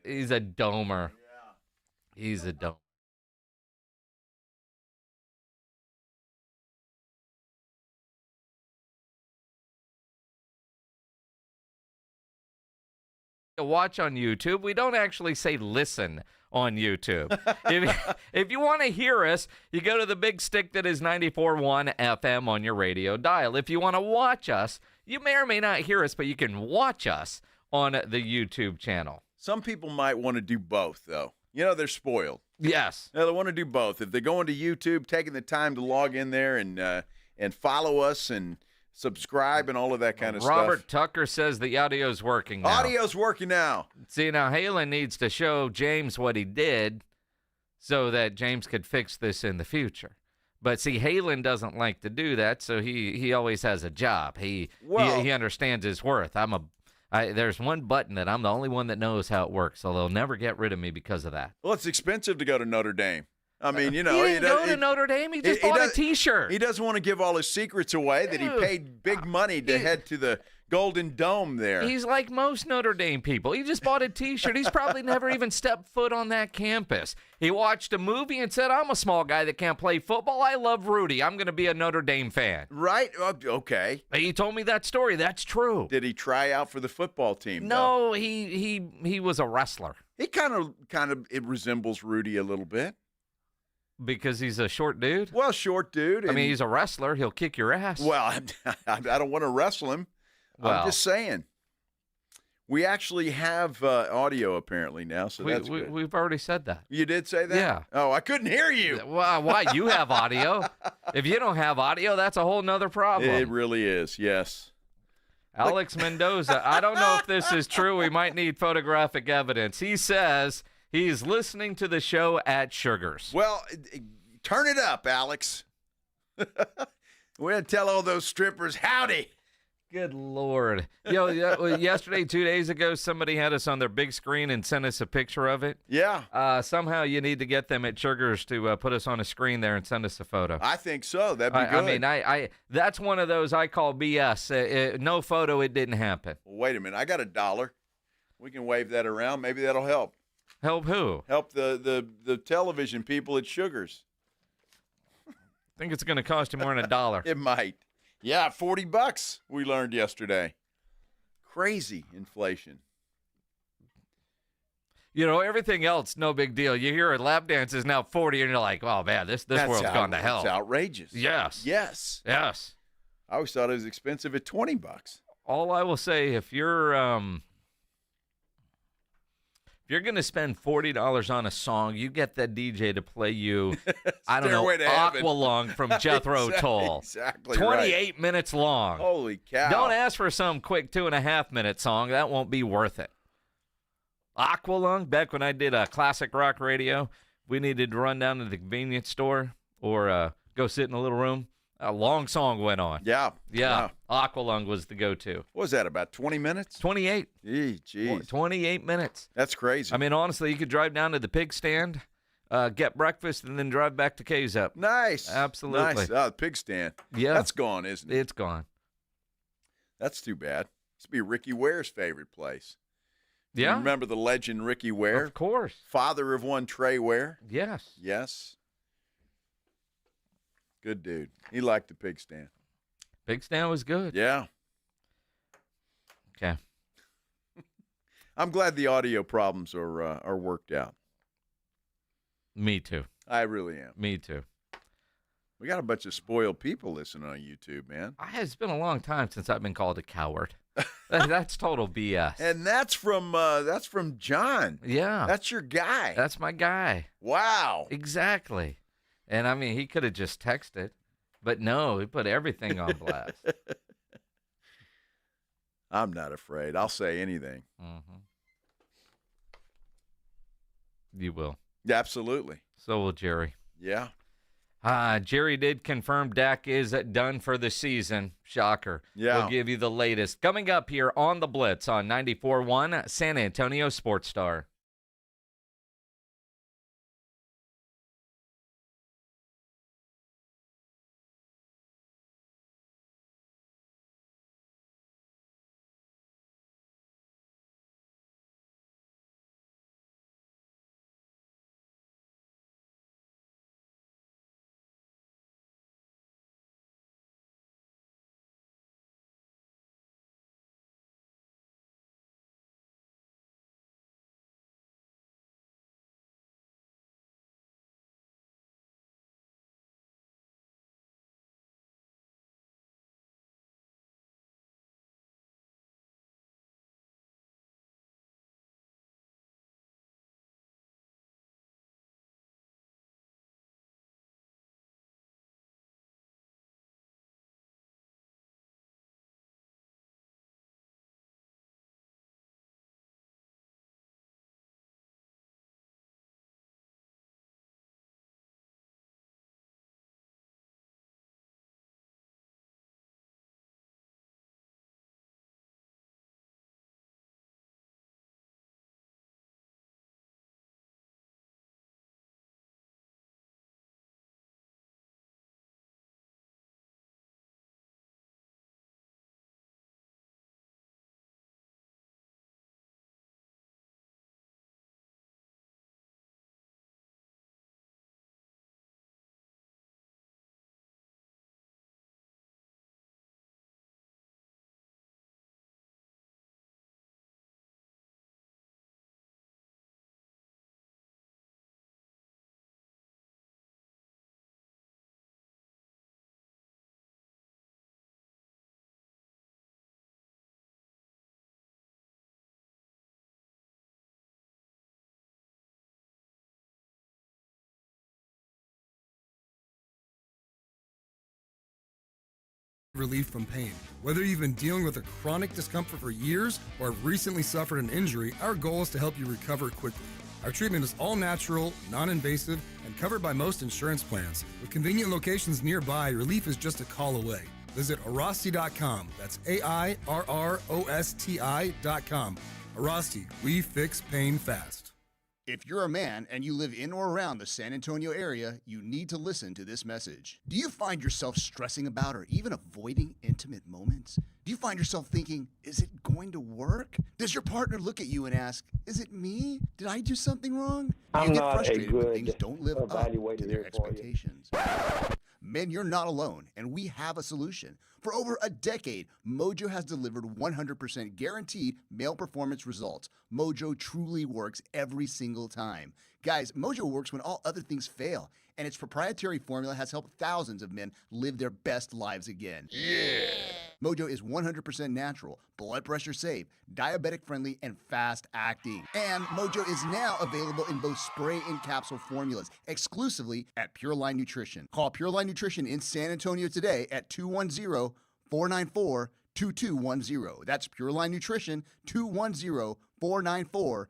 He's a domer. He's a domer. Watch on YouTube. We don't actually say listen on YouTube. if you want to hear us, you go to the big stick that is 94.1 FM on your radio dial. If you want to watch us, you may or may not hear us, but you can watch us on the YouTube channel. Some people might want to do both, though. You know, they're spoiled. Yes. They want to do both. If they go into YouTube, taking the time to log in there and follow us and subscribe and all of that kind of stuff. Robert Tucker says the audio's working now. Audio's working now. See, now Halen needs to show James what he did so that James could fix this in the future. But see, Halen doesn't like to do that, so he always has a job. He understands his worth. There's one button that I'm the only one that knows how it works, so they'll never get rid of me because of that. Well, it's expensive to go to Notre Dame. I mean, you know. He didn't go to Notre Dame. He just bought a T-shirt. He doesn't want to give all his secrets away that he paid big money to head to the Golden Dome there. He's like most Notre Dame people. He just bought a T-shirt. He's probably never even stepped foot on that campus. He watched a movie and said, I'm a small guy that can't play football. I love Rudy. I'm going to be a Notre Dame fan. Right? Okay. He told me that story. That's true. Did he try out for the football team? No, he was a wrestler. He kind of it resembles Rudy a little bit. Because he's a short dude? Well, short dude. I mean, he's a wrestler. He'll kick your ass. Well, I don't want to wrestle him. Well, I'm just saying. We actually have audio apparently now, so that's good. We've already said that. You did say that? Yeah. Oh, I couldn't hear you. Well, why? You have audio. If you don't have audio, that's a whole nother problem. It really is, yes. Alex Mendoza, I don't know if this is true. We might need photographic evidence. He says he's listening to the show at Sugar's. Well, turn it up, Alex. We're going to tell all those strippers, howdy. Good Lord. Yesterday, 2 days ago, somebody had us on their big screen and sent us a picture of it. Yeah. Somehow you need to get them at Sugar's to put us on a screen there and send us a photo. I think so. That'd be good. I mean, that's one of those I call BS. No photo, it didn't happen. Well, wait a minute. I got $1. We can wave that around. Maybe that'll help. Help who? Help the television people at Sugar's. I think it's going to cost you more than $1. It might. Yeah, $40 we learned yesterday. Crazy inflation. You know, everything else, no big deal. You hear a lap dance is now 40, and you're like, oh, man, this world's gone to hell. It's outrageous. Yes. Yes. Yes. I always thought it was expensive at $20. All I will say, if you're going to spend $40 on a song, you get that DJ to play you, I don't know, Aqualung from Jethro Tull. Exactly 28 minutes long. Holy cow. Don't ask for some quick 2.5-minute song. That won't be worth it. Aqualung, back when I did a classic rock radio, we needed to run down to the convenience store or go sit in a little room. A long song went on. Yeah. Yeah. Wow. Aqualung was the go-to. What was that, about 20 minutes? 28. Jeez. 28 minutes. That's crazy. I mean, honestly, you could drive down to the pig stand, get breakfast, and then drive back to K's Up. Nice. Absolutely. Nice. Oh, the pig stand. Yeah. That's gone, isn't it? It's gone. That's too bad. This would be Ricky Ware's favorite place. Yeah. You remember the legend Ricky Ware? Of course. Father of one Trey Ware? Yes. Yes. Good dude. He liked the pig stand. Pig stand was good. Yeah. Okay. I'm glad the audio problems are worked out. Me too. I really am. Me too. We got a bunch of spoiled people listening on YouTube, man. It's been a long time since I've been called a coward. That's total BS. And that's from John. Yeah. That's your guy. That's my guy. Wow. Exactly. And, I mean, he could have just texted. But, no, he put everything on blast. I'm not afraid. I'll say anything. Mm-hmm. You will. Absolutely. So will Jerry. Yeah. Jerry did confirm Dak is done for the season. Shocker. Yeah. We'll give you the latest. Coming up here on The Blitz on 94.1 San Antonio Sports Star. relief from pain. Whether you've been dealing with a chronic discomfort for years or have recently suffered an injury, our goal is to help you recover quickly. Our treatment is all natural, non-invasive, and covered by most insurance plans. With convenient locations nearby, relief is just a call away. Visit Arasti.com. That's AIRROSTI.com. Arasti, we fix pain fast. If you're a man and you live in or around the San Antonio area, you need to listen to this message. Do you find yourself stressing about or even avoiding intimate moments? Do you find yourself thinking, is it going to work? Does your partner look at you and ask, is it me? Did I do something wrong? I'm you get not frustrated a good when things don't live up to evaluator their for you. expectations. Men, you're not alone, and we have a solution. For over a decade, Mojo has delivered 100% guaranteed male performance results. Mojo truly works every single time. Guys, Mojo works when all other things fail, and its proprietary formula has helped thousands of men live their best lives again. Yeah! Mojo is 100% natural, blood pressure safe, diabetic friendly, and fast acting. And Mojo is now available in both spray and capsule formulas, exclusively at Pure Line Nutrition. Call Pure Line Nutrition in San Antonio today at 210-494-2210. That's Pure Line Nutrition, 210-494-2210.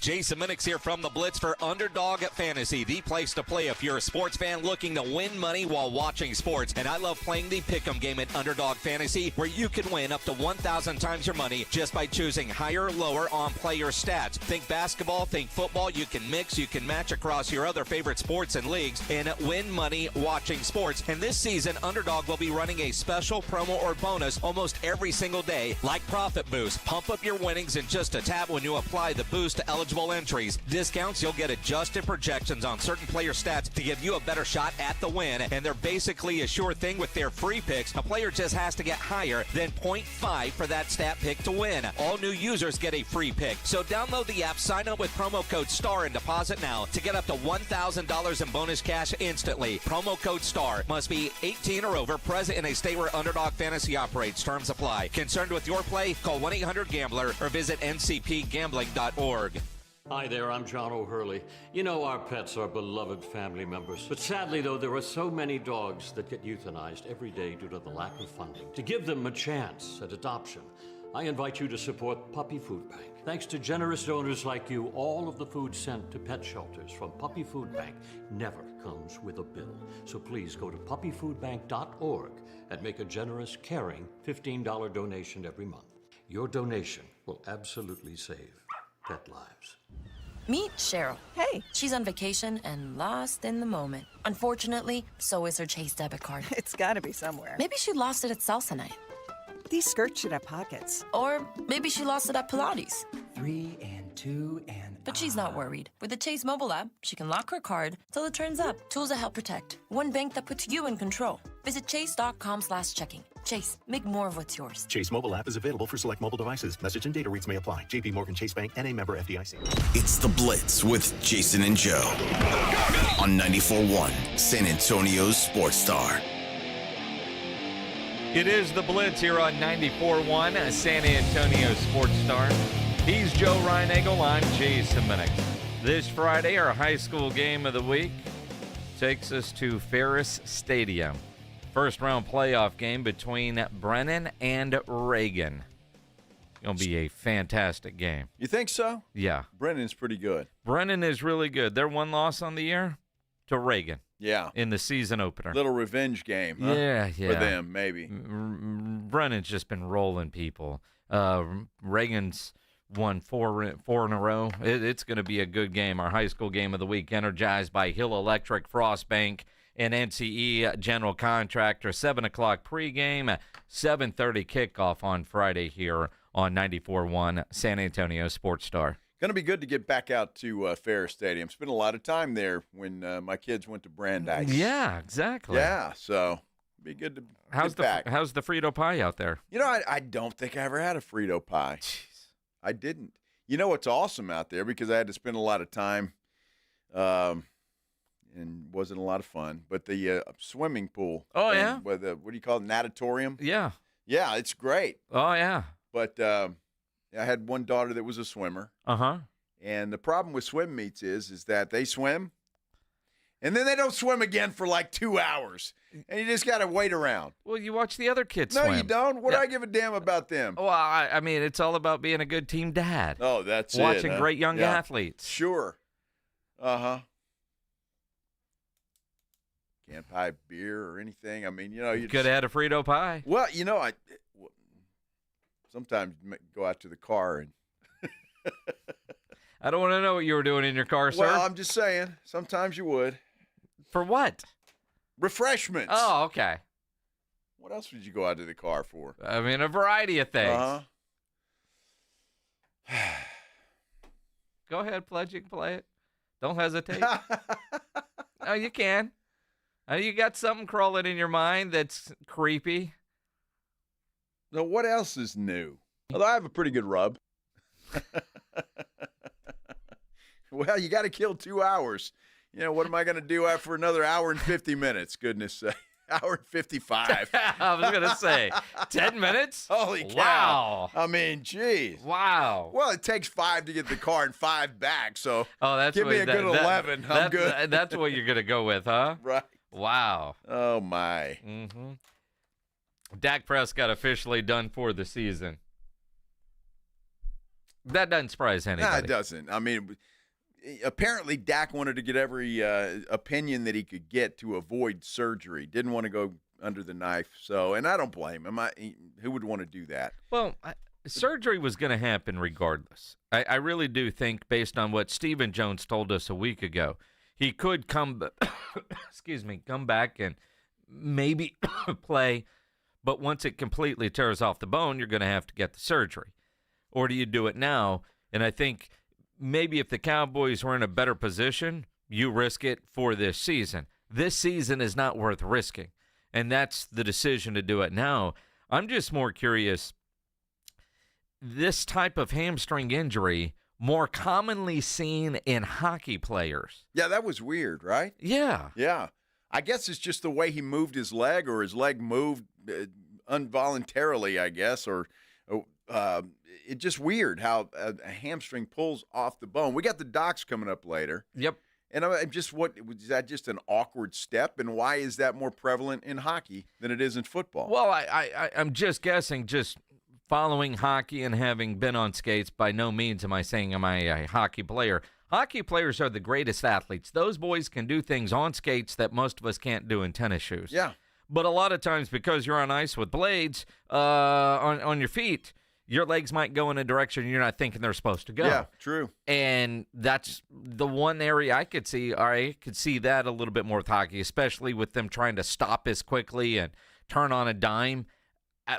Jason Minix here from the Blitz for Underdog Fantasy, the place to play if you're a sports fan looking to win money while watching sports. And I love playing the Pick'em game at Underdog Fantasy, where you can win up to 1,000 times your money just by choosing higher or lower on player stats. Think basketball, think football. You can mix, you can match across your other favorite sports and leagues and win money watching sports. And this season, Underdog will be running a special promo or bonus almost every single day, like Profit Boost. Pump up your winnings in just a tab when you apply the boost to eligible entries. Discounts, you'll get adjusted projections on certain player stats to give you a better shot at the win, and they're basically a sure thing with their free picks. A player just has to get higher than 0.5 for that stat pick to win. All new users get a free pick. So download the app, sign up with promo code STAR, and deposit now to get up to $1,000 in bonus cash instantly. Promo code STAR. Must be 18 or over, present in a state where Underdog Fantasy operates. Terms apply. Concerned with your play? Call 1-800-GAMBLER or visit ncpgambling.org. Hi there, I'm John O'Hurley. You know our pets are beloved family members. But sadly, though, there are so many dogs that get euthanized every day due to the lack of funding. To give them a chance at adoption, I invite you to support Puppy Food Bank. Thanks to generous donors like you, all of the food sent to pet shelters from Puppy Food Bank never comes with a bill. So please go to puppyfoodbank.org and make a generous, caring $15 donation every month. Your donation will absolutely save pet lives. Meet Cheryl. Hey. She's on vacation and lost in the moment. Unfortunately, so is her Chase debit card. It's gotta be somewhere. Maybe she lost it at salsa night. These skirts should have pockets. Or maybe she lost it at Pilates. 3 and 2 and... But she's not worried. With the Chase mobile app, she can lock her card till it turns up. Tools that help protect. One bank that puts you in control. Visit chase.com/checking. Chase, make more of what's yours. Chase mobile app is available for select mobile devices. Message and data rates may apply. JP Morgan Chase Bank, N.A. member FDIC. It's The Blitz with Jason and Joe on 94.1 San Antonio's Sports Star. It is The Blitz here on 94.1 San Antonio Sports Star. He's Joe Reinagel. I'm Jason Minix. This Friday, our high school game of the week takes us to Ferris Stadium. First round playoff game between Brennan and Reagan. Going to be a fantastic game. You think so? Yeah. Brennan's pretty good. Brennan is really good. Their one loss on the year to Reagan. Yeah. In the season opener. Little revenge game, huh? Yeah. For them, maybe. Brennan's just been rolling people. Reagan's won four in a row. It's going to be a good game. Our high school game of the week, energized by Hill Electric, Frostbank, and NCE General Contractor. 7 o'clock pregame, 7:30 kickoff on Friday here on 94.1 San Antonio Sports Star. Going to be good to get back out to Ferris Stadium. Spent a lot of time there when my kids went to Brandeis. Yeah, exactly. Yeah, so be good to get back. How's the Frito pie out there? You know, I don't think I ever had a Frito pie. Jeez. I didn't. You know what's awesome out there, because I had to spend a lot of time and wasn't a lot of fun, but the swimming pool. Oh, yeah? What do you call it, natatorium? Yeah. Yeah, it's great. Oh, yeah. But I had one daughter that was a swimmer. Uh-huh. And the problem with swim meets is that they swim, And then they don't swim again for like 2 hours. And you just got to wait around. Well, you watch the other kids No, swim. you don't. What do I give a damn about them? Well, I mean, it's all about being a good team dad. Oh, that's Watching it. great young athletes. Sure. Uh-huh. Can't buy beer or anything. I mean, you could have had a Frito pie. Well, I sometimes go out to the car and I don't want to know what you were doing in your car, sir. Well, I'm just saying, sometimes you would. For what? Refreshments. Oh, okay. What else would you go out to the car for? I mean, a variety of things. Go ahead, Pledge. You can play it. Don't hesitate. Oh, you can. You got something crawling in your mind that's creepy. Now, what else is new? Although I have a pretty good rub. Well, you got to kill 2 hours. What am I going to do after another hour and 50 minutes? Goodness sake. Hour and 55. I was going to say, 10 minutes? Holy cow. Wow. I mean, geez. Wow. Well, it takes 5 to get the car and 5 back, so that's give me a good 11. I'm good. That's what you're going to go with, huh? Right. Wow. Oh, my. Mm-hmm. Dak Prescott officially done for the season. That doesn't surprise anybody. No, it doesn't. I mean, apparently Dak wanted to get every opinion that he could get to avoid surgery. Didn't want to go under the knife. So, and I don't blame him. Who would want to do that? Well, surgery was going to happen regardless. I really do think, based on what Stephen Jones told us a week ago, he could come back and maybe play. But once it completely tears off the bone, you're going to have to get the surgery. Or do you do it now? And I think maybe if the Cowboys were in a better position, you risk it for this season. This season is not worth risking, and that's the decision to do it now. I'm just more curious, this type of hamstring injury, more commonly seen in hockey players. Yeah, that was weird, right? Yeah. Yeah. I guess it's just the way he moved his leg, or his leg moved involuntarily, I guess, or it's just weird how a hamstring pulls off the bone. We got the docs coming up later. Yep. And I'm just, is that just an awkward step? And why is that more prevalent in hockey than it is in football? Well, I'm just guessing, just following hockey and having been on skates. By no means am I saying am I a hockey player. Hockey players are the greatest athletes. Those boys can do things on skates that most of us can't do in tennis shoes. Yeah. But a lot of times, because you're on ice with blades on your feet, your legs might go in a direction you're not thinking they're supposed to go. Yeah, true. And that's the one area I could see. I could see that a little bit more with hockey, especially with them trying to stop as quickly and turn on a dime.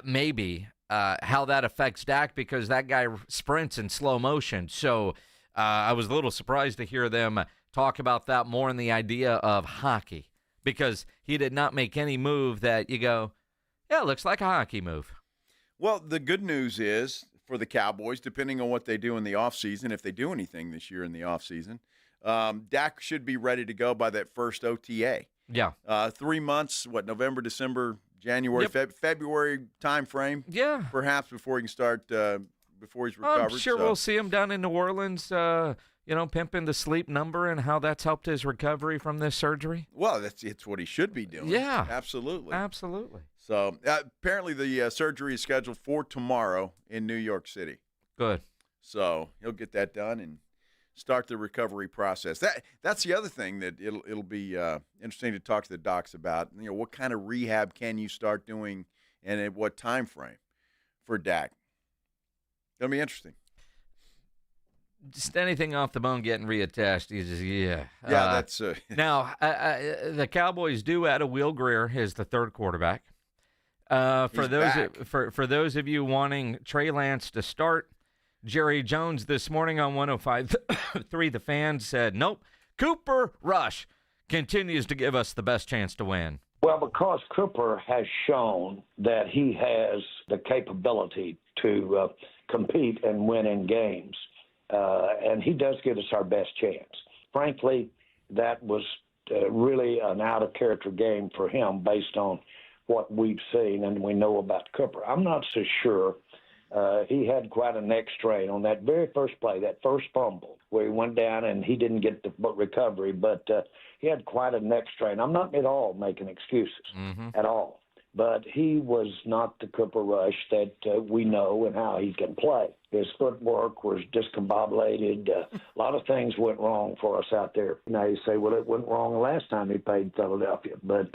Maybe how that affects Dak, because that guy sprints in slow motion. So I was a little surprised to hear them talk about that more in the idea of hockey, because he did not make any move that you go, yeah, it looks like a hockey move. Well, the good news is for the Cowboys, depending on what they do in the offseason, if they do anything this year in the offseason, Dak should be ready to go by that first OTA. Yeah. 3 months, November, December, January, February time frame? Yeah. Perhaps before he can start, before he's recovered. I'm sure we'll see him down in New Orleans, pimping the sleep number and how that's helped his recovery from this surgery. Well, it's what he should be doing. Yeah. Absolutely. Absolutely. So apparently the surgery is scheduled for tomorrow in New York City. Good. So he'll get that done and start the recovery process. That's the other thing that it'll be interesting to talk to the docs about. What kind of rehab can you start doing, and at what time frame for Dak? It'll be interesting. Just anything off the bone getting reattached. Yeah, that's now the Cowboys do add a Will Greer as the third quarterback. For those of you wanting Trey Lance to start, Jerry Jones this morning on 105.3 The Fan said, nope, Cooper Rush continues to give us the best chance to win. Well, because Cooper has shown that he has the capability to compete and win in games, and he does give us our best chance. Frankly, that was really an out-of-character game for him based on what we've seen and we know about Cooper. I'm not so sure he had quite a neck strain on that very first play, that first fumble, where he went down and he didn't get the recovery, but he had quite a neck strain. I'm not at all making excuses at all, but he was not the Cooper Rush that we know and how he can play. His footwork was discombobulated. A lot of things went wrong for us out there. Now you say, well, it went wrong the last time he played Philadelphia. But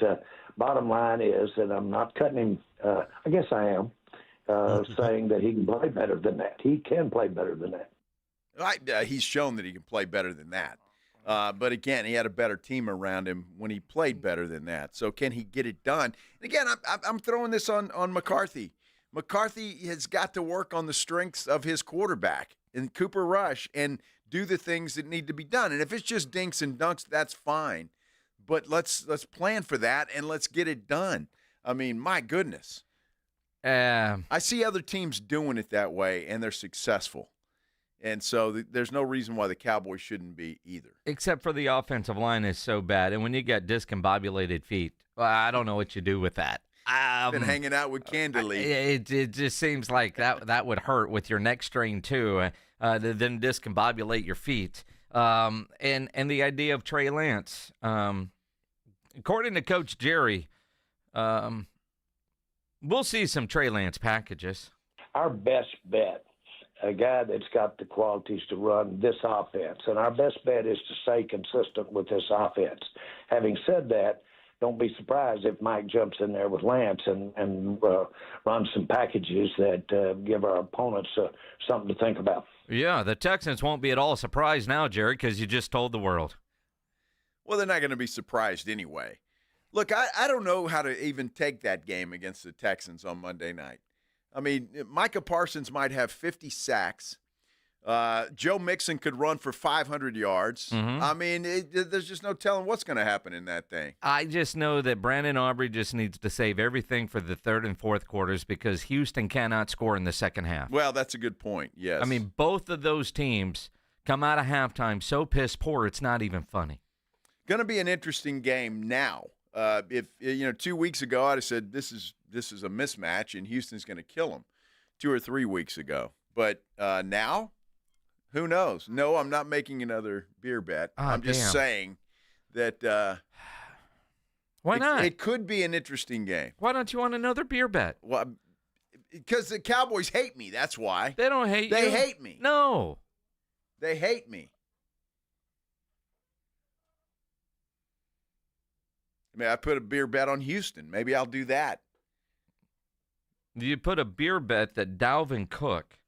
bottom line is that I'm not cutting him. I guess I am saying that he can play better than that. He can play better than that. He's shown that he can play better than that. But again, he had a better team around him when he played better than that. So can he get it done? And again, I'm throwing this on McCarthy. McCarthy has got to work on the strengths of his quarterback and Cooper Rush and do the things that need to be done. And if it's just dinks and dunks, that's fine. But let's plan for that and let's get it done. I mean, my goodness. I see other teams doing it that way, and they're successful. And so there's no reason why the Cowboys shouldn't be either. Except for the offensive line is so bad. And when you got discombobulated feet, well, I don't know what you do with that. Been hanging out with Candy. It just seems like that would hurt with your neck strain too. Then discombobulate your feet. And the idea of Trey Lance, according to Coach Jerry, we'll see some Trey Lance packages. Our best bet, a guy that's got the qualities to run this offense, and our best bet is to stay consistent with this offense. Having said that, don't be surprised if Mike jumps in there with Lance and runs some packages that give our opponents something to think about. Yeah, the Texans won't be at all surprised now, Jerry, because you just told the world. Well, they're not going to be surprised anyway. Look, I don't know how to even take that game against the Texans on Monday night. I mean, Micah Parsons might have 50 sacks. Joe Mixon could run for 500 yards. I mean, there's just no telling what's going to happen in that thing. I just know that Brandon Aubrey just needs to save everything for the third and fourth quarters because Houston cannot score in the second half. Well, that's a good point, yes. I mean, both of those teams come out of halftime so piss poor it's not even funny. Going to be an interesting game now. If 2 weeks ago I'd have said this is a mismatch and Houston's going to kill them 2 or 3 weeks ago. But now, who knows? No, I'm not making another beer bet. I'm just saying that why not? It could be an interesting game. Why don't you want another beer bet? Well, because the Cowboys hate me. That's why. They don't hate you. They hate me. No. They hate me. I mean, I put a beer bet on Houston. Maybe I'll do that. You put a beer bet that Dalvin Cook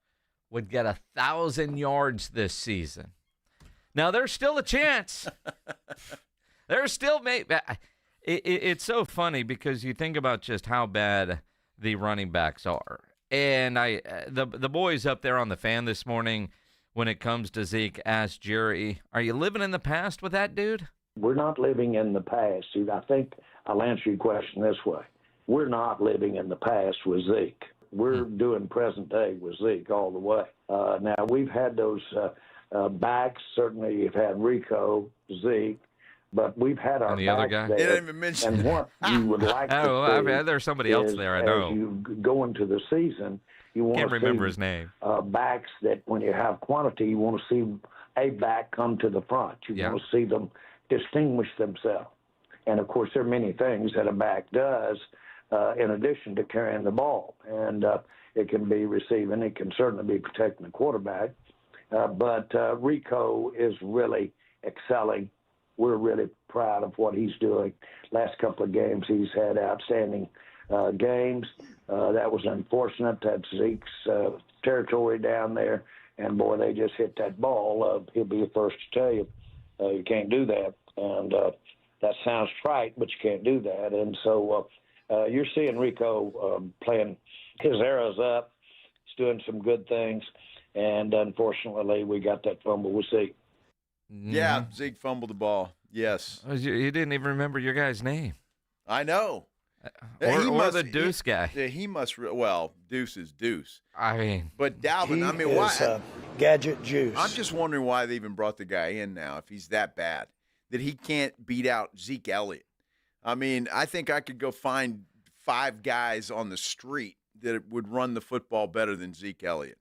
would get 1,000 yards this season. Now, there's still a chance. There's still it's so funny because you think about just how bad the running backs are. And the boys up there on the fan this morning, when it comes to Zeke, asked Jerry, are you living in the past with that dude? We're not living in the past. I think I'll answer your question this way. We're not living in the past with Zeke. We're doing present day with Zeke all the way. Now, we've had those backs. Certainly, you've had Rico, Zeke, but we've had our and the other guy. There. They didn't even mention. And what you would like to see there's somebody else there, I know. As you go into the season, you want Can't to remember see his name. Backs that when you have quantity, you want to see a back come to the front. You want to see them distinguish themselves. And, of course, there are many things that a back does in addition to carrying the ball. And it can be receiving. It can certainly be protecting the quarterback. But Rico is really excelling. We're really proud of what he's doing. Last couple of games, he's had outstanding games. That was unfortunate. That's Zeke's territory down there. And, boy, they just hit that ball. He'll be the first to tell you. You can't do that, and that sounds trite, but you can't do that. And so you're seeing Rico playing his arrows up. He's doing some good things, and unfortunately, we got that fumble with Zeke. Yeah, Zeke fumbled the ball. Yes. You didn't even remember your guy's name. I know. Or the Deuce guy. He must. Well, Deuce is Deuce. I mean, but Dalvin. I mean, why? Gadget juice. I'm just wondering why they even brought the guy in now if he's that bad that he can't beat out Zeke Elliott. I mean, I think I could go find 5 guys on the street that would run the football better than Zeke Elliott.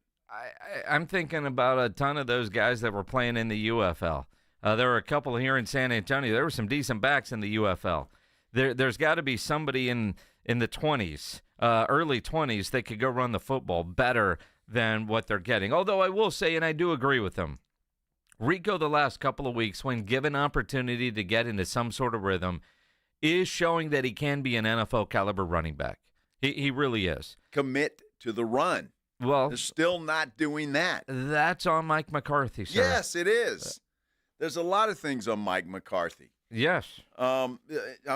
I'm thinking about a ton of those guys that were playing in the UFL. There were a couple here in San Antonio. There were some decent backs in the UFL. There's got to be somebody in the 20s, early 20s, that could go run the football better than what they're getting. Although I will say, and I do agree with them, Rico the last couple of weeks, when given opportunity to get into some sort of rhythm, is showing that he can be an NFL caliber running back. He really is. Commit to the run. Well, they're still not doing that. That's on Mike McCarthy, sir. Yes, it is. There's a lot of things on Mike McCarthy. Yes. I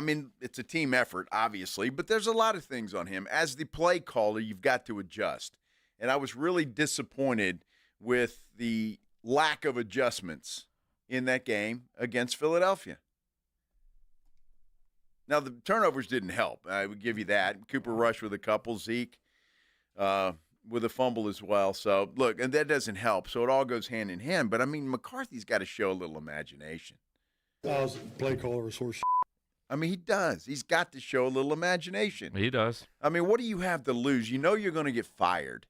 mean, it's a team effort, obviously, but there's a lot of things on him. As the play caller, you've got to adjust. And I was really disappointed with the lack of adjustments in that game against Philadelphia. Now, the turnovers didn't help. I would give you that. Cooper Rush with a couple, Zeke with a fumble as well. So, look, and that doesn't help. So it all goes hand in hand. But, I mean, McCarthy's got to show a little imagination. Play caller was horse. I mean, he does. He's got to show a little imagination. He does. I mean, what do you have to lose? You know you're going to get fired.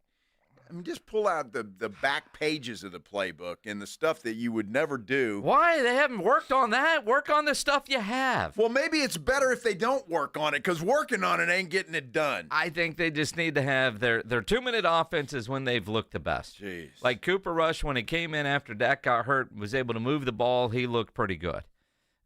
I mean, just pull out the back pages of the playbook and the stuff that you would never do. Why? They haven't worked on that. Work on the stuff you have. Well, maybe it's better if they don't work on it, because working on it ain't getting it done. I think they just need to have their 2-minute offenses when they've looked the best. Jeez. Like Cooper Rush, when he came in after Dak got hurt, was able to move the ball, he looked pretty good.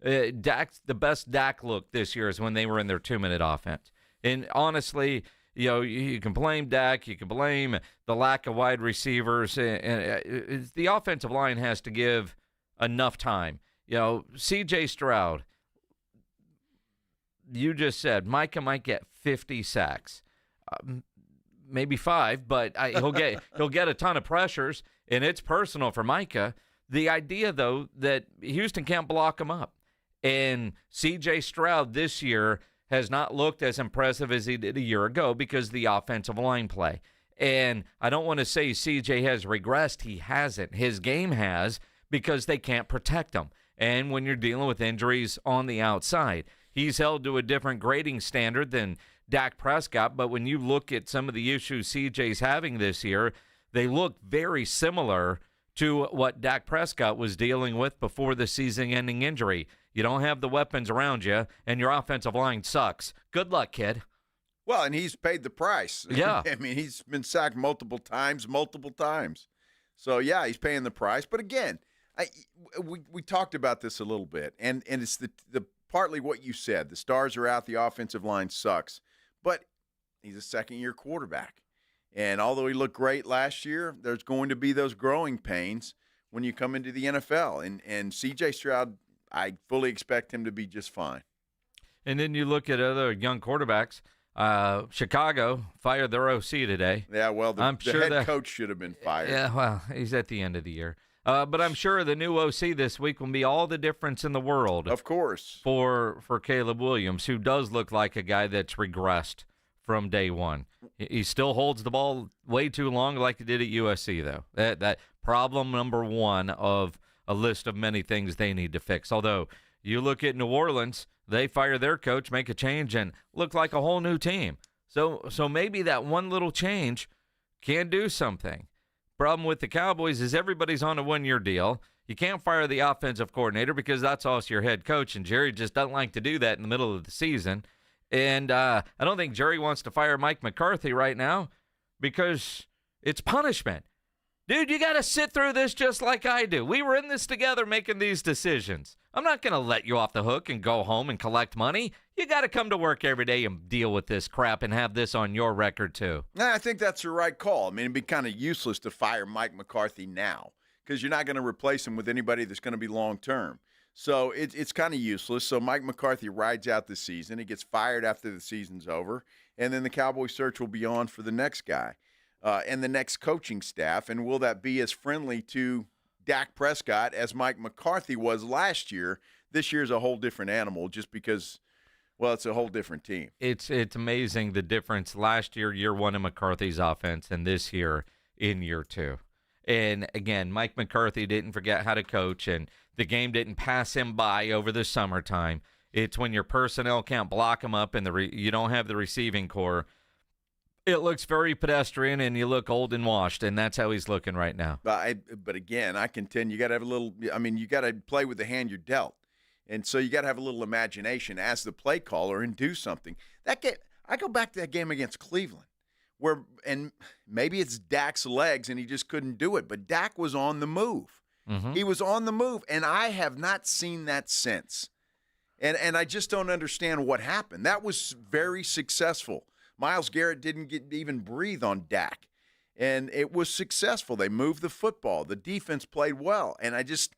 The best Dak look this year is when they were in their 2-minute offense. And honestly, you know, you can blame Dak, you can blame the lack of wide receivers, and the offensive line has to give enough time. You know, C.J. Stroud, you just said Micah might get 50 sacks, maybe 5, but he'll get a ton of pressures, and it's personal for Micah. The idea, though, that Houston can't block him up. And C.J. Stroud this year has not looked as impressive as he did a year ago because of the offensive line play. And I don't want to say C.J. has regressed. He hasn't. His game has, because they can't protect him. And when you're dealing with injuries on the outside, he's held to a different grading standard than Dak Prescott. But when you look at some of the issues C.J.'s having this year, they look very similar to what Dak Prescott was dealing with before the season-ending injury. You don't have the weapons around you, and your offensive line sucks. Good luck, kid. Well, and he's paid the price. Yeah. I mean, he's been sacked multiple times. So, yeah, he's paying the price. But, again, we talked about this a little bit, and it's the partly what you said. The stars are out. The offensive line sucks. But he's a second-year quarterback. And although he looked great last year, there's going to be those growing pains when you come into the NFL. And C.J. Stroud, I fully expect him to be just fine. And then you look at other young quarterbacks. Chicago fired their OC today. Yeah, well, the head coach should have been fired. Yeah, well, he's at the end of the year. But I'm sure the new OC this week will be all the difference in the world. Of course. For Caleb Williams, who does look like a guy that's regressed from day one. He still holds the ball way too long like he did at USC, though. That problem number one of a list of many things they need to fix. Although you look at New Orleans, they fire their coach, make a change, and look like a whole new team. So maybe that one little change can do something. Problem with the Cowboys is everybody's on a one-year deal. You can't fire the offensive coordinator because that's also your head coach, and Jerry just doesn't like to do that in the middle of the season. And I don't think Jerry wants to fire Mike McCarthy right now because it's punishment. Dude, you got to sit through this just like I do. We were in this together making these decisions. I'm not going to let you off the hook and go home and collect money. You got to come to work every day and deal with this crap and have this on your record too. I think that's the right call. I mean, it'd be kind of useless to fire Mike McCarthy now because you're not going to replace him with anybody that's going to be long-term. So it's kind of useless. So Mike McCarthy rides out the season. He gets fired after the season's over, and then the Cowboy search will be on for the next guy and the next coaching staff. And will that be as friendly to Dak Prescott as Mike McCarthy was last year? This year's a whole different animal just because, well, it's a whole different team. It's amazing the difference last year, year one in McCarthy's offense, and this year in year two. And, again, Mike McCarthy didn't forget how to coach, and the game didn't pass him by over the summertime. It's when your personnel can't block him up and you don't have the receiving core. It looks very pedestrian, and you look old and washed, and that's how he's looking right now. But again, I contend you got to have a little. I mean, you got to play with the hand you're dealt, and so you got to have a little imagination as the play caller and do something. I go back to that game against Cleveland, and maybe it's Dak's legs, and he just couldn't do it. But Dak was on the move. Mm-hmm. He was on the move, and I have not seen that since. And I just don't understand what happened. That was very successful. Myles Garrett didn't even breathe on Dak, and it was successful. They moved the football. The defense played well, and it just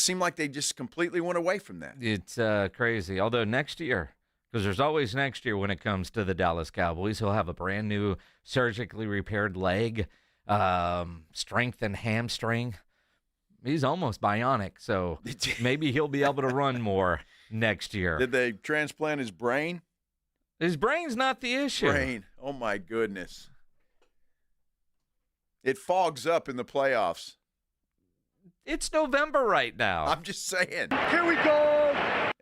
seemed like they just completely went away from that. It's crazy. Although next year, because there's always next year when it comes to the Dallas Cowboys, he'll have a brand new surgically repaired leg, strengthened hamstring. He's almost bionic, so maybe he'll be able to run more next year. Did they transplant his brain? His brain's not the issue. Brain. Oh, my goodness. It fogs up in the playoffs. It's November right now. I'm just saying. Here we go.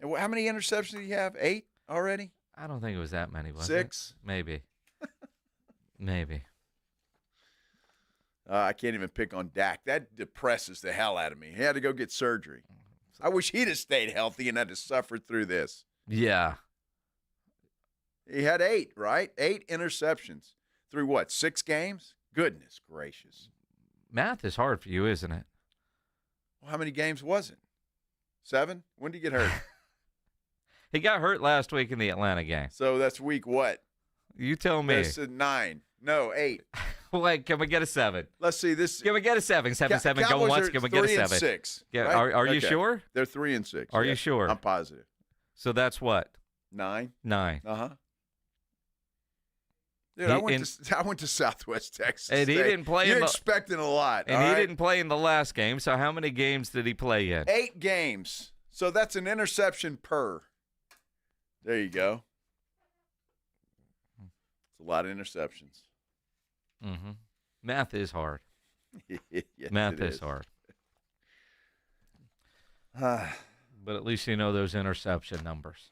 And how many interceptions did he have? 8 already? I don't think it was that many, was 6? it? Maybe. Maybe. I can't even pick on Dak. That depresses the hell out of me. He had to go get surgery. I wish he'd have stayed healthy and had to suffer through this. Yeah. He had 8, right? 8 interceptions through what, 6 games? Goodness gracious. Math is hard for you, isn't it? Well, how many games was it? 7? When did he get hurt? He got hurt last week in the Atlanta game. So that's week what? You tell me. That's 9. No, 8. Wait, can we get a 7? Let's see this. Can we get a 7? 7, go once. Can we get a 7? 6. Yeah, right? Are you sure? They're 3 and 6. Are you sure? I'm positive. So that's what? 9. 9. Uh-huh. Dude, I went to Southwest Texas. And he didn't play. You're expecting a lot. And he didn't play in the last game. So how many games did he play in? 8 games. So that's an interception per. There you go. It's a lot of interceptions. Mm-hmm. Math is hard. Yes, Math is hard. But at least you know those interception numbers.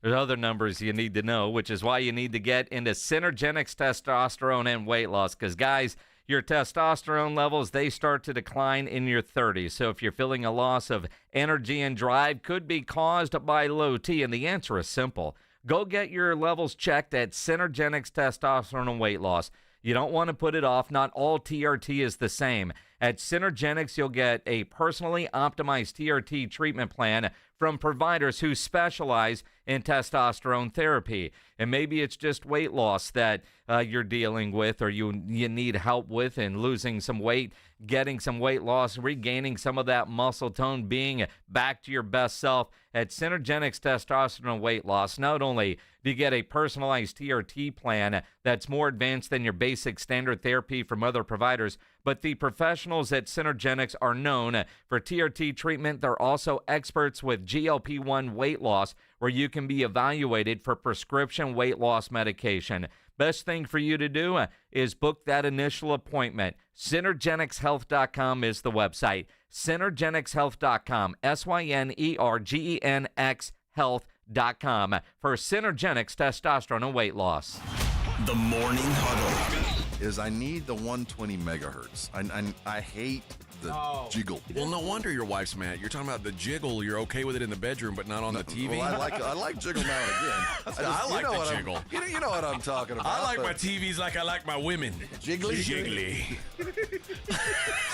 There's other numbers you need to know, which is why you need to get into Synergenics testosterone and weight loss. Because, guys, your testosterone levels, they start to decline in your 30s. So if you're feeling a loss of energy and drive, could be caused by low T. And the answer is simple. Go get your levels checked at Synergenics testosterone and weight loss. You don't want to put it off. Not all TRT is the same. At Synergenics, you'll get a personally optimized TRT treatment plan from providers who specialize in testosterone therapy. And maybe it's just weight loss that you're dealing with, or you need help with in losing some weight, getting some weight loss, regaining some of that muscle tone, being back to your best self. At Synergenics Testosterone Weight Loss, not only do you get a personalized TRT plan that's more advanced than your basic standard therapy from other providers, but the professionals at Synergenics are known for TRT treatment. They're also experts with GLP-1 weight loss, where you can be evaluated for prescription weight loss medication. Best thing for you to do is book that initial appointment. Synergenicshealth.com is the website. Synergenicshealth.com. SYNERGENX health.com for Synergenics testosterone and weight loss. The Morning Huddle. I need the 120 megahertz. I hate the jiggle. Well, no wonder your wife's mad. You're talking about the jiggle. You're okay with it in the bedroom, but not on the TV. Well, I like jiggle now and again. I like the jiggle. You know what I'm talking about. I like my TVs like I like my women. Jiggly? Jiggly.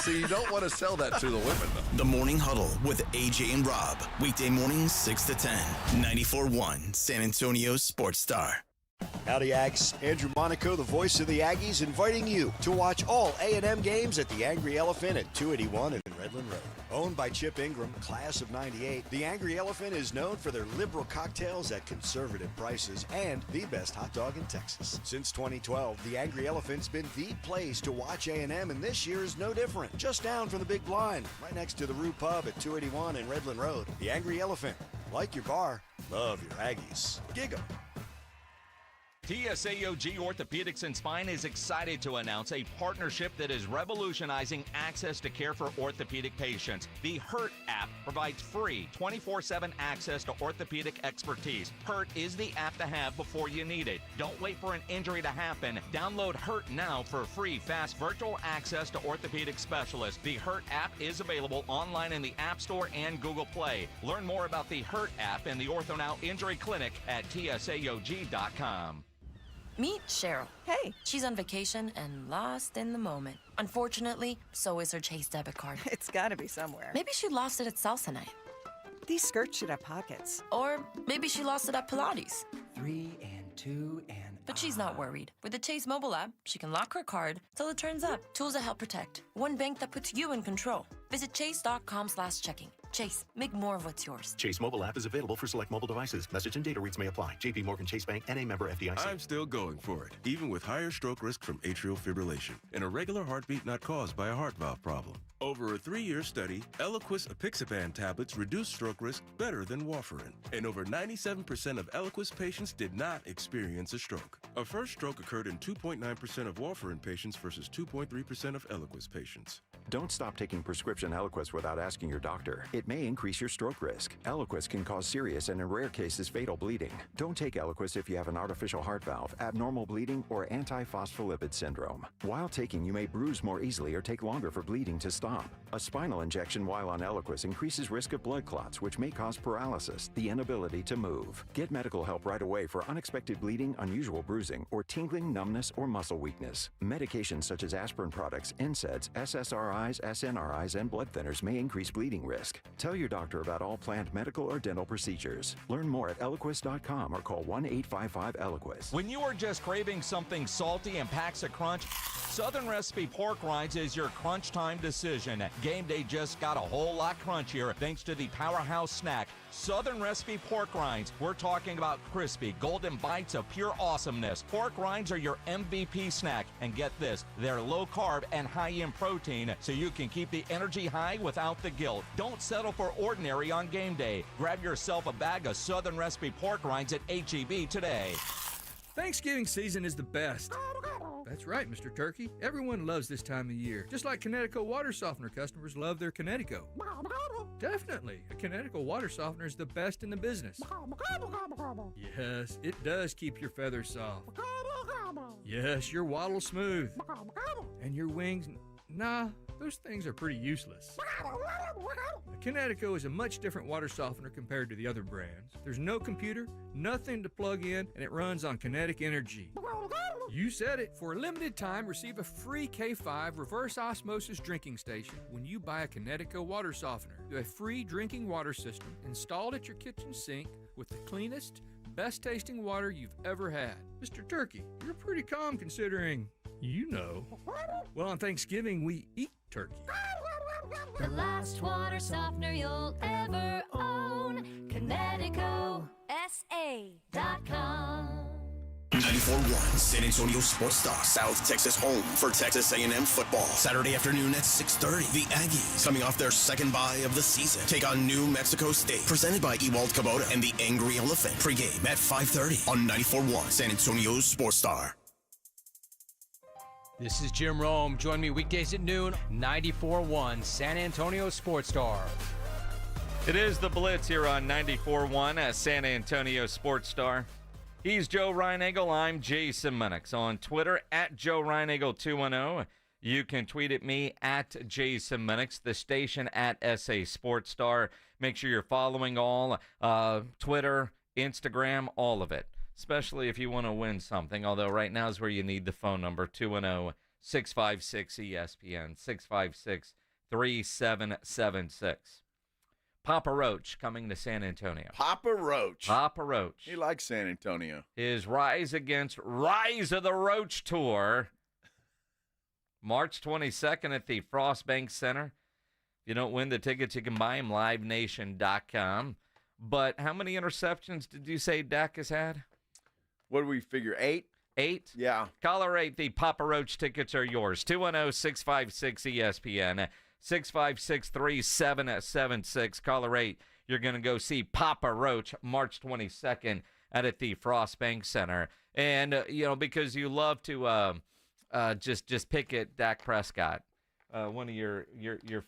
See, you don't want to sell that to the women, though. The Morning Huddle with AJ and Rob. Weekday mornings 6 to 10. 94.1 San Antonio Sports Star. Howdy, Ags. Andrew Monaco, the voice of the Aggies, inviting you to watch all A&M games at the Angry Elephant at 281 in Redland Road. Owned by Chip Ingram, class of '98, the Angry Elephant is known for their liberal cocktails at conservative prices and the best hot dog in Texas. Since 2012, the Angry Elephant's been the place to watch A&M, and this year is no different. Just down from the Big Blind, right next to the Rue Pub at 281 in Redland Road. The Angry Elephant. Like your bar, love your Aggies. Gig 'em. TSAOG Orthopedics and Spine is excited to announce a partnership that is revolutionizing access to care for orthopedic patients. The HURT app provides free 24/7 access to orthopedic expertise. HURT is the app to have before you need it. Don't wait for an injury to happen. Download HURT now for free, fast virtual access to orthopedic specialists. The HURT app is available online in the App Store and Google Play. Learn more about the HURT app and the OrthoNow Injury Clinic at tsaog.com. Meet Cheryl. Hey. She's on vacation and lost in the moment. Unfortunately, so is her Chase debit card. It's gotta be somewhere. Maybe she lost it at salsa night. These skirts should have pockets. Or maybe she lost it at Pilates. 3 and 2 and... But she's not worried. With the Chase mobile app, she can lock her card till it turns up. Tools that help protect. One bank that puts you in control. Visit chase.com/checking. Chase, make more of what's yours. Chase mobile app is available for select mobile devices. Message and data rates may apply. JP Morgan Chase Bank, N.A. member FDIC. I'm still going for it, even with higher stroke risk from atrial fibrillation and a regular heartbeat not caused by a heart valve problem. Over a 3-year study, Eliquis apixaban tablets reduced stroke risk better than warfarin. And over 97% of Eliquis patients did not experience a stroke. A first stroke occurred in 2.9% of warfarin patients versus 2.3% of Eliquis patients. Don't stop taking prescription Eliquis without asking your doctor. It may increase your stroke risk. Eliquis can cause serious and in rare cases fatal bleeding. Don't take Eliquis if you have an artificial heart valve, abnormal bleeding, or antiphospholipid syndrome. While taking, you may bruise more easily or take longer for bleeding to stop. A spinal injection while on Eliquis increases risk of blood clots, which may cause paralysis, the inability to move. Get medical help right away for unexpected bleeding, unusual bruising, or tingling, numbness, or muscle weakness. Medications such as aspirin products, NSAIDs, SSRIs, SNRIs, and blood thinners may increase bleeding risk. Tell your doctor about all planned medical or dental procedures. Learn more at Eliquis.com or call 1-855-ELIQUIS. When you are just craving something salty and packs a crunch, Southern Recipe Pork Rinds is your crunch time decision. Game day just got a whole lot crunchier thanks to the powerhouse snack, Southern Recipe Pork Rinds. We're talking about crispy, golden bites of pure awesomeness. Pork rinds are your MVP snack. And get this, they're low carb and high in protein, so you can keep the energy high without the guilt. Don't settle for ordinary on game day. Grab yourself a bag of Southern Recipe Pork Rinds at H-E-B today. Thanksgiving season is the best. That's right, Mr. Turkey. Everyone loves this time of year. Just like Connecticut water softener customers love their Connecticut. Definitely. A Connecticut water softener is the best in the business. Yes, it does keep your feathers soft. Yes, your waddle smooth. And your wings, nah, those things are pretty useless. The Connecticut is a much different water softener compared to the other brands. There's no computer, nothing to plug in, and it runs on kinetic energy. You said it. For a limited time, receive a free K5 reverse osmosis drinking station when you buy a Connecticut water softener. A free drinking water system installed at your kitchen sink with the cleanest, best tasting water you've ever had. Mr. Turkey, you're pretty calm considering, you know. Well, on Thanksgiving, we eat turkey. The last water softener you'll ever own. Connecticut, SA.com. 94.1 San Antonio Sports Star, South Texas home for Texas A&M football. Saturday afternoon at 6:30. The Aggies, coming off their second bye of the season, take on New Mexico State. Presented by Ewald Kubota and the Angry Elephant. Pre-game at 5:30 on 94.1 San Antonio Sports Star. This is Jim Rome. Join me weekdays at noon, 94.1 San Antonio Sports Star. It is the Blitz here on 94.1 at San Antonio Sports Star. He's Joe Reinagel. I'm Jason Minix. On Twitter, at Joe Reinagel210. You can tweet at me at Jason Minix. The station at SA Sports Star. Make sure you're following all Twitter, Instagram, all of it. Especially if you want to win something. Although right now is where you need the phone number, 210-656-ESPN, 656-3776. Papa Roach coming to San Antonio. Papa Roach. Papa Roach. He likes San Antonio. His Rise Against Rise of the Roach Tour. March 22nd at the Frostbank Center. If you don't win the tickets, you can buy them, livenation.com. But how many interceptions did you say Dak has had? What do we figure, 8? 8? Yeah. Caller 8, the Papa Roach tickets are yours. 210-656-ESPN. 656-3776. Caller 8, you're going to go see Papa Roach March 22nd at the Frostbank Center. And, because you love to just pick at Dak Prescott, one of your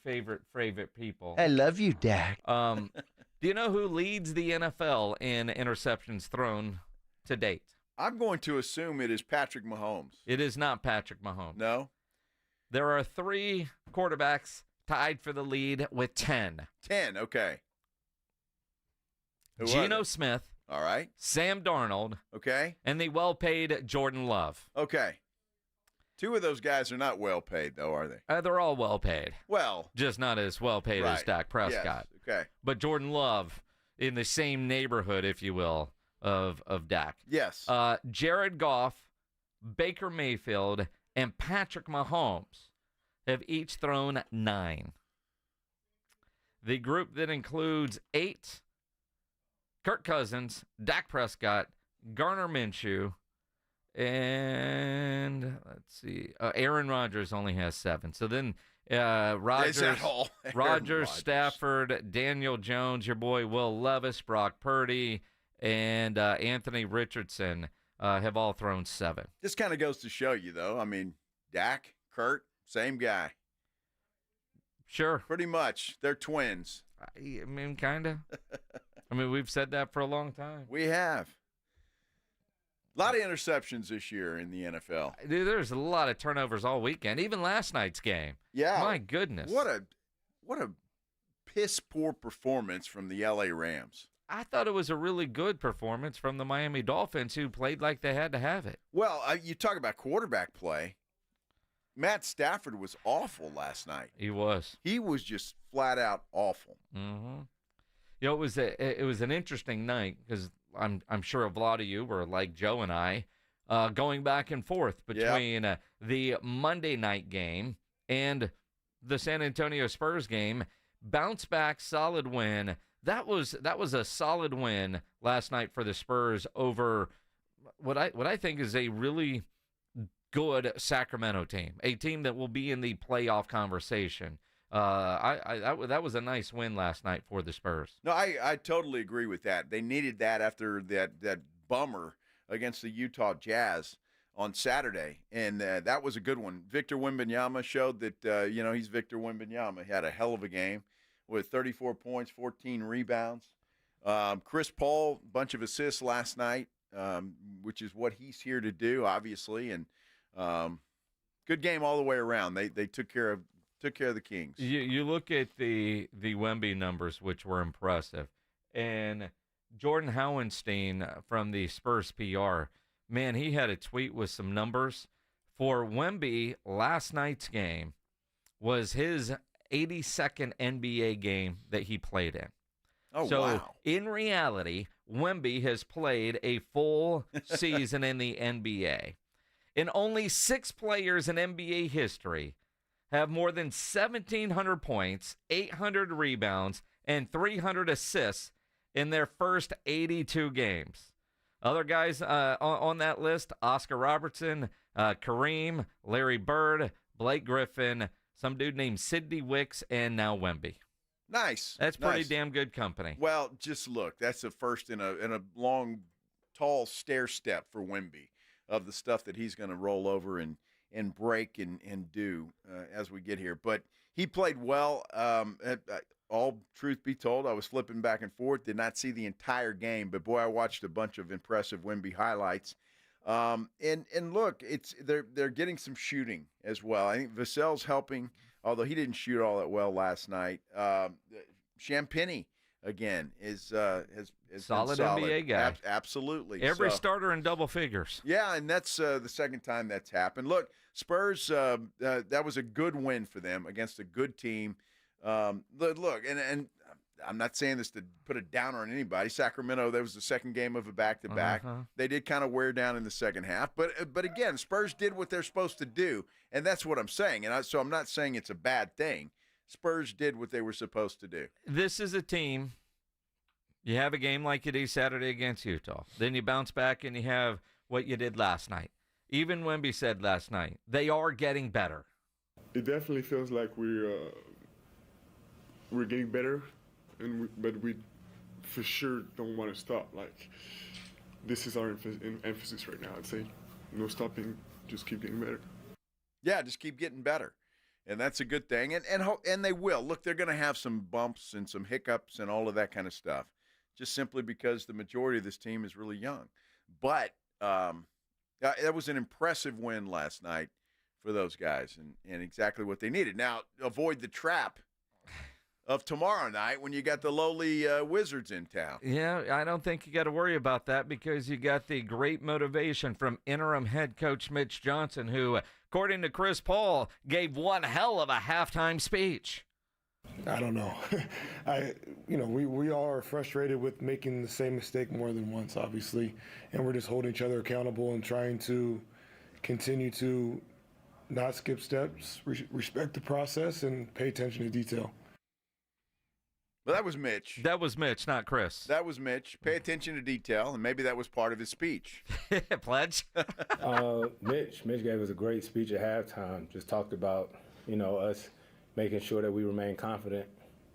favorite people. I love you, Dak. Do you know who leads the NFL in interceptions thrown to date? I'm going to assume it is Patrick Mahomes. It is not Patrick Mahomes. No? There are 3 quarterbacks tied for the lead with 10. 10, okay. Geno Smith. All right. Sam Darnold. Okay. And the well-paid Jordan Love. Okay. 2 of those guys are not well paid, though, are they? They're all well paid. Well. Just not as well paid as Dak Prescott. Yes. Okay. But Jordan Love in the same neighborhood, if you will, of Dak. Yes. Jared Goff, Baker Mayfield, and Patrick Mahomes have each thrown 9. The group that includes 8, Kirk Cousins, Dak Prescott, Gardner Minshew, and let's see, Aaron Rodgers only has 7. So then Rodgers, Stafford, Daniel Jones, your boy Will Levis, Brock Purdy, and Anthony Richardson have all thrown 7. This kind of goes to show you, though. I mean, Dak, Kurt, same guy. Sure. Pretty much. They're twins. I mean, kind of. I mean, we've said that for a long time. We have. A lot of interceptions this year in the NFL. Dude, there's a lot of turnovers all weekend, even last night's game. Yeah. My goodness. What a piss-poor performance from the L.A. Rams. I thought it was a really good performance from the Miami Dolphins, who played like they had to have it. Well, you talk about quarterback play. Matt Stafford was awful last night. He was. He was just flat out awful. Mm-hmm. It was an interesting night because I'm sure a lot of you were like Joe and I, going back and forth between the Monday night game and the San Antonio Spurs game. Bounce back, solid win. That was a solid win last night for the Spurs over what I think is a really good Sacramento team, a team that will be in the playoff conversation. That was a nice win last night for the Spurs. No, I totally agree with that. They needed that after that bummer against the Utah Jazz on Saturday, and that was a good one. Victor Wembanyama showed that he's Victor Wembanyama. He had a hell of a game with 34 points, 14 rebounds. Chris Paul, bunch of assists last night, which is what he's here to do, obviously, and good game all the way around. They took care of the Kings. You look at the Wemby numbers, which were impressive, and Jordan Howenstein from the Spurs PR, man, he had a tweet with some numbers. For Wemby, last night's game was his 82nd NBA game that he played in. Oh, so wow. In reality, Wemby has played a full season in the NBA. And only 6 players in NBA history have more than 1,700 points, 800 rebounds, and 300 assists in their first 82 games. Other guys on that list, Oscar Robertson, Kareem, Larry Bird, Blake Griffin, some dude named Sidney Wicks, and now Wemby. Nice. That's pretty damn good company. Well, just look, that's the first in a long, tall stair step for Wemby of the stuff that he's going to roll over and break and do as we get here. But he played well. All truth be told, I was flipping back and forth, did not see the entire game, but boy, I watched a bunch of impressive Wemby highlights. And look, they're getting some shooting as well. I think Vassell's helping, although he didn't shoot all that well last night. Champagny again has solid been solid. NBA guy. Absolutely. Every starter in double figures. Yeah, and that's the second time that's happened. Look, Spurs, that was a good win for them against a good team. Look, and I'm not saying this to put a downer on anybody. Sacramento, that was the second game of a back-to-back. They did kind of wear down in the second half. But again, Spurs did what they're supposed to do, and that's what I'm saying. So I'm not saying it's a bad thing. Spurs did what they were supposed to do. This is a team, you have a game like you do Saturday against Utah. Then you bounce back and you have what you did last night. Even Wemby said last night, they are getting better. It definitely feels like we're getting better, but we for sure don't want to stop. Like, this is our emphasis right now. I'd say no stopping, just keep getting better. Yeah, just keep getting better. And that's a good thing. And they will. Look, they're going to have some bumps and some hiccups and all of that kind of stuff, just simply because the majority of this team is really young. But that was an impressive win last night for those guys and exactly what they needed. Now, avoid the trap of tomorrow night when you got the lowly Wizards in town. Yeah, I don't think you got to worry about that because you got the great motivation from interim head coach Mitch Johnson, who, according to Chris Paul, gave one hell of a halftime speech. I don't know. We all are frustrated with making the same mistake more than once, obviously, and we're just holding each other accountable and trying to continue to not skip steps, respect the process, and pay attention to detail. Well, that was Mitch. That was Mitch, not Chris. That was Mitch. Pay attention to detail, and maybe that was part of his speech. Pledge. Mitch gave us a great speech at halftime. Just talked about, us making sure that we remain confident,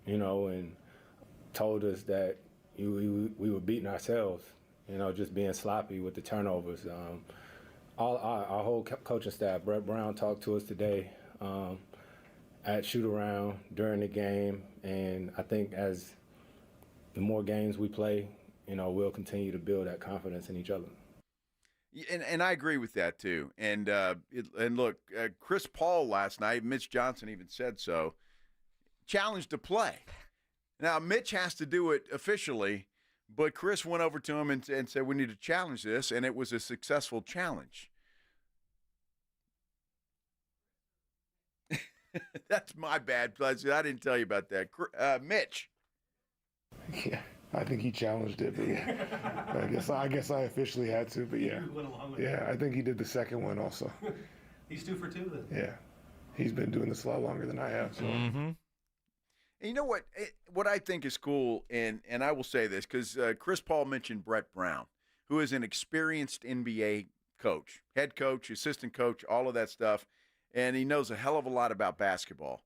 and told us that we were beating ourselves, just being sloppy with the turnovers. Our whole coaching staff, Brett Brown talked to us today at shoot-around during the game, and I think as the more games we play, we'll continue to build that confidence in each other. And I agree with that, too. And look, Chris Paul last night, Mitch Johnson even said so, challenged to play. Now, Mitch has to do it officially, but Chris went over to him and said, we need to challenge this, and it was a successful challenge. That's my bad, Blitz. I didn't tell you about that. Mitch. Yeah, I think he challenged it, but yeah. I guess I officially had to, but yeah. Yeah, I think he did the second one also. He's 2 for 2 then. Yeah, he's been doing this a lot longer than I have. So. Mm-hmm. And you know what? What I think is cool, and I will say this because Chris Paul mentioned Brett Brown, who is an experienced NBA coach, head coach, assistant coach, all of that stuff. And he knows a hell of a lot about basketball.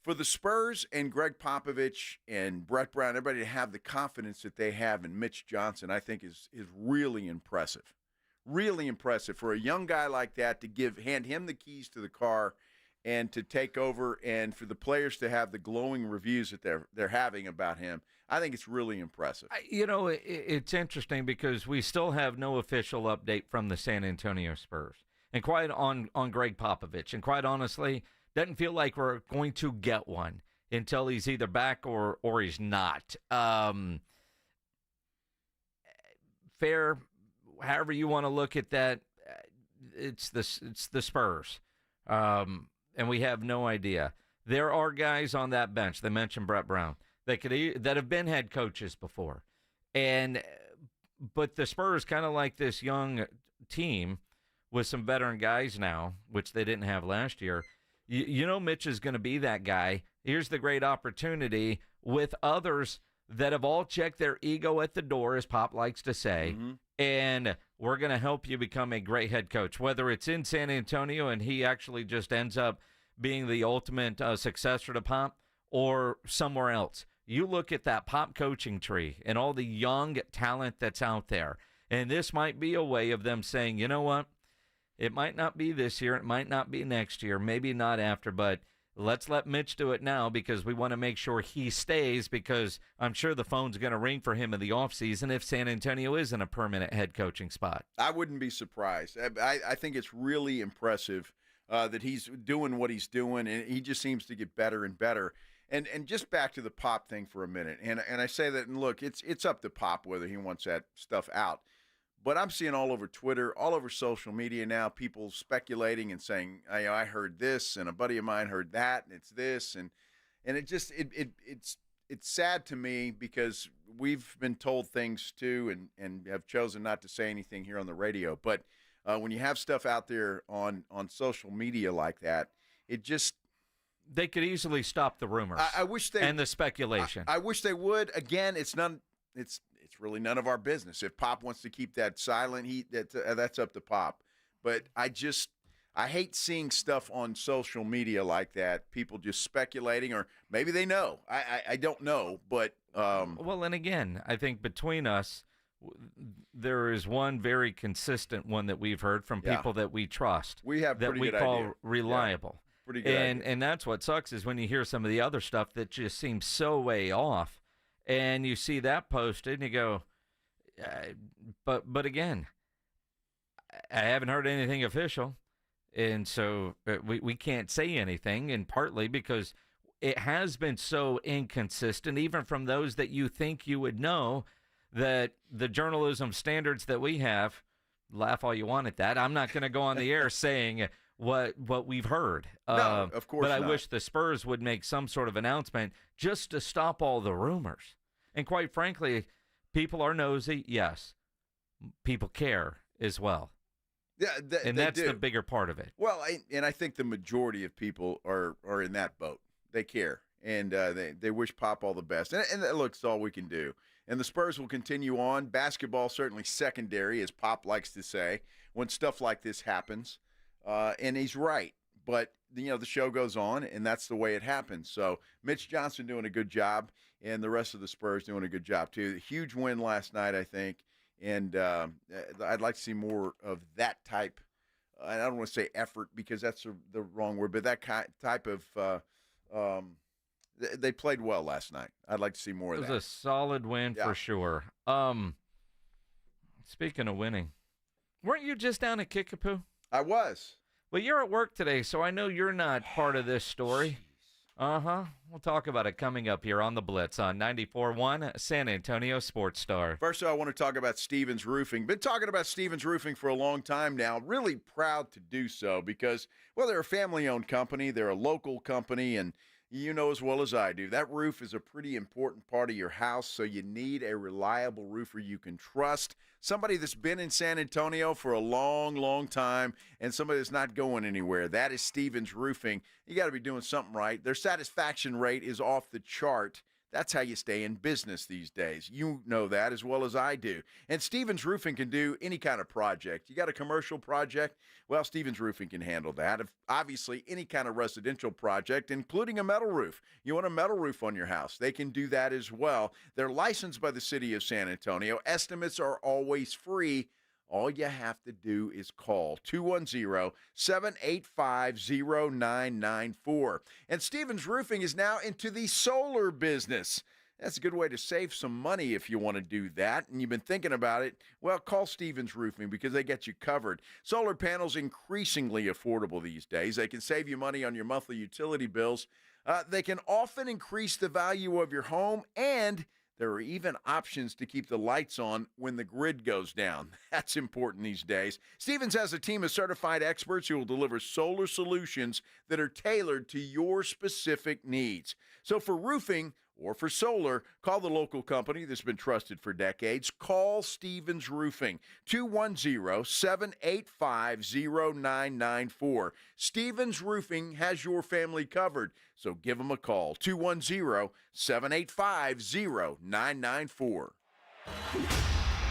For the Spurs and Greg Popovich and Brett Brown, everybody to have the confidence that they have in Mitch Johnson, I think is really impressive. Really impressive for a young guy like that to hand him the keys to the car and to take over, and for the players to have the glowing reviews that they're having about him. I think it's really impressive. It's interesting because we still have no official update from the San Antonio Spurs. And quite on Greg Popovich. And quite honestly, doesn't feel like we're going to get one until he's either back or he's not. Fair, however you want to look at that, it's the Spurs. And we have no idea. There are guys on that bench. They mentioned Brett Brown. That have been head coaches before. But the Spurs, kind of like this young team, with some veteran guys now, which they didn't have last year, Mitch is going to be that guy. Here's the great opportunity with others that have all checked their ego at the door, as Pop likes to say, and we're going to help you become a great head coach, whether it's in San Antonio and he actually just ends up being the ultimate successor to Pop or somewhere else. You look at that Pop coaching tree and all the young talent that's out there, and this might be a way of them saying, you know what? It might not be this year. It might not be next year. Maybe not after, but let's let Mitch do it now because we want to make sure he stays because I'm sure the phone's going to ring for him in the offseason if San Antonio is in a permanent head coaching spot. I wouldn't be surprised. I think it's really impressive that he's doing what he's doing, and he just seems to get better and better. And just back to the Pop thing for a minute, and I say that, and look, it's up to Pop whether he wants that stuff out. But I'm seeing all over Twitter, all over social media now, people speculating and saying, I heard this, and a buddy of mine heard that, and it's this, and it's sad to me because we've been told things too, and have chosen not to say anything here on the radio. But when you have stuff out there on social media like that, it just they could easily stop the rumors. I wish they and the speculation. I wish they would. Again, it's really none of our business. If Pop wants to keep that silent, that's up to Pop. But I hate seeing stuff on social media like that. People just speculating, or maybe they know. I don't know, but well, and again, I think between us, there is one very consistent one that we've heard from people that we trust. We have that pretty we good call idea. reliable. Yeah, pretty good idea. And that's what sucks is when you hear some of the other stuff that just seems so way off, and you see that posted, and you go, but again, I haven't heard anything official, and so we can't say anything, and partly because it has been so inconsistent, even from those that you think you would know, that the journalism standards that we have, laugh all you want at that. I'm not going to go on the air saying what we've heard. No, of course But I not. wish the Spurs would make some sort of announcement just to stop all the rumors. And quite frankly, people are nosy, yes. People care as well. Yeah, and that's the bigger part of it. Well, I think the majority of people are in that boat. They care, and they wish Pop all the best. And that looks all we can do. And the Spurs will continue on. Basketball certainly secondary, as Pop likes to say, when stuff like this happens. And he's right. But, the show goes on, and that's the way it happens. So Mitch Johnson doing a good job, and the rest of the Spurs doing a good job, too. A huge win last night, I think. And I'd like to see more of that type. I don't want to say effort because that's the wrong word, but that type of they played well last night. I'd like to see more of that. It was a solid win for sure. Speaking of winning, weren't you just down at Kickapoo? I was. Well, you're at work today, so I know you're not part of this story. Uh-huh. We'll talk about it coming up here on the Blitz on 94.1 San Antonio Sports Star. First, I want to talk about Stevens Roofing. Been talking about Stevens Roofing for a long time now. Really proud to do so because, well, they're a family-owned company. They're a local company, and you know as well as I do, that roof is a pretty important part of your house, so you need a reliable roofer you can trust, somebody that's been in San Antonio for a long, long time, and somebody that's not going anywhere. That is Stevens Roofing. You got to be doing something right. Their satisfaction rate is off the chart. That's how you stay in business these days. You know that as well as I do. And Stevens Roofing can do any kind of project. You got a commercial project? Well, Stevens Roofing can handle that. Obviously, any kind of residential project, including a metal roof. You want a metal roof on your house? They can do that as well. They're licensed by the city of San Antonio. Estimates are always free. All you have to do is call 210-785-0994. And Stevens Roofing is now into the solar business. That's a good way to save some money if you want to do that. And you've been thinking about it. Well, call Stevens Roofing because they get you covered. Solar panels increasingly affordable these days. They can save you money on your monthly utility bills. They can often increase the value of your home, and there are even options to keep the lights on when the grid goes down. That's important these days. Stevens has a team of certified experts who will deliver solar solutions that are tailored to your specific needs. So for roofing or for solar, call the local company that's been trusted for decades. Call Stevens Roofing, 210-785-0994. Stevens Roofing has your family covered, so give them a call, 210-785-0994.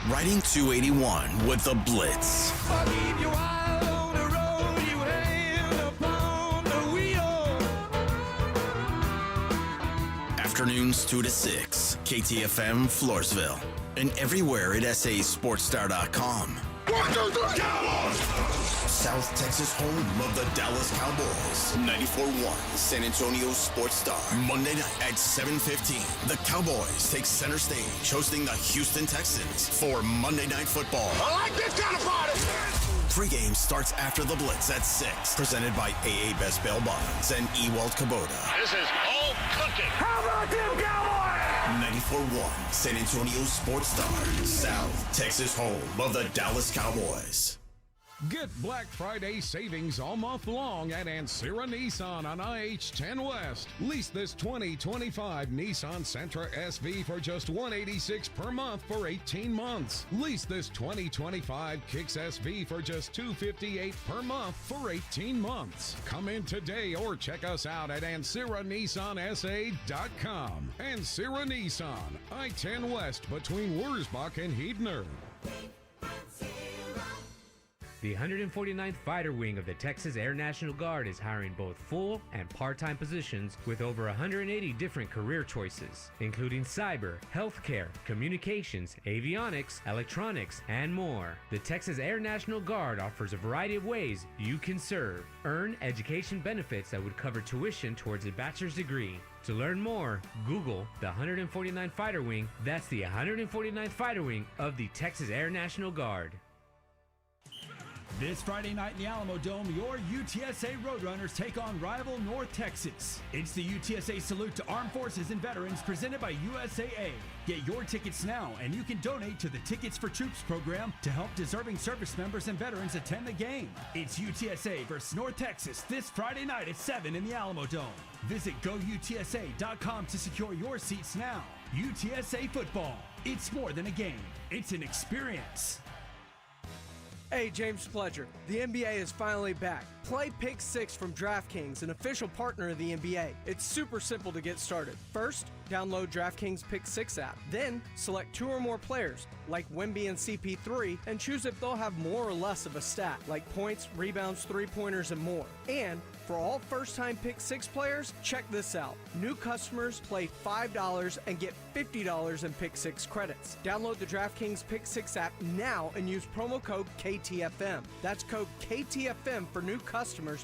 Riding 281 with the Blitz. Afternoons 2 to 6, KTFM Floresville, and everywhere at sasportstar.com. 1, 2, 3, Cowboys! South Texas home of the Dallas Cowboys. 94.1 San Antonio Sports Star. Monday night at 7:15. The Cowboys take center stage hosting the Houston Texans for Monday Night Football. I like this kind of party! Pregame starts after the Blitz at 6. Presented by AA Best Bail Bonds and Ewald Kubota. This is all cooking. How about them Cowboys? 94.1 San Antonio Sports Star. South Texas home of the Dallas Cowboys. Get Black Friday savings all month long at Ancira Nissan on IH-10 West. Lease this 2025 Nissan Sentra SV for just $186 per month for 18 months. Lease this 2025 Kicks SV for just $258 per month for 18 months. Come in today or check us out at AnciraNissanSA.com. Ancira Nissan, I-10 West between Wurzbach and Heidner. The 149th Fighter Wing of the Texas Air National Guard is hiring both full and part-time positions with over 180 different career choices, including cyber, healthcare, communications, avionics, electronics, and more. The Texas Air National Guard offers a variety of ways you can serve. Earn education benefits that would cover tuition towards a bachelor's degree. To learn more, Google the 149th Fighter Wing. That's the 149th Fighter Wing of the Texas Air National Guard. This Friday night in the Alamo Dome, your UTSA Roadrunners take on rival North Texas. It's the UTSA Salute to Armed Forces and Veterans presented by USAA. Get your tickets now, and you can donate to the Tickets for Troops program to help deserving service members and veterans attend the game. It's UTSA versus North Texas this Friday night at 7 in the Alamo Dome. Visit GoUTSA.com to secure your seats now. UTSA football. It's more than a game. It's an experience. Hey, James Pledger. The NBA is finally back. Play Pick 6 from DraftKings, an official partner of the NBA. It's super simple to get started. First, download DraftKings Pick 6 app. Then, select 2 or more players, like Wemby and CP3, and choose if they'll have more or less of a stat, like points, rebounds, three-pointers, and more. And for all first-time Pick 6 players, check this out. New customers play $5 and get $50 in Pick 6 credits. Download the DraftKings Pick 6 app now and use promo code KTFM. That's code KTFM for new customers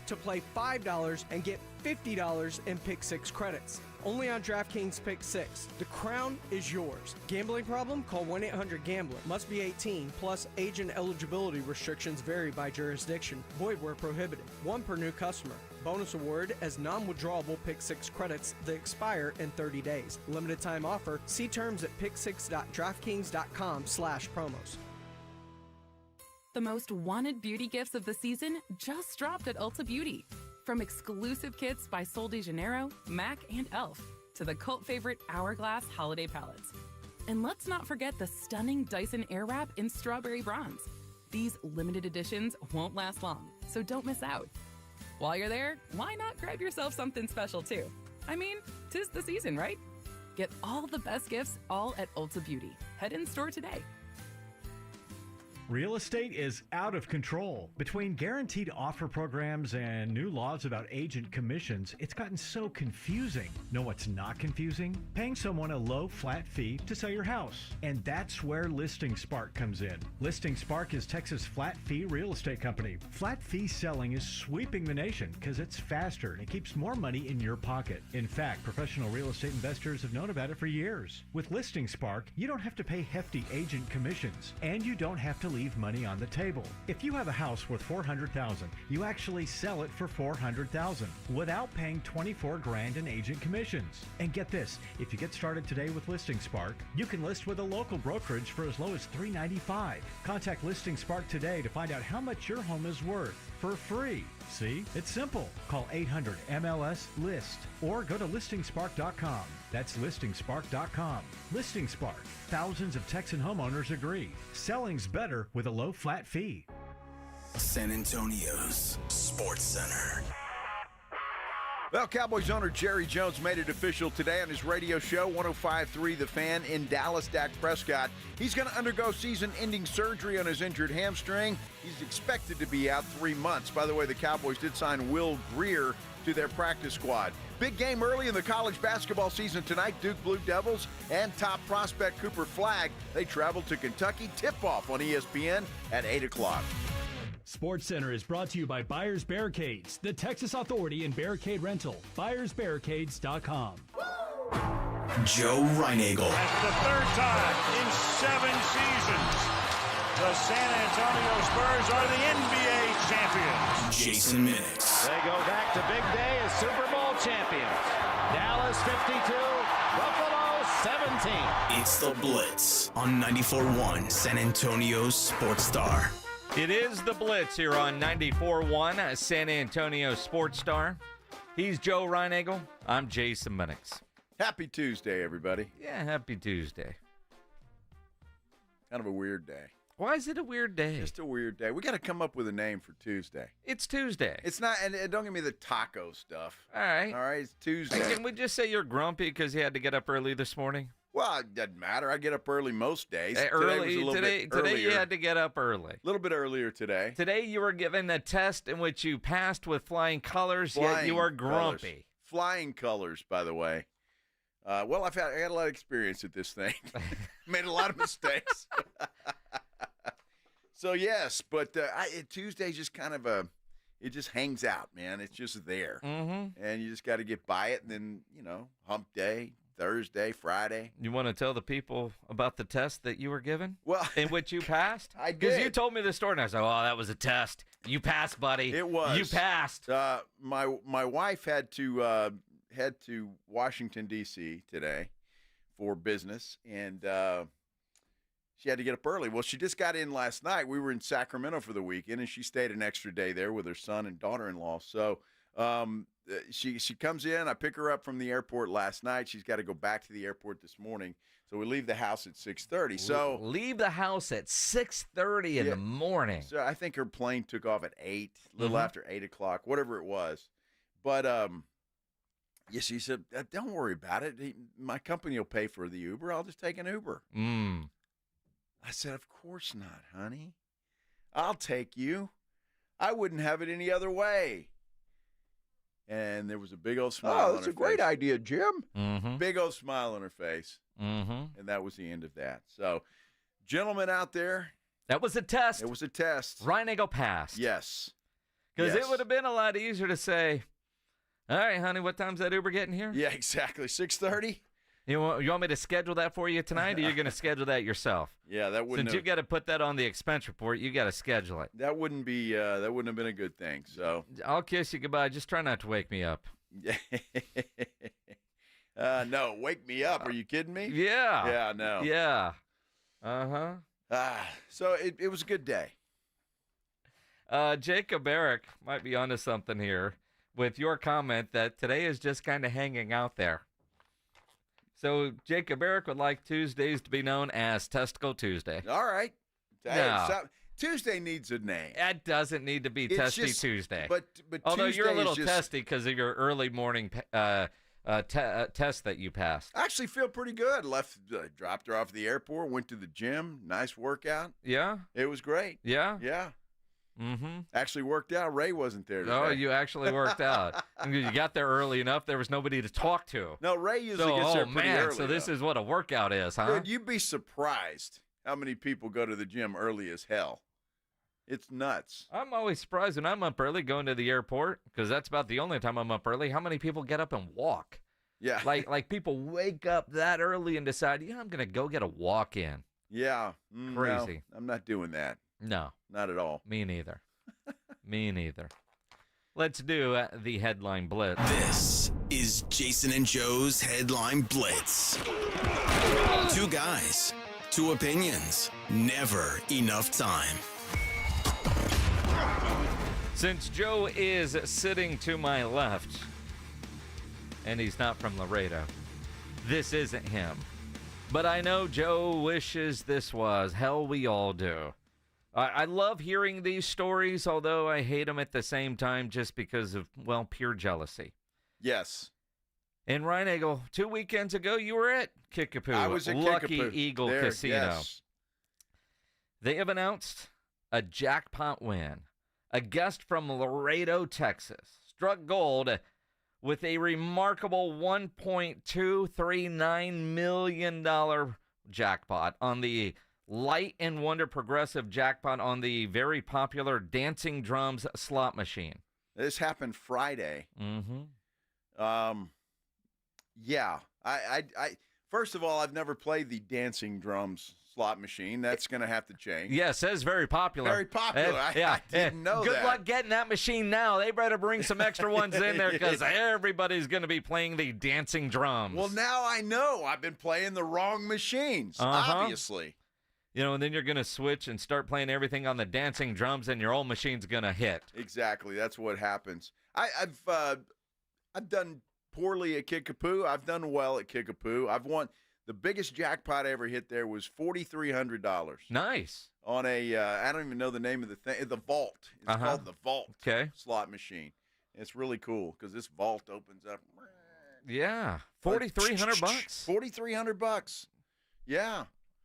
to play $5 and get $50 in Pick 6 credits. Only on DraftKings Pick 6. The crown is yours. Gambling problem? Call 1-800-GAMBLER. Must be 18. Plus, age and eligibility restrictions vary by jurisdiction. Void where prohibited. 1 per new customer. Bonus award as non-withdrawable Pick 6 credits that expire in 30 days. Limited time offer. See terms at pick6.draftkings.com/promos. The most wanted beauty gifts of the season just dropped at Ulta Beauty. From exclusive kits by Sol de Janeiro, MAC, and e.l.f. to the cult favorite Hourglass holiday palettes. And let's not forget the stunning Dyson Airwrap in Strawberry Bronze. These limited editions won't last long, so don't miss out. While you're there, why not grab yourself something special too? I mean, 'tis the season, right? Get all the best gifts all at Ulta Beauty. Head in store today. Real estate is out of control. Between guaranteed offer programs and new laws about agent commissions, it's gotten so confusing. Know what's not confusing? Paying someone a low, flat fee to sell your house. And that's where Listing Spark comes in. Listing Spark is Texas' flat fee real estate company. Flat fee selling is sweeping the nation because it's faster and it keeps more money in your pocket. In fact, professional real estate investors have known about it for years. With Listing Spark, you don't have to pay hefty agent commissions, and you don't have to leave money on the table. If you have a house worth $400,000, you actually sell it for $400,000 without paying $24,000 in agent commissions. And get this, if you get started today with Listing Spark, you can list with a local brokerage for as low as $395. Contact Listing Spark today to find out how much your home is worth for free. See, it's simple. Call 800-MLS-LIST or go to listingspark.com. That's listingspark.com. Listing Spark. Thousands of Texan homeowners agree. Selling's better with a low flat fee. San Antonio's Sports Center. Well, Cowboys owner Jerry Jones made it official today on his radio show, 105.3 The Fan in Dallas. Dak Prescott, he's going to undergo season-ending surgery on his injured hamstring. He's expected to be out 3 months. By the way, the Cowboys did sign Will Greer to their practice squad. Big game early in the college basketball season tonight. Duke Blue Devils and top prospect Cooper Flagg. They travel to Kentucky. Tip-off on ESPN at 8 o'clock. Sports Center is brought to you by Buyers Barricades, the Texas authority in barricade rental. BuyersBarricades.com. Joe Reinagel. That's the 3rd time in 7 seasons. The San Antonio Spurs are the NBA champions. Jason Minix. They go back to big day as Super Bowl champions. Dallas 52, Buffalo 17. It's the Blitz on 94.1 San Antonio's Sports Star. It is the Blitz here on 94.1 San Antonio Sports Star. He's Joe Reinagel. I'm Jason Minix. Happy Tuesday, everybody. Yeah, happy Tuesday. Kind of a weird day. Why is it a weird day? Just a weird day. We got to come up with a name for Tuesday. It's Tuesday. It's not, and don't give me the taco stuff. All right. All right, it's Tuesday. Hey, can we just say you're grumpy because you had to get up early this morning? Well, it doesn't matter. I get up early most days. Today you had to get up early. A little bit earlier today. Today you were given a test in which you passed with flying colors, yet you were grumpy. Colors. Flying colors, by the way. Well, I had a lot of experience at this thing. Made a lot of mistakes. So, yes, but Tuesday's just kind of it just hangs out, man. It's just there. Mm-hmm. And you just got to get by it. And then, hump day, Thursday, Friday. You want to tell the people about the test that you were given? Well, in which you passed? I did. Because you told me the story, and I was like, oh, that was a test. You passed, buddy. It was. You passed. My wife had to head to Washington, D.C. today for business, and she had to get up early. Well, she just got in last night. We were in Sacramento for the weekend, and she stayed an extra day there with her son and daughter-in-law. So she comes in. I pick her up from the airport last night. She's got to go back to the airport this morning. So we leave the house at 6:30. So leave the house at 6:30 in the morning. So I think her plane took off at 8, a little after 8 o'clock, whatever it was. But yeah, she said, "Don't worry about it. My company will pay for the Uber. I'll just take an Uber." I said, "Of course not, honey. I'll take you. I wouldn't have it any other way." And there was a big old smile on her face. Oh, that's a great idea, Jim. Mm-hmm. Big old smile on her face. Mm-hmm. And that was the end of that. So, gentlemen out there. That was a test. It was a test. Ryan Eagle passed. Yes. Because it would have been a lot easier to say, all right, honey, what time's that Uber getting here? Yeah, exactly. 6:30? You want me to schedule that for you tonight, or you're going to schedule that yourself? Yeah, that wouldn't. Since you got to put that on the expense report, you got to schedule it. That wouldn't have been a good thing. So I'll kiss you goodbye. Just try not to wake me up. No, wake me up. Are you kidding me? Yeah. Yeah, no. Yeah. Uh-huh. So it was a good day. Jacob Eric might be onto something here with your comment that today is just kind of hanging out there. So Jacob Eric would like Tuesdays to be known as Testicle Tuesday. All right. No. Tuesday needs a name. It doesn't need to be Testy Tuesday. But although Tuesday you're a little is testy because of your early morning test that you passed. I actually feel pretty good. Dropped her off at the airport, went to the gym, nice workout. Yeah? It was great. Yeah? Yeah. Mm-hmm. Actually worked out. Ray wasn't there today. Oh, you actually worked out. You got there early enough. There was nobody to talk to. No, Ray usually gets there pretty early. So this is what a workout is, huh? Dude, you'd be surprised how many people go to the gym early as hell. It's nuts. I'm always surprised when I'm up early going to the airport, because that's about the only time I'm up early, how many people get up and walk. Yeah. Like people wake up that early and decide, I'm going to go get a walk in. Yeah. Crazy. No, I'm not doing that. No. Not at all. Me neither. Me neither. Let's do the Headline Blitz. This is Jason and Joe's Headline Blitz. Two guys, two opinions, never enough time. Since Joe is sitting to my left, and he's not from Laredo, this isn't him. But I know Joe wishes this was. Hell, we all do. I love hearing these stories, although I hate them at the same time just because of, well, pure jealousy. Yes. And Ryan Eagle, 2 weekends ago, you were at Kickapoo. I was at Lucky Kickapoo. Eagle there, Casino. Yes. They have announced a jackpot win. A guest from Laredo, Texas, struck gold with a remarkable $1.239 million jackpot on the Light and Wonder Progressive jackpot on the very popular Dancing Drums slot machine. This happened Friday. Mm-hmm. Yeah. I first of all, I've never played the Dancing Drums slot machine. That's going to have to change. Yeah, it says very popular. Very popular. I didn't know Good that. luck getting that machine now. They better bring some extra ones in there because everybody's going to be playing the dancing drums. Well, now I know. I've been playing the wrong machines, obviously. You know, and then you're going to switch and start playing everything on the dancing drums, and your old machine's going to hit. Exactly. That's what happens. I've done poorly at Kickapoo. I've done well at Kickapoo. I've won. The biggest jackpot I ever hit there was $4,300. Nice. On a, I don't even know the name of the thing, the vault. It's called the vault slot machine. It's really cool because this vault opens up. Yeah, $4,300. $4,300. Yeah.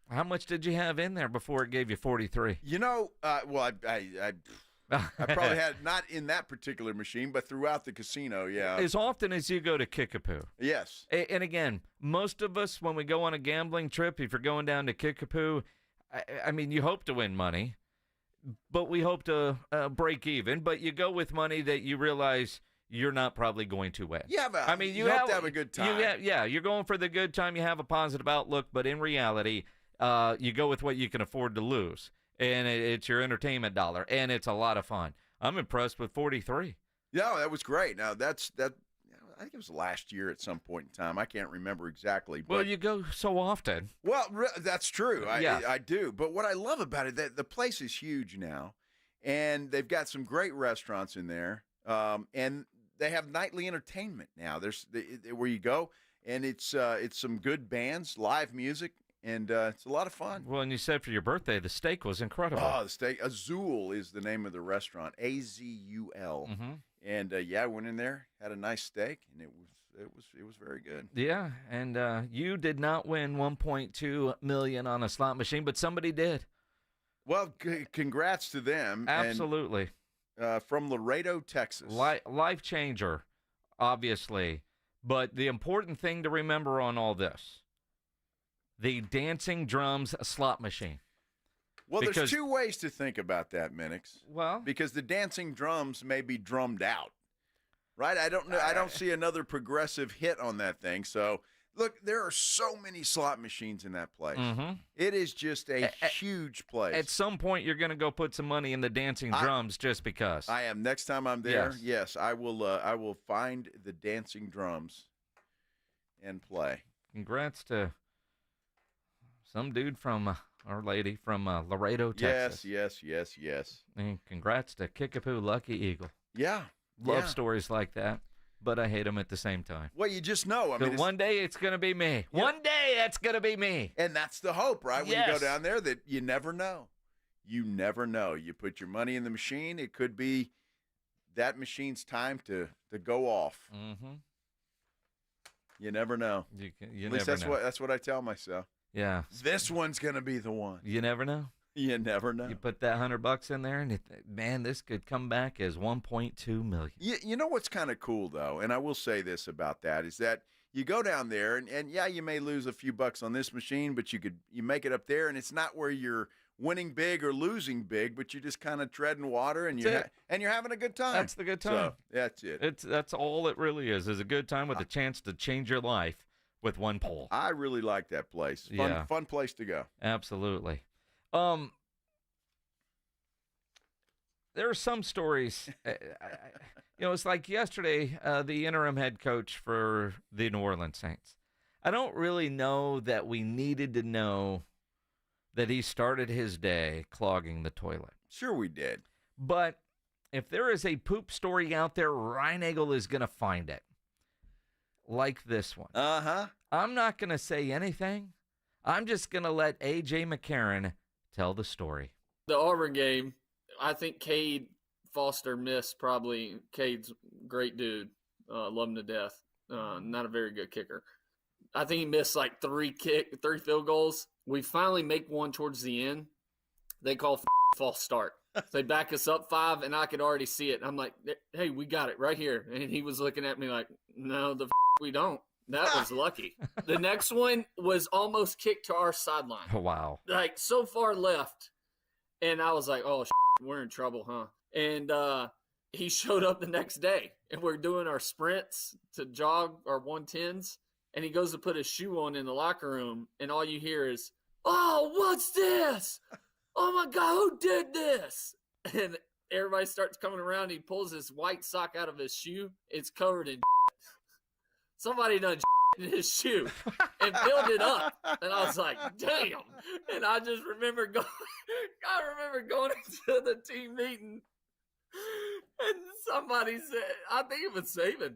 How much did you have in there before it gave you 43? You know, well, I probably had not in that particular machine, but throughout the casino, yeah. As often as you go to Kickapoo. Yes. And again, most of us, when we go on a gambling trip, if you're going down to Kickapoo, I mean, you hope to win money, but we hope to break even. But you go with money that you realize you're not probably going to win. Yeah, but I mean, you have to have a good time. You're going for the good time. You have a positive outlook, but in reality, you go with what you can afford to lose, and it's your entertainment dollar, and it's a lot of fun. I'm impressed with 43. Yeah, that was great. Now that. I think it was last year at some point in time. I can't remember exactly. But, well, you go so often. Well, that's true. I do. But what I love about it, that the place is huge now, and they've got some great restaurants in there, and they have nightly entertainment now. There's where you go, and it's some good bands, live music, and it's a lot of fun. Well, and you said for your birthday, the steak was incredible. Oh, the steak. Azul is the name of the restaurant. AZUL. Mm-hmm. And I went in there, had a nice steak, and it was very good. Yeah, and you did not win $1.2 million on a slot machine, but somebody did. Well, congrats to them. Absolutely. And, from Laredo, Texas. Life changer, obviously. But the important thing to remember on all this, the dancing drums slot machine. Well, there's two ways to think about that, Minix. Well, because the dancing drums may be drummed out, right? I don't know. I don't see another progressive hit on that thing. So, look, there are so many slot machines in that place. Mm-hmm. It is just a huge place. At some point, you're going to go put some money in the dancing drums just because. I am. Next time I'm there, yes, I will. I will find the dancing drums and play. Congrats to some dude from. Our lady from Laredo, Texas. Yes. And congrats to Kickapoo Lucky Eagle. Yeah. Love stories like that, but I hate them at the same time. Well, you just know. I mean, one day it's going to be me. Yeah. One day that's going to be me. And that's the hope, right? When you go down there, that you never know. You never know. You put your money in the machine. It could be that machine's time to go off. Mm-hmm. You never know. At least that's what I tell myself. Yeah. This one's going to be the one. You never know. You never know. You put that $100 in there, and man, this could come back as $1.2 million. You know what's kind of cool, though, and I will say this about that, is that you go down there, and you may lose a few bucks on this machine, but you make it up there, and it's not where you're winning big or losing big, but you're just kind of treading water, and you're having a good time. That's the good time. So, that's it. That's all it really is a good time with a chance to change your life. With one pole. I really like that place. Fun place to go. Absolutely. There are some stories. It's like yesterday, the interim head coach for the New Orleans Saints. I don't really know that we needed to know that he started his day clogging the toilet. Sure we did. But if there is a poop story out there, Reinagel is going to find it. Like this one. Uh-huh. I'm not going to say anything. I'm just going to let A.J. McCarron tell the story. The Auburn game, I think Cade Foster missed probably. Cade's a great dude. Love him to death. Not a very good kicker. I think he missed like three field goals. We finally make one towards the end. They call false start. They back us up 5, and I could already see it. I'm like, hey, we got it right here. And he was looking at me like, no, we don't. That was lucky. The next one was almost kicked to our sideline. Oh, wow. Like, so far left. And I was like, oh, we're in trouble, huh? And he showed up the next day, and we're doing our sprints to jog our 110s. And he goes to put his shoe on in the locker room, and all you hear is, oh, what's this? Oh, my God, who did this? And everybody starts coming around. He pulls his white sock out of his shoe. It's covered in somebody done in his shoe and filled it up. And I was like, damn. And I just remember going into the team meeting, and somebody said, I think it was Saban,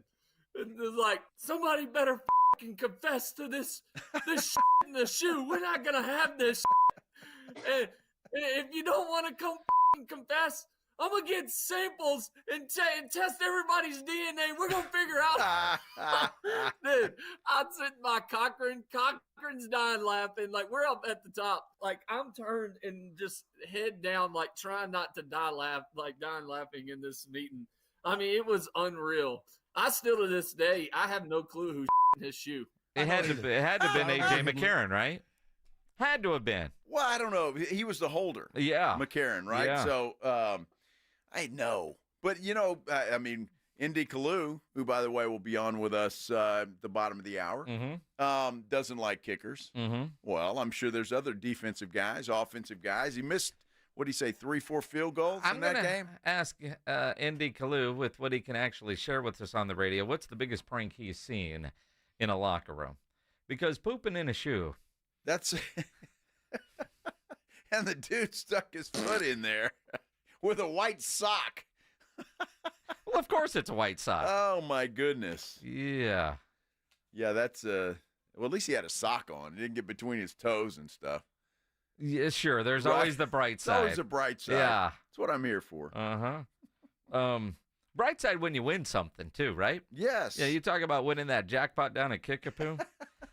and it was like, somebody better fucking confess to this shit in the shoe. We're not going to have this shit. And if you don't want to come confess, I'm going to get samples and test everybody's DNA. We're going to figure out. Dude, I'm sitting by Cochran. Cochran's dying laughing. Like, we're up at the top. Like, I'm turned and just head down, like, trying not to dying laughing in this meeting. I mean, it was unreal. I still, to this day, I have no clue who in his shoe. It had to have been A.J. McCarron, right? Had to have been. Well, I don't know. He was the holder. Yeah. McCarron, right? Yeah. So, I know. But, I mean, ND Kalu, who, by the way, will be on with us at the bottom of the hour, doesn't like kickers. Mm-hmm. Well, I'm sure there's other defensive guys, offensive guys. He missed, what did he say, 3-4 field goals in that game? Ask ND Kalu with what he can actually share with us on the radio. What's the biggest prank he's seen in a locker room? Because pooping in a shoe. That's and the dude stuck his foot in there with a white sock. Well, of course it's a white sock. Oh, my goodness. Yeah. Yeah, that's well, at least he had a sock on. He didn't get between his toes and stuff. Yeah, sure. There's Right. always the bright side. Always a bright side. Yeah. That's what I'm here for. Bright side when you win something, too, right? Yes. Yeah, you talk about winning that jackpot down at Kickapoo.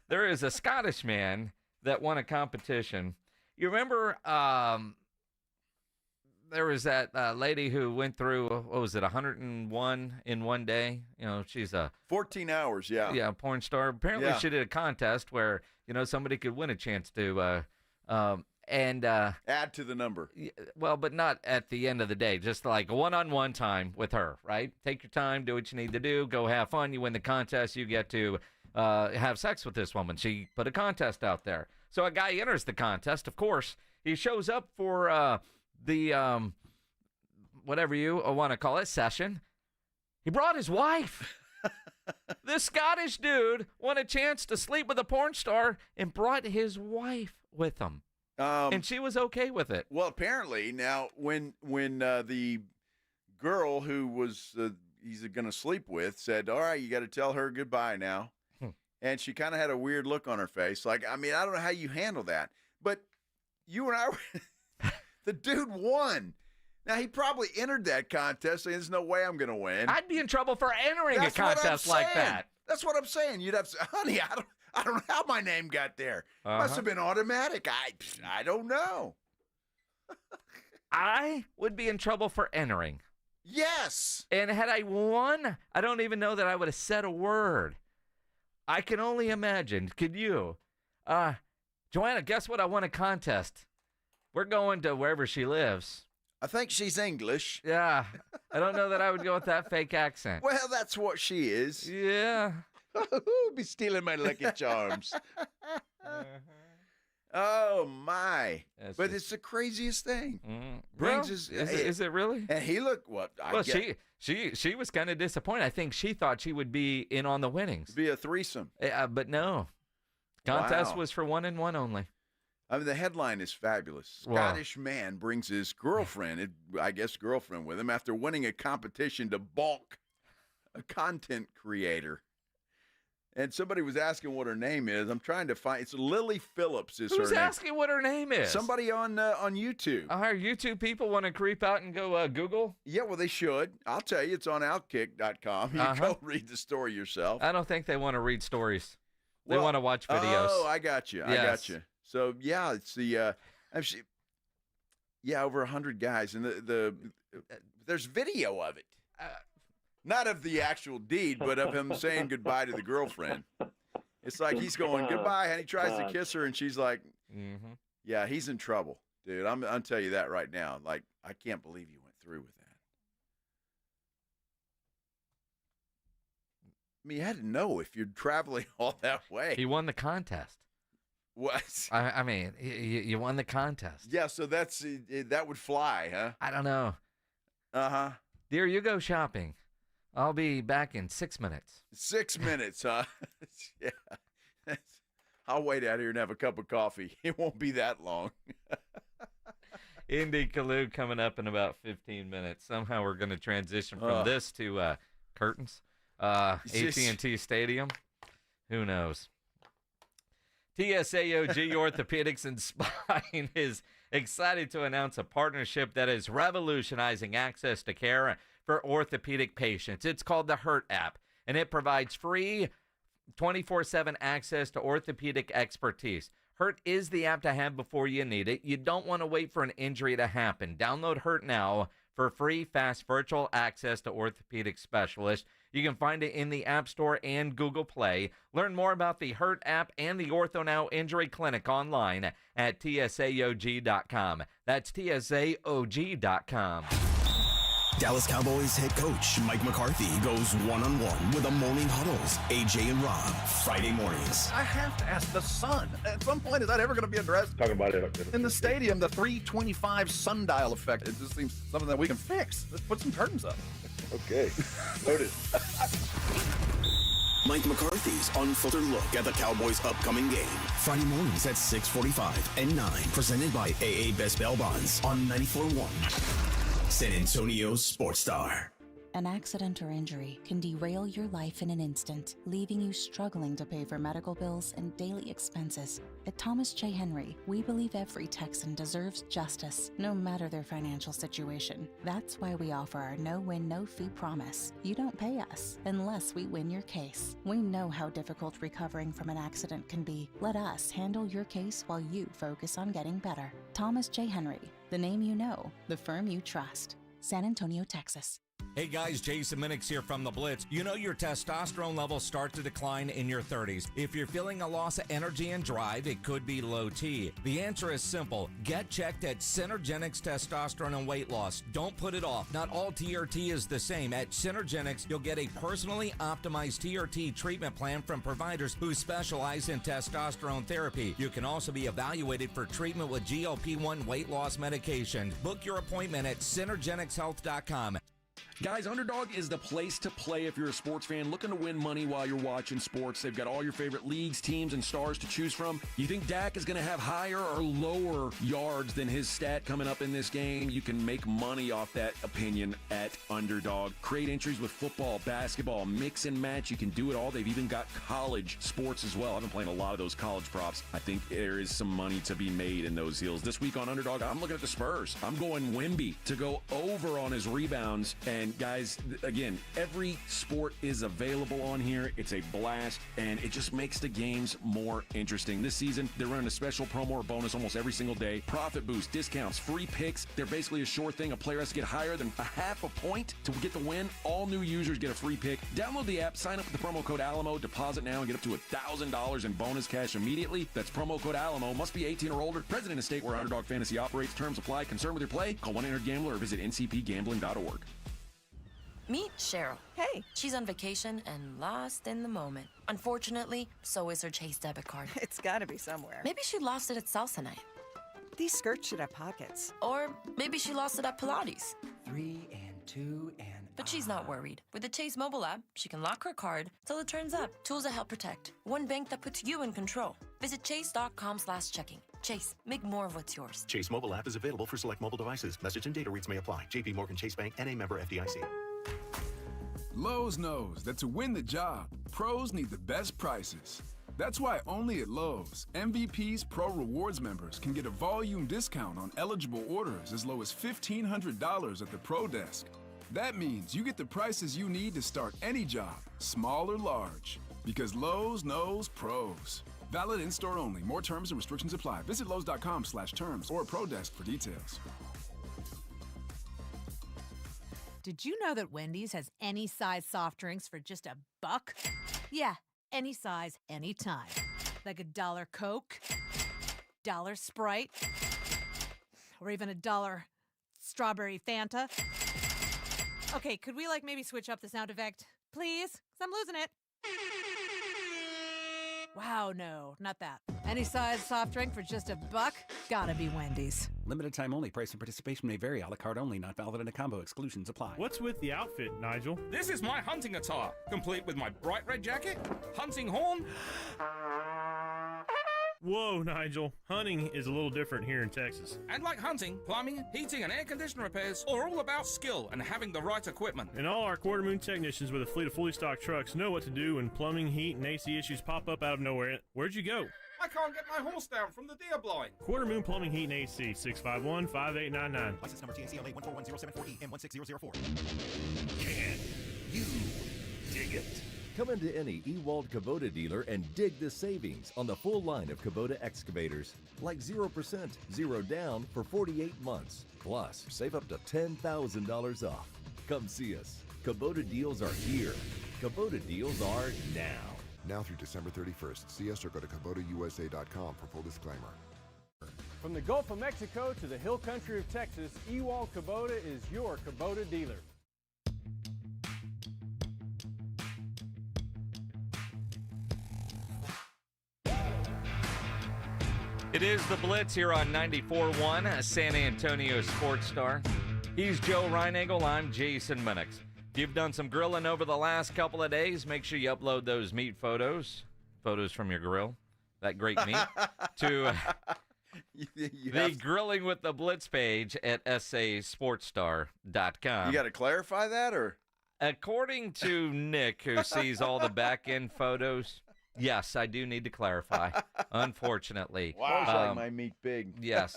There is a Scottish man that won a competition. You remember there was that lady who went through, what was it, 101 in one day? She's a 14 hours, yeah. Yeah, porn star. Apparently she did a contest where, somebody could win a chance to add to the number. Well, but not at the end of the day, just like a one-on-one time with her, right? Take your time, do what you need to do, go have fun. You win the contest, you get to have sex with this woman. She put a contest out there. So a guy enters the contest, of course. He shows up for the, whatever you want to call it, session. He brought his wife. This Scottish dude won a chance to sleep with a porn star and brought his wife with him. And she was okay with it. Well, apparently, now, when the girl who was he's going to sleep with said, all right, you got to tell her goodbye now. And she kind of had a weird look on her face. Like, I mean, I don't know how you handle that. But you and I, the dude won. Now, he probably entered that contest saying, there's no way I'm going to win. I'd be in trouble for entering a contest like that. That's what I'm saying. You'd have to say, honey, I don't know how my name got there. Must have been automatic. I don't know. I would be in trouble for entering. Yes. And had I won, I don't even know that I would have said a word. I can only imagine. Could you? Joanna, guess what? I won a contest. We're going to wherever she lives. I think she's English. Yeah. I don't know that I would go with that fake accent. Well, that's what she is. Yeah. Be stealing my Lucky Charms. Oh, my. But it's the craziest thing. Is it really? And he looked, she was kind of disappointed. I think she thought she would be in on the winnings. Be a threesome. But no. Contest was for 1 and 1 only. I mean, the headline is fabulous. Scottish man brings his girlfriend with him after winning a competition to balk a content creator. And somebody was asking what her name is. I'm trying to find. It's Lily Phillips is her name. Who's asking what her name is? Somebody on YouTube. Our YouTube people want to creep out and go Google? Yeah, well, they should. I'll tell you, it's on Outkick.com. You go read the story yourself. I don't think they want to read stories. They want to watch videos. Oh, I got you. Yes. I got you. So, yeah, it's the actually, over 100 guys. And there's video of it. Not of the actual deed, but of him saying goodbye to the girlfriend. It's like he's going, goodbye, and he tries to kiss her, and she's like, yeah, he's in trouble, dude. I'm telling you that right now. Like, I can't believe you went through with that. I mean, you had to know if you're traveling all that way. He won the contest. What? I mean, you won the contest. Yeah, so that would fly, huh? I don't know. Uh-huh. Dear, you go shopping. I'll be back in 6 minutes. 6 minutes, huh? Yeah. I'll wait out here and have a cup of coffee. It won't be that long. ND Kalu coming up in about 15 minutes. Somehow we're going to transition from this to curtains. AT&T Stadium. Who knows? TSAOG Orthopedics and Spine is excited to announce a partnership that is revolutionizing access to care for orthopedic patients. It's called the Hurt app, and it provides free 24/7 access to orthopedic expertise. Hurt is the app to have before you need it. You don't want to wait for an injury to happen. Download Hurt now for free, fast virtual access to orthopedic specialists. You can find it in the App Store and Google Play. Learn more about the Hurt app and the OrthoNow Injury Clinic online at tsaog.com. That's tsaog.com. Dallas Cowboys head coach Mike McCarthy goes one-on-one with the Morning Huddles, AJ and Rob, Friday mornings. I have to ask the sun. At some point, is that ever going to be addressed? Talking about it in the stadium, the 325 sundial effect. It just seems something that we can fix. Let's put some curtains up. Okay, noted. Mike McCarthy's unfiltered look at the Cowboys' upcoming game. Friday mornings at 6:45 and 9. Presented by AA Best Bail Bonds on 94.1. San Antonio Sports Star. An accident or injury can derail your life in an instant, leaving you struggling to pay for medical bills and daily expenses. At Thomas J. Henry, we believe every Texan deserves justice, no matter their financial situation. That's why we offer our no-win, no-fee promise. You don't pay us unless we win your case. We know how difficult recovering from an accident can be. Let us handle your case while you focus on getting better. Thomas J. Henry, the name you know, the firm you trust. San Antonio, Texas. Hey guys, Jason Minix here from the Blitz. You know your testosterone levels start to decline in your 30s. If you're feeling a loss of energy and drive, it could be low T. The answer is simple. Get checked at Synergenics Testosterone and Weight Loss. Don't put it off. Not all TRT is the same. At Synergenics, you'll get a personally optimized TRT treatment plan from providers who specialize in testosterone therapy. You can also be evaluated for treatment with GLP-1 weight loss medication. Book your appointment at synergenicshealth.com. Guys, Underdog is the place to play if you're a sports fan looking to win money while you're watching sports. They've got all your favorite leagues, teams, and stars to choose from. You think Dak is going to have higher or lower yards than his stat coming up in this game? You can make money off that opinion at Underdog. Create entries with football, basketball, mix and match. You can do it all. They've even got college sports as well. I've been playing a lot of those college props. I think there is some money to be made in those deals. This week on Underdog, I'm looking at the Spurs. I'm going Wemby to go over on his rebounds. And guys, again, every sport is available on here. It's a blast, and it just makes the games more interesting. This season, they're running a special promo or bonus almost every single day. Profit boost, discounts, free picks. They're basically a sure thing. A player has to get higher than a half a point to get the win. All new users get a free pick. Download the app, sign up with the promo code Alamo, deposit now, and get up to $1,000 in bonus cash immediately. That's promo code Alamo. Must be 18 or older. Present in a state where Underdog Fantasy operates. Terms apply. Concerned with your play? Call 1-800-GAMBLER or visit ncpgambling.org. Meet Cheryl. Hey. She's on vacation and lost in the moment. Unfortunately, so is her Chase debit card. It's gotta be somewhere. Maybe she lost it at salsa night. These skirts should have pockets. Or maybe she lost it at Pilates. 3 and 2 and... But she's not worried. With the Chase mobile app, she can lock her card till it turns up. Tools that help protect. One bank that puts you in control. Visit chase.com/checking. Chase, make more of what's yours. Chase mobile app is available for select mobile devices. Message and data rates may apply. JP Morgan Chase Bank, N.A. member FDIC. Lowe's knows that to win the job, pros need the best prices. That's why only at Lowe's, MVP's Pro Rewards members can get a volume discount on eligible orders as low as $1,500 at the Pro Desk. That means you get the prices you need to start any job, small or large, because Lowe's knows pros. Valid in-store only. More terms and restrictions apply. Visit Lowe's.com/terms or Pro Desk for details. Did you know that Wendy's has any size soft drinks for just $1? Yeah, any size, anytime. Like $1 Coke, $1 Sprite, or even $1 strawberry Fanta. Okay, could we maybe switch up the sound effect, please? 'Cause I'm losing it. Wow, no, not that. Any size soft drink for just $1? Gotta be Wendy's. Limited time only. Price and participation may vary. A la carte only. Not valid in a combo. Exclusions apply. What's with the outfit, Nigel? This is my hunting attire, complete with my bright red jacket, hunting horn, Whoa, Nigel. Hunting is a little different here in Texas. And like hunting, plumbing, heating, and air conditioner repairs are all about skill and having the right equipment. And all our quarter moon technicians with a fleet of fully stocked trucks know what to do when plumbing, heat, and AC issues pop up out of nowhere. Where'd you go? I can't get my horse down from the deer blind. Quarter Moon Plumbing, Heat, and AC, 651-5899. License number TNCLA 141074E and 16004. Can you dig it? Come into any Ewald Kubota dealer and dig the savings on the full line of Kubota excavators. Like 0%, 0 down for 48 months. Plus, save up to $10,000 off. Come see us. Kubota deals are here. Kubota deals are now. Now through December 31st. See us or go to KubotaUSA.com for full disclaimer. From the Gulf of Mexico to the hill country of Texas, Ewald Kubota is your Kubota dealer. It is the Blitz here on 94.1, San Antonio Sports Star. He's Joe Reinagel. I'm Jason Minix. If you've done some grilling over the last couple of days, make sure you upload those meat photos from your grill, that great meat, to the Grilling with the Blitz page at sasportstar.com. You got to clarify that, or? According to Nick, who sees all the back-end photos, yes, I do need to clarify, unfortunately. Wow. I like my meat big. Yes.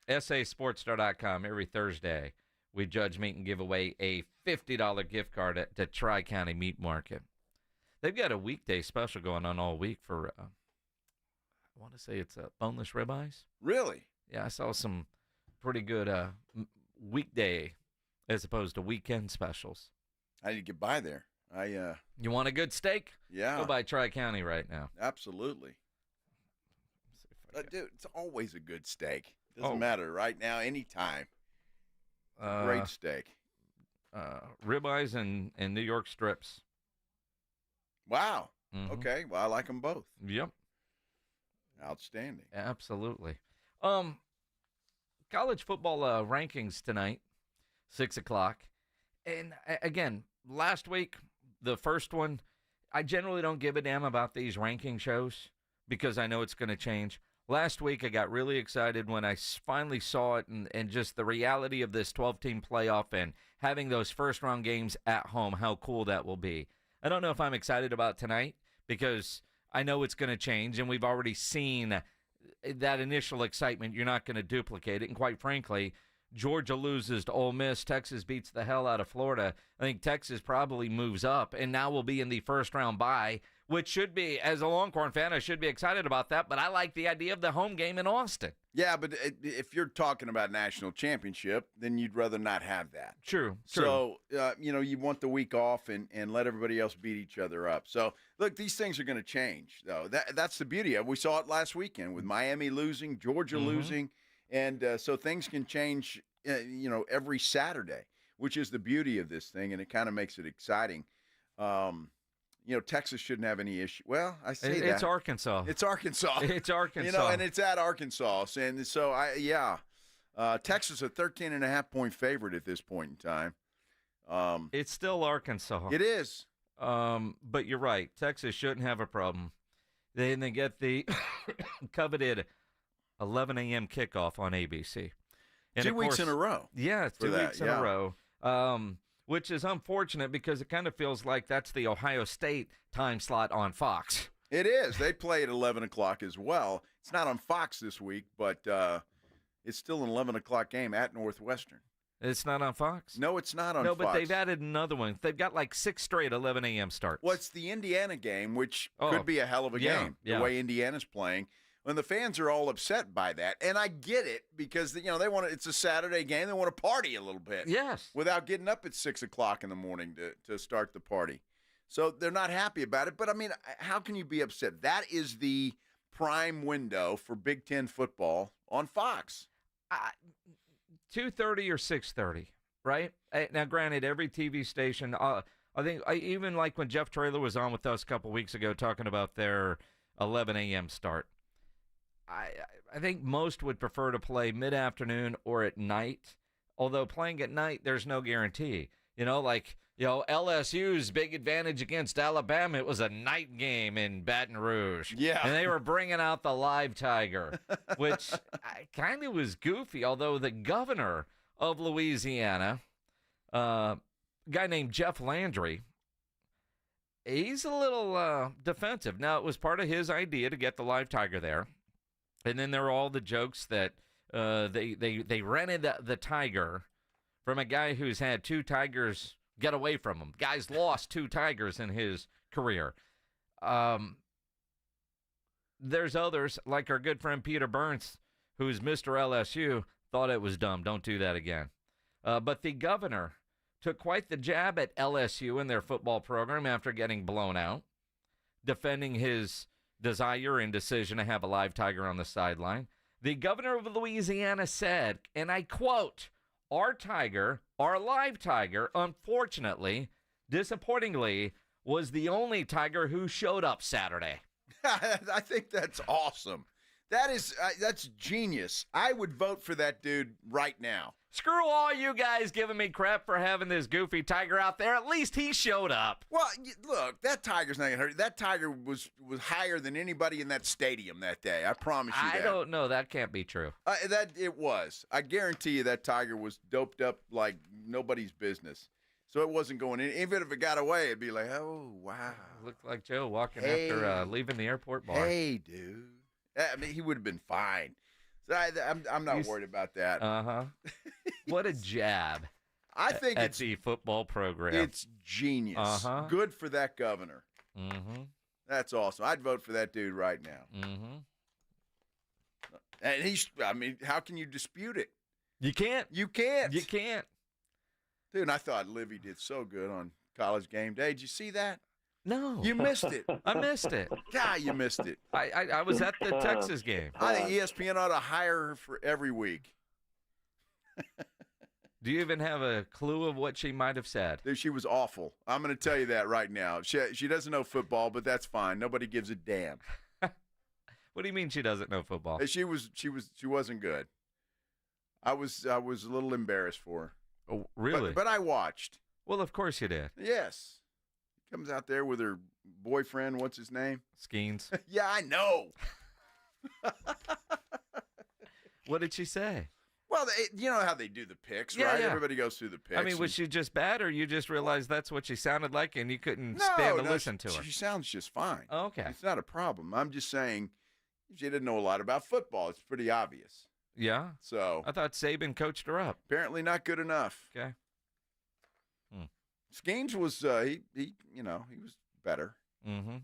sasportstar.com every Thursday. We judge meat and give away a $50 gift card to Tri-County Meat Market. They've got a weekday special going on all week for, I want to say it's boneless ribeyes. Really? Yeah, I saw some pretty good weekday as opposed to weekend specials. I need to get by there. You want a good steak? Yeah. Go by Tri-County right now. Absolutely. Dude, it's always a good steak. Doesn't matter right now, anytime. Great steak. Ribeyes and New York strips. Wow. Mm-hmm. Okay. Well, I like them both. Yep. Outstanding. Absolutely. College football rankings tonight, 6 o'clock. And again, last week, the first one, I generally don't give a damn about these ranking shows because I know it's going to change. Last week, I got really excited when I finally saw it and just the reality of this 12-team playoff and having those first-round games at home, how cool that will be. I don't know if I'm excited about tonight because I know it's going to change, and we've already seen that initial excitement. You're not going to duplicate it, and quite frankly, Georgia loses to Ole Miss. Texas beats the hell out of Florida. I think Texas probably moves up, and now we'll be in the first-round bye, which should be, as a Longhorn fan, I should be excited about that, but I like the idea of the home game in Austin. Yeah, but if you're talking about national championship, then you'd rather not have that. True. So, you want the week off and let everybody else beat each other up. So, look, these things are going to change, though. That's the beauty of it. We saw it last weekend with Miami losing, Georgia losing, and so things can change, every Saturday, which is the beauty of this thing, and it kind of makes it exciting. Texas shouldn't have any issue. Well, I say that. It's Arkansas. It's Arkansas. It's Arkansas. And it's at Arkansas. And so, Texas a 13.5-point favorite at this point in time. It's still Arkansas. It is. But you're right. Texas shouldn't have a problem. They get the coveted 11 a.m. kickoff on ABC. And 2 weeks in a row. Yeah, 2 weeks in a row. Which is unfortunate because it kind of feels like that's the Ohio State time slot on Fox. It is. They play at 11 o'clock as well. It's not on Fox this week, but it's still an 11 o'clock game at Northwestern. It's not on Fox? No, it's not on Fox. No, but they've added another one. They've got like 6 straight 11 a.m. starts. Well, it's the Indiana game, which could be a hell of a game, the way Indiana's playing. And the fans are all upset by that. And I get it because, they want it's a Saturday game. They want to party a little bit. Yes. Without getting up at 6 o'clock in the morning to start the party. So they're not happy about it. But, I mean, how can you be upset? That is the prime window for Big Ten football on Fox. 2:30 or 6:30, right? Now, granted, every TV station, I think even like when Jeff Traylor was on with us a couple weeks ago talking about their 11 a.m. start, I think most would prefer to play mid-afternoon or at night, although playing at night, there's no guarantee. LSU's big advantage against Alabama, it was a night game in Baton Rouge. Yeah. And they were bringing out the live tiger, which kind of was goofy, although the governor of Louisiana, a guy named Jeff Landry, he's a little defensive. Now, it was part of his idea to get the live tiger there. And then there were all the jokes that they rented the tiger from a guy who's had 2 tigers get away from him. Guy's lost 2 tigers in his career. There's others, like our good friend Peter Burns, who's Mr. LSU, thought it was dumb. Don't do that again. But the governor took quite the jab at LSU and their football program after getting blown out, defending his desire and decision to have a live tiger on the sideline. The governor of Louisiana said, and I quote, "Our tiger, our live tiger, unfortunately, disappointingly, was the only tiger who showed up Saturday." I think that's awesome. That's genius. I would vote for that dude right now. Screw all you guys giving me crap for having this goofy tiger out there. At least he showed up. Well, look, that tiger's not going to hurt. That tiger was higher than anybody in that stadium that day. I promise you that. I don't know. That can't be true. It was. I guarantee you that tiger was doped up like nobody's business. So it wasn't going in. Even if it got away, it'd be like, oh, wow. Looked like Joe walking after leaving the airport bar. Hey, dude. I mean, he would have been fine. So I'm not worried about that. Uh-huh. What a jab. I think at the football program. It's genius. Uh-huh. Good for that governor. Mm-hmm. That's awesome. I'd vote for that dude right now. Mm-hmm. And how can you dispute it? You can't. You can't. You can't. Dude, and I thought Livy did so good on College Game Day. Did you see that? No. You missed it. I missed it. God, you missed it. I was at the Texas game. I think ESPN ought to hire her for every week. Do you even have a clue of what she might have said? Dude, she was awful. I'm going to tell you that right now. She doesn't know football, but that's fine. Nobody gives a damn. What do you mean she doesn't know football? She wasn't good. I was a little embarrassed for her. Oh, really? But I watched. Well, of course you did. Yes. Comes out there with her boyfriend. What's his name? Skeens. Yeah, I know. What did she say? Well, you know how they do the picks, right? Yeah. Everybody goes through the picks. I mean, was she just bad, or you just realized that's what she sounded like and you couldn't stand to listen to her? She sounds just fine. Oh, okay. It's not a problem. I'm just saying she didn't know a lot about football. It's pretty obvious. Yeah? So I thought Saban coached her up. Apparently not good enough. Okay. Skeens was he was better. Mm-hmm.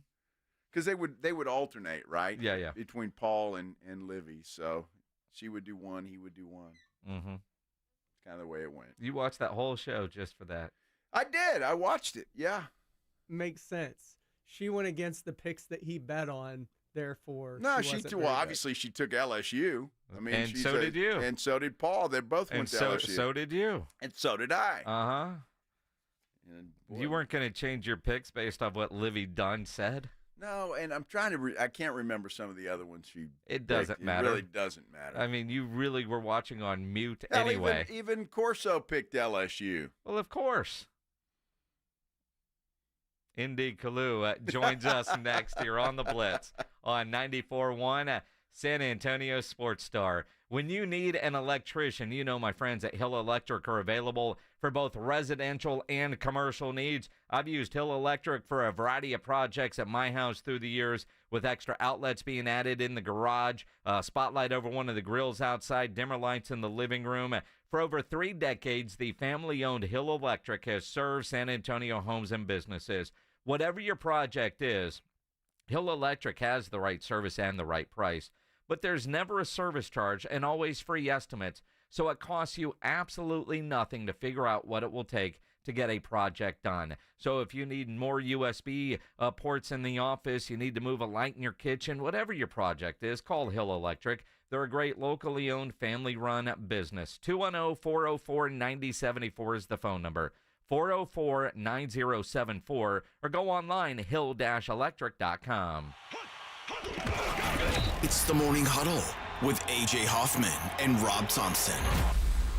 Because they would alternate, right? Yeah. Between Paul and Livy. So she would do one, he would do one. Mm-hmm. It's kind of the way it went. You watched that whole show just for that? I did. I watched it. Yeah. Makes sense. She went against the picks that he bet on. Therefore, no, obviously she took LSU. I mean, and so did you, and so did Paul. They both went to LSU. So did you, and so did I. Uh-huh. You weren't going to change your picks based off what Livy Dunn said? No, and I'm trying to I can't remember some of the other ones It doesn't matter. It really doesn't matter. I mean, you really were watching on mute anyway. Even Corso picked LSU. Well, of course. ND Kalu joins us next here on the Blitz on 94.1 San Antonio Sports Star. When you need an electrician, you know my friends at Hill Electric are available for both residential and commercial needs. I've used Hill Electric for a variety of projects at my house through the years, with extra outlets being added in the garage, spotlight over one of the grills outside, dimmer lights in the living room. For over 3 decades, the family-owned Hill Electric has served San Antonio homes and businesses. Whatever your project is, Hill Electric has the right service and the right price. But there's never a service charge and always free estimates, so it costs you absolutely nothing to figure out what it will take to get a project done. So if you need more USB ports in the office, you need to move a light in your kitchen, whatever your project is, call Hill Electric. They're a great locally owned, family-run business. 210-404-9074 is the phone number. 404-9074, or go online, hill-electric.com. It's the Morning Huddle with A.J. Hoffman and Rob Thompson.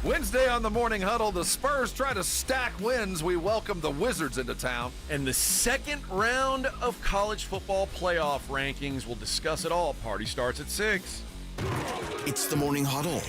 Wednesday on the Morning Huddle, the Spurs try to stack wins. We welcome the Wizards into town. And the second round of college football playoff rankings. We'll discuss it all. Party starts at 6. It's the Morning Huddle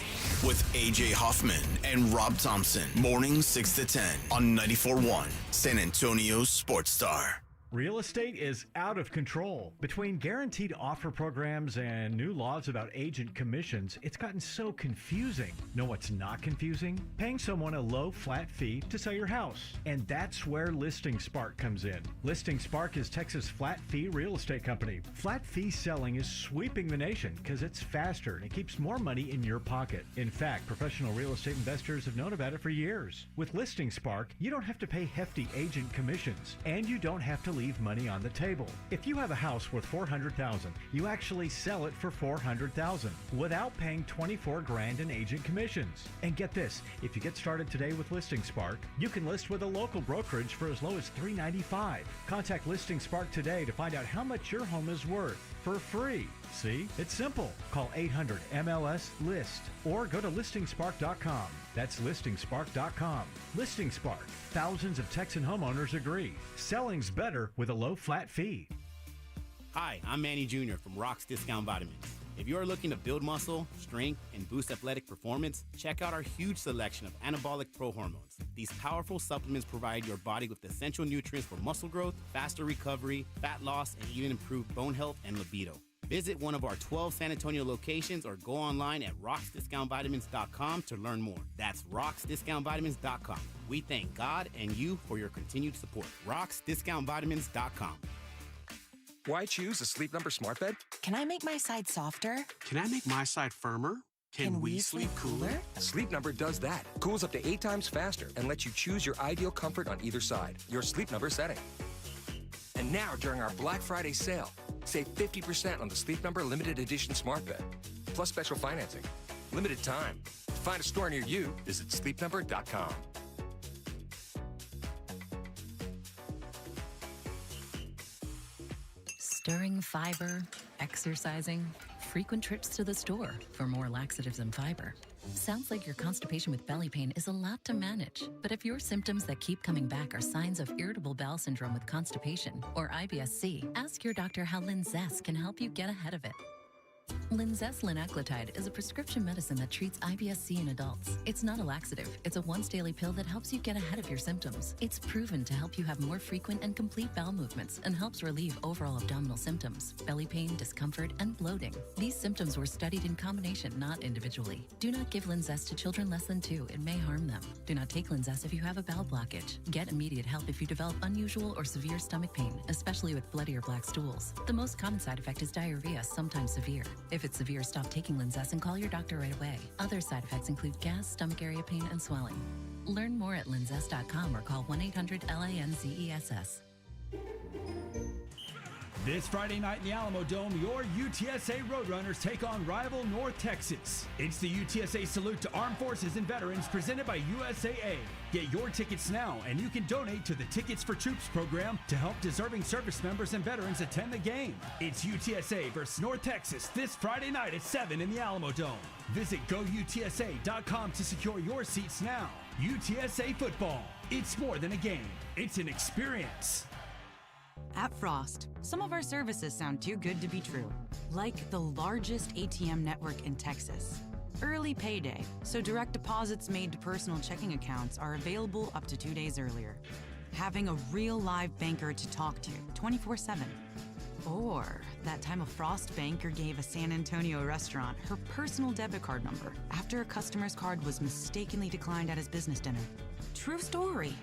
with A.J. Hoffman and Rob Thompson. Morning 6 to 10 on 94.1 San Antonio Sports Star. Real estate is out of control. Between guaranteed offer programs and new laws about agent commissions, it's gotten so confusing. Know what's not confusing? Paying someone a low flat fee to sell your house. And that's where Listing Spark comes in. Listing Spark is Texas' flat fee real estate company. Flat fee selling is sweeping the nation because it's faster and it keeps more money in your pocket. In fact, professional real estate investors have known about it for years. With Listing Spark, you don't have to pay hefty agent commissions, and you don't have to leave money on the table. If you have a house worth $400,000, you actually sell it for $400,000 without paying $24,000 in agent commissions. And get this, if you get started today with Listing Spark, you can list with a local brokerage for as low as $395. Contact Listing Spark today to find out how much your home is worth for free. See, it's simple. Call 800-MLS-LIST or go to listingspark.com. That's listingspark.com. Listing Spark. Thousands of Texan homeowners agree. Selling's better with a low flat fee. Hi, I'm Manny Jr. from Rock's Discount Vitamins. If you are looking to build muscle, strength, and boost athletic performance, check out our huge selection of anabolic pro hormones. These powerful supplements provide your body with essential nutrients for muscle growth, faster recovery, fat loss, and even improved bone health and libido. Visit one of our 12 San Antonio locations or go online at rocksdiscountvitamins.com to learn more. That's rocksdiscountvitamins.com. We thank God and you for your continued support. rocksdiscountvitamins.com. Why choose a Sleep Number smart bed? Can I make my side softer? Can I make my side firmer? Can we sleep cooler? Sleep Number does that. Cools up to 8 times faster and lets you choose your ideal comfort on either side. Your Sleep Number setting. And now, during our Black Friday sale, save 50% on the Sleep Number limited edition smart bed, plus special financing. Limited time. To find a store near you, visit sleepnumber.com. Stirring fiber, exercising, frequent trips to the store for more laxatives and fiber. Sounds like your constipation with belly pain is a lot to manage. But if your symptoms that keep coming back are signs of irritable bowel syndrome with constipation or IBS-C, ask your doctor how Linzess can help you get ahead of it. Linzess linaclotide is a prescription medicine that treats IBS-C in adults. It's not a laxative. It's a once-daily pill that helps you get ahead of your symptoms. It's proven to help you have more frequent and complete bowel movements and helps relieve overall abdominal symptoms, belly pain, discomfort, and bloating. These symptoms were studied in combination, not individually. Do not give Linzess to children less than 2. It may harm them. Do not take Linzess if you have a bowel blockage. Get immediate help if you develop unusual or severe stomach pain, especially with bloody or black stools. The most common side effect is diarrhea, sometimes severe. If it's severe, stop taking Linzess and call your doctor right away. Other side effects include gas, stomach area pain, and swelling. Learn more at linzess.com or call 1-800-LINZESS. This Friday night in the Alamo Dome, your UTSA Roadrunners take on rival North Texas. It's the UTSA Salute to Armed Forces and Veterans presented by USAA. Get your tickets now, and you can donate to the Tickets for Troops program to help deserving service members and veterans attend the game. It's UTSA versus North Texas this Friday night at 7 in the Alamo Dome. Visit GoUTSA.com to secure your seats now. UTSA football. It's more than a game. It's an experience. At Frost, some of our services sound too good to be true. Like the largest ATM network in Texas. Early payday, so direct deposits made to personal checking accounts are available up to 2 days earlier. Having a real live banker to talk to 24/7. Or that time a Frost banker gave a San Antonio restaurant her personal debit card number after a customer's card was mistakenly declined at his business dinner. True story.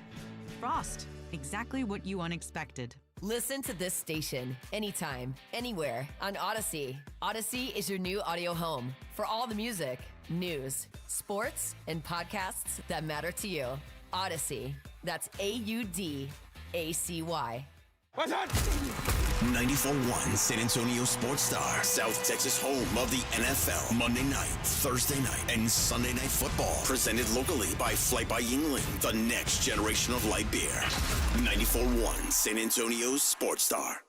Frost, exactly what you unexpected. Listen to this station anytime, anywhere on Odyssey. Odyssey is your new audio home for all the music, news, sports, and podcasts that matter to you. Odyssey. That's AUDACY. What's up? 94.1 San Antonio Sports Star, South Texas home of the NFL. Monday night, Thursday night, and Sunday night football. Presented locally by Flight by Yingling, the next generation of light beer. 94.1 San Antonio Sports Star.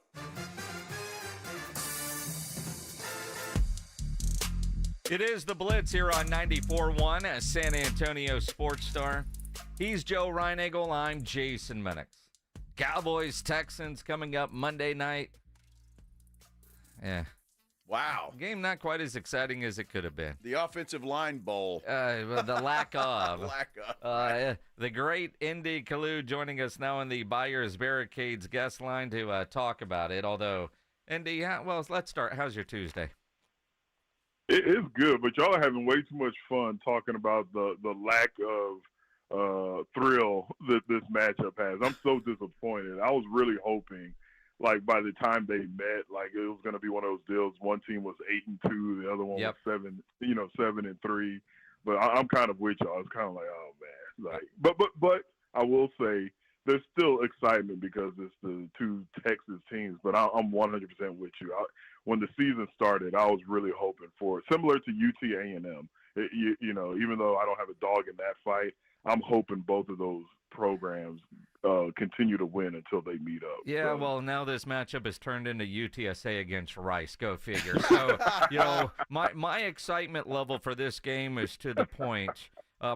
It is the Blitz here on 94.1 San Antonio Sports Star. He's Joe Reinagel. I'm Jason Minix. Cowboys, Texans coming up Monday night. Yeah. Wow. Game not quite as exciting as it could have been. The offensive line bowl. The lack of. The great ND Kalu joining us now in the Buyers Barricades guest line to talk about it. Although, ND, let's start. How's your Tuesday? It's good, but y'all are having way too much fun talking about the lack of thrill that this matchup has. I'm so disappointed. I was really hoping, like, by the time they met, like, it was going to be one of those deals. One team was 8-2, the other one was 7-3. But I'm kind of with y'all. It's kind of like, oh man, like, but I will say there's still excitement because it's the two Texas teams. But I'm 100% with you. When the season started, I was really hoping for it. Similar to UT A&M. You know, even though I don't have a dog in that fight, I'm hoping both of those programs continue to win until they meet up. Yeah, well, now this matchup has turned into UTSA against Rice. Go figure. So, you know, my excitement level for this game is to the point.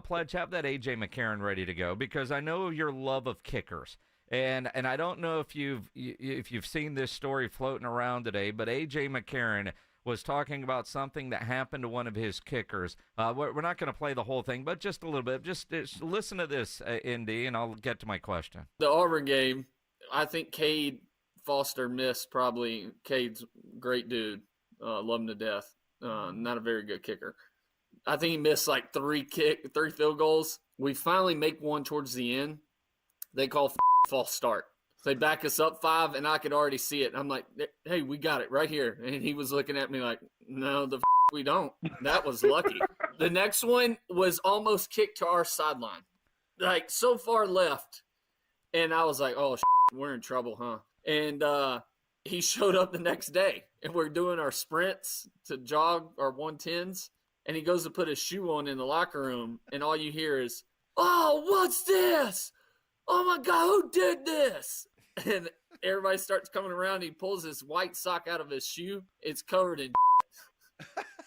Pledge, have that A.J. McCarron ready to go because I know your love of kickers. And I don't know if you've seen this story floating around today, but A.J. McCarron was talking about something that happened to one of his kickers. We're not going to play the whole thing, but just a little bit. Just listen to this, Indy, and I'll get to my question. The Auburn game, I think Cade Foster missed probably. Cade's a great dude. Love him to death. Not a very good kicker. I think he missed like three field goals. We finally make one towards the end. They call false start. They back us up 5, and I could already see it. I'm like, hey, we got it right here. And he was looking at me like, no, we don't. That was lucky. The next one was almost kicked to our sideline, like so far left. And I was like, oh, we're in trouble, huh? And he showed up the next day, and we're doing our sprints to jog our 110s. And he goes to put his shoe on in the locker room, and all you hear is, oh, what's this? Oh, my God, who did this? And everybody starts coming around. He pulls his white sock out of his shoe. It's covered in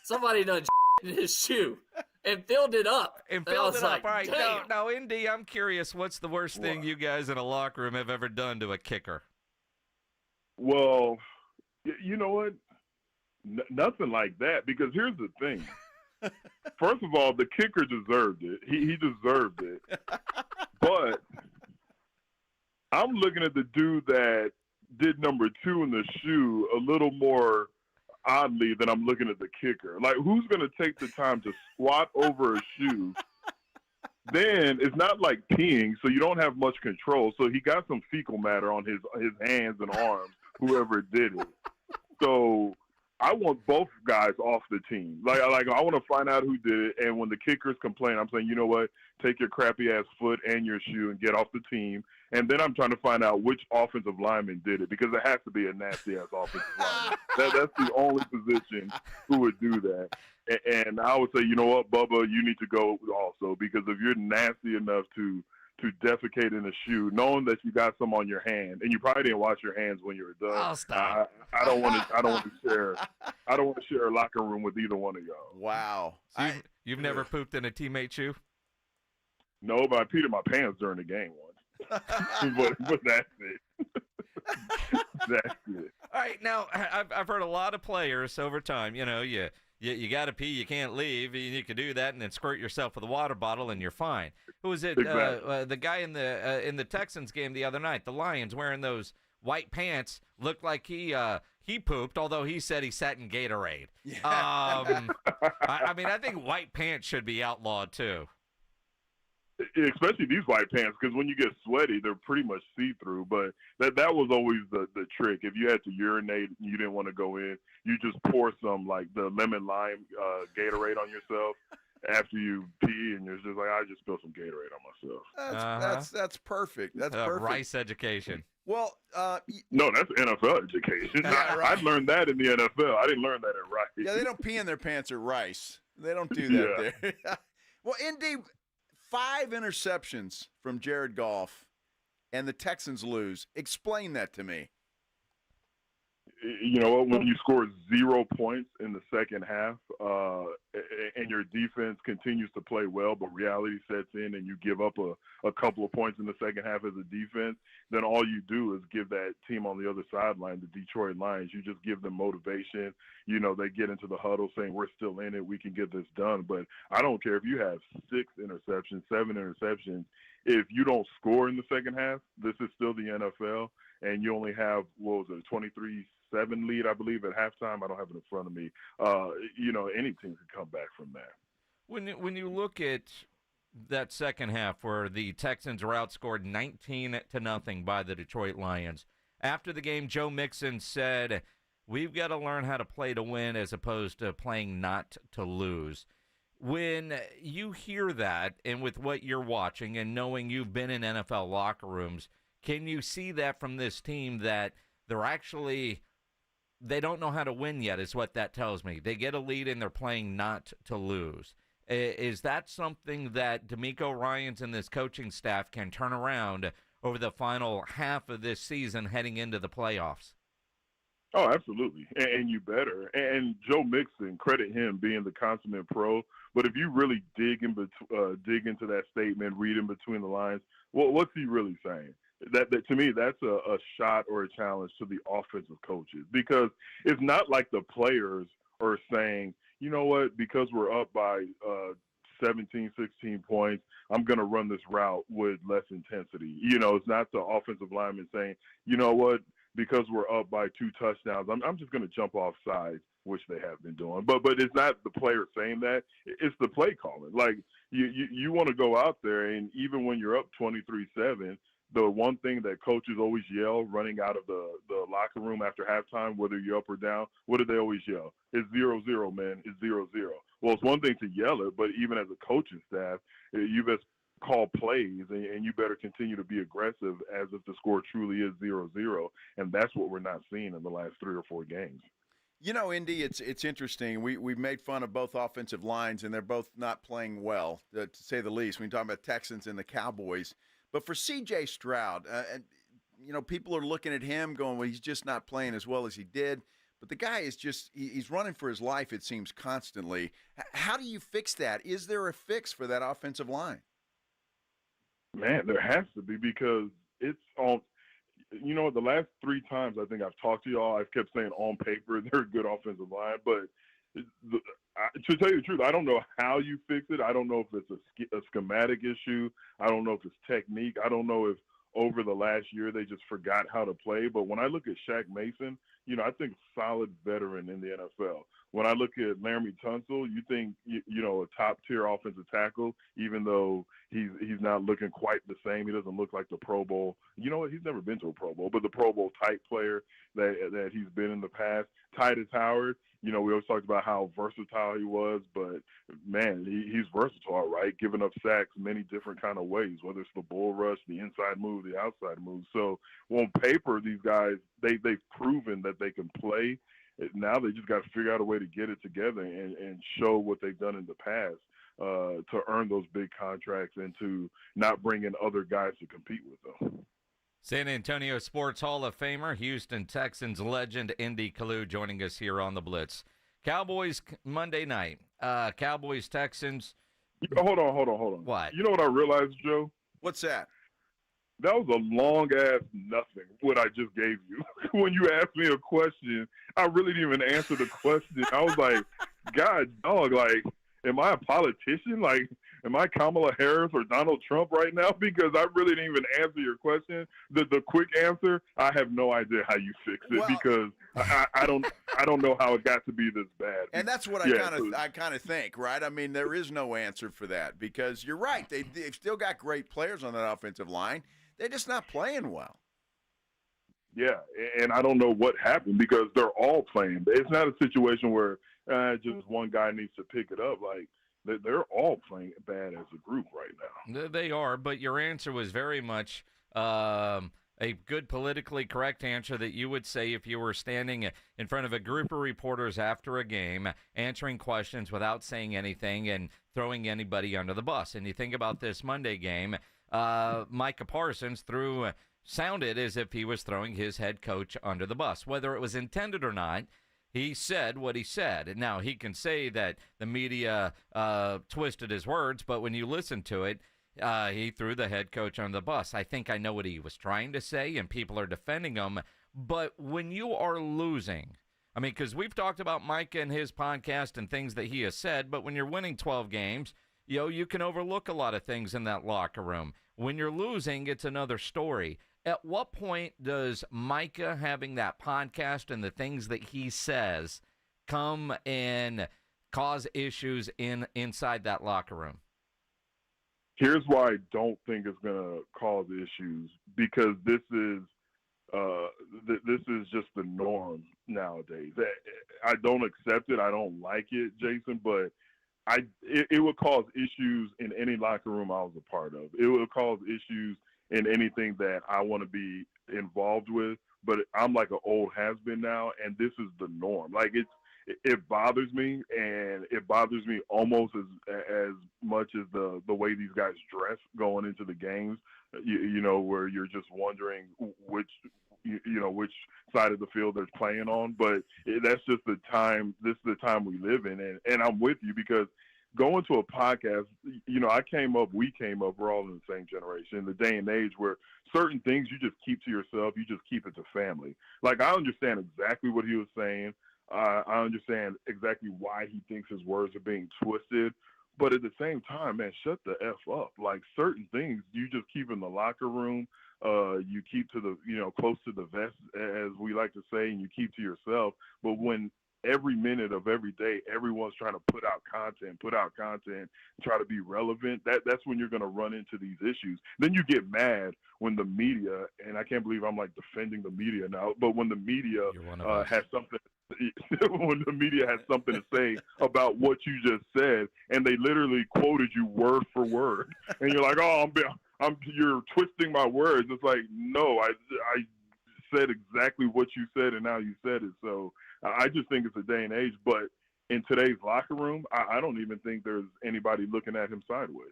somebody done in his shoe and filled it up. And filled it up. All right. Now, Indy, I'm curious, what's the worst thing you guys in a locker room have ever done to a kicker? Well, you know what? Nothing like that, because here's the thing. First of all, the kicker deserved it. He deserved it. But I'm looking at the dude that did number 2 in the shoe a little more oddly than I'm looking at the kicker. Like, who's going to take the time to squat over a shoe? Then it's not like peeing, so you don't have much control. So he got some fecal matter on his hands and arms, whoever did it. So I want both guys off the team. Like I want to find out who did it. And when the kickers complain, I'm saying, you know what? Take your crappy ass foot and your shoe and get off the team. And then I'm trying to find out which offensive lineman did it, because it has to be a nasty ass offensive lineman. That's the only position who would do that. And I would say, you know what, Bubba, you need to go also, because if you're nasty enough to defecate in a shoe, knowing that you got some on your hand, and you probably didn't wash your hands when you were done. Oh, stop. I don't want to share a locker room with either one of y'all. Wow. So you've never pooped in a teammate's shoe? No, but I peed in my pants during the game once. but that's it. That's it. All right, now I've heard a lot of players over time. You know, you got to pee, you can't leave. You can do that and then squirt yourself with a water bottle and you're fine. Who was it? Exactly. The guy in the Texans game the other night, the Lions, wearing those white pants, looked like he pooped, although he said he sat in Gatorade. Yeah. I mean, I think white pants should be outlawed too. Especially these white pants, because when you get sweaty, they're pretty much see-through. But that was always the trick. If you had to urinate and you didn't want to go in, you just pour some, like, the lemon lime Gatorade on yourself after you pee, and you're just like, I just spilled some Gatorade on myself. That's perfect. That's perfect. Rice education. Well, no, that's NFL education. I learned that in the NFL. I didn't learn that at Rice. Yeah, they don't pee in their pants at Rice. They don't do that there. Well, indeed. 5 interceptions from Jared Goff, and the Texans lose. Explain that to me. you know what, when you score 0 points in the second half and your defense continues to play well, but reality sets in and you give up a couple of points in the second half as a defense, then all you do is give that team on the other sideline, the Detroit Lions, you just give them motivation. You know, they get into the huddle saying, we're still in it, we can get this done. But I don't care if you have 6 interceptions, 7 interceptions. If you don't score in the second half, this is still the NFL, and you only have, what was it, a 23-7 lead, I believe, at halftime. I don't have it in front of me. You know, any team can come back from that. When you look at that second half where the Texans were outscored 19-0 by the Detroit Lions, after the game, Joe Mixon said, we've got to learn how to play to win as opposed to playing not to lose. When you hear that, and with what you're watching and knowing you've been in NFL locker rooms, can you see that from this team that they don't know how to win yet is what that tells me. They get a lead and they're playing not to lose. Is that something that DeMeco Ryans and this coaching staff can turn around over the final half of this season heading into the playoffs? Oh, absolutely, and you better. And Joe Mixon, credit him being the consummate pro. But if you really dig into that statement, read in between the lines, what's he really saying? That to me, that's a shot or a challenge to the offensive coaches, because it's not like the players are saying, you know what, because we're up by 17, 16 points, I'm going to run this route with less intensity. You know, it's not the offensive lineman saying, you know what, because we're up by 2 touchdowns, I'm just going to jump off sides, which they have been doing. But it's not the player saying that. It's the play calling. Like, you want to go out there, and even when you're up 23-7, the one thing that coaches always yell running out of the locker room after halftime, whether you're up or down, what do they always yell? It's 0-0, man. It's 0-0. Well, it's one thing to yell it, but even as a coaching staff, you best call plays, and you better continue to be aggressive as if the score truly is 0-0, and that's what we're not seeing in the last 3 or 4 games. You know, Indy, it's interesting. We've made fun of both offensive lines, and they're both not playing well, to say the least, when you talk about Texans and the Cowboys. But for C.J. Stroud, you know, people are looking at him going, well, he's just not playing as well as he did. But the guy is just – he's running for his life, it seems, constantly. How do you fix that? Is there a fix for that offensive line? Man, there has to be, because it's on – you know, the last 3 times I think I've talked to y'all, I've kept saying on paper they're a good offensive line. But to tell you the truth, I don't know how you fix it. I don't know if it's a schematic issue. I don't know if it's technique. I don't know if over the last year they just forgot how to play. But when I look at Shaq Mason, you know, I think solid veteran in the NFL. When I look at Laramie Tunsil, you think, you know, a top-tier offensive tackle, even though he's not looking quite the same. He doesn't look like the Pro Bowl. You know what? He's never been to a Pro Bowl, but the Pro Bowl-type player that he's been in the past. Titus Howard, you know, we always talked about how versatile he was, but, man, he's versatile, right? Giving up sacks many different kind of ways, whether it's the bull rush, the inside move, the outside move. So on paper, these guys, they've proven that they can play. Now they just got to figure out a way to get it together and show what they've done in the past to earn those big contracts and to not bring in other guys to compete with them. San Antonio Sports Hall of Famer, Houston Texans legend ND Kalu joining us here on the Blitz. Cowboys Monday night. Cowboys Texans. Hold on. What? You know what I realized, Joe? What's that? That was a long-ass nothing, what I just gave you. When you asked me a question, I really didn't even answer the question. I was like, God, dog, like, am I a politician? Like, am I Kamala Harris or Donald Trump right now? Because I really didn't even answer your question. The quick answer, I have no idea how you fix it, because I don't know how it got to be this bad. And that's what I kind of think, right? I mean, there is no answer for that, because you're right. They've still got great players on that offensive line. They're just not playing well. Yeah, and I don't know what happened, because they're all playing. It's not a situation where just one guy needs to pick it up. Like, they're all playing bad as a group right now. They are, but your answer was very much a good politically correct answer that you would say if you were standing in front of a group of reporters after a game, answering questions without saying anything and throwing anybody under the bus. And you think about this Monday game, Micah Parsons threw sounded as if he was throwing his head coach under the bus. Whether it was intended or not, he said what he said. Now, he can say that the media twisted his words, but when you listen to it, he threw the head coach under the bus. I think I know what he was trying to say, and people are defending him. But when you are losing, I mean, because we've talked about Micah and his podcast and things that he has said, but when you're winning 12 games, you can overlook a lot of things in that locker room. When you're losing, it's another story. At what point does Micah having that podcast and the things that he says come and cause issues inside that locker room? Here's why I don't think it's going to cause issues, because this is just the norm nowadays. I don't accept it. I don't like it, Jason, but it would cause issues in any locker room I was a part of. It would cause issues in anything that I want to be involved with, but I'm like an old has-been now, and this is the norm. Like, it bothers me, and it bothers me almost as much as the way these guys dress going into the games, where you're just wondering which side of the field they're playing on. But that's just the time. This is the time we live in, and I'm with you, because going to a podcast, we came up, we're all in the same generation, in the day and age where certain things you just keep to yourself, you just keep it to family. Like, I understand exactly what he was saying. I understand exactly why he thinks his words are being twisted. But at the same time, man, shut the F up. Like, certain things you just keep in the locker room. You keep to the, close to the vest, as we like to say, and you keep to yourself. But when every minute of every day, everyone's trying to put out content, try to be relevant, that's when you're going to run into these issues. Then you get mad when the media, and I can't believe I'm like defending the media now, but when the media has something, when the media has something to say about what you just said, and they literally quoted you word for word, and you're like, oh, you're twisting my words. It's like, no, I said exactly what you said, and now you said it. So I just think it's a day and age. But in today's locker room, I don't even think there's anybody looking at him sideways.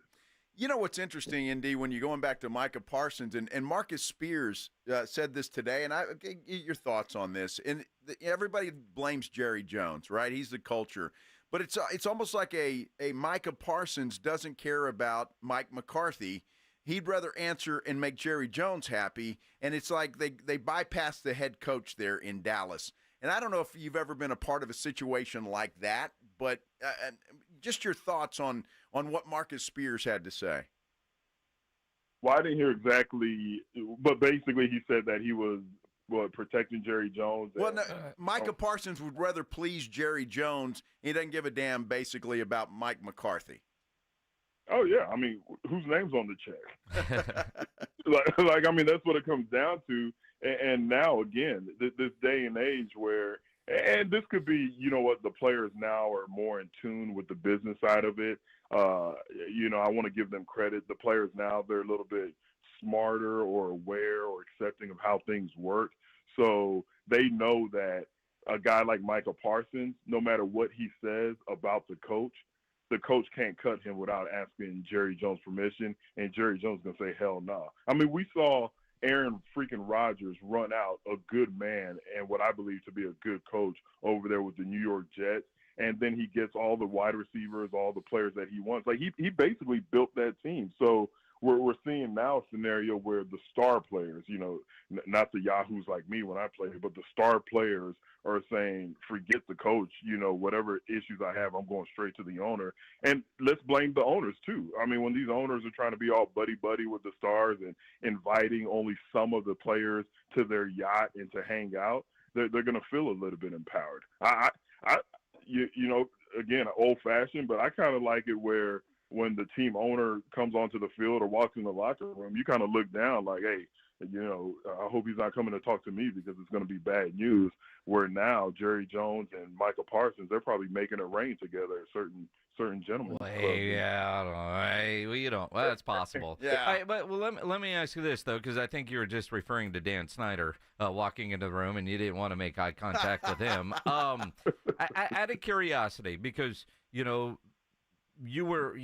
You know what's interesting, ND, when you're going back to Micah Parsons, and Marcus Spears said this today, and I get your thoughts on this. And everybody blames Jerry Jones, right? He's the culture. But it's almost like a Micah Parsons doesn't care about Mike McCarthy. He'd rather answer and make Jerry Jones happy, and it's like they bypass the head coach there in Dallas. And I don't know if you've ever been a part of a situation like that, but just your thoughts on what Marcus Spears had to say. Well, I didn't hear exactly, but basically he said that he was protecting Jerry Jones. Well, no, Micah Parsons would rather please Jerry Jones. He doesn't give a damn, basically, about Mike McCarthy. Oh, yeah. I mean, whose name's on the check? I mean, that's what it comes down to. And now, again, this day and age where – and this could be, the players now are more in tune with the business side of it. I want to give them credit. The players now, they're a little bit smarter or aware or accepting of how things work. So they know that a guy like Micah Parsons, no matter what he says about the coach can't cut him without asking Jerry Jones permission, and Jerry Jones is going to say, hell no. I mean, we saw Aaron freaking Rodgers run out a good man and what I believe to be a good coach over there with the New York Jets, and then he gets all the wide receivers, all the players that he wants. Like, he basically built that team. So we're seeing now a scenario where the star players, not the yahoos like me when I played, but the star players are saying, forget the coach, whatever issues I have, I'm going straight to the owner. And let's blame the owners too. I mean, when these owners are trying to be all buddy-buddy with the stars and inviting only some of the players to their yacht and to hang out, they're going to feel a little bit empowered. Again, old-fashioned, but I kind of like it where when the team owner comes onto the field or walks in the locker room, you kind of look down like, hey, I hope he's not coming to talk to me because it's going to be bad news. Where now Jerry Jones and Micah Parsons, they're probably making it rain together at certain gentlemen. Well, I don't know. Hey, well, that's possible. Yeah. But let me ask you this, though, because I think you were just referring to Dan Snyder walking into the room, and you didn't want to make eye contact with him. Out of curiosity, because, you were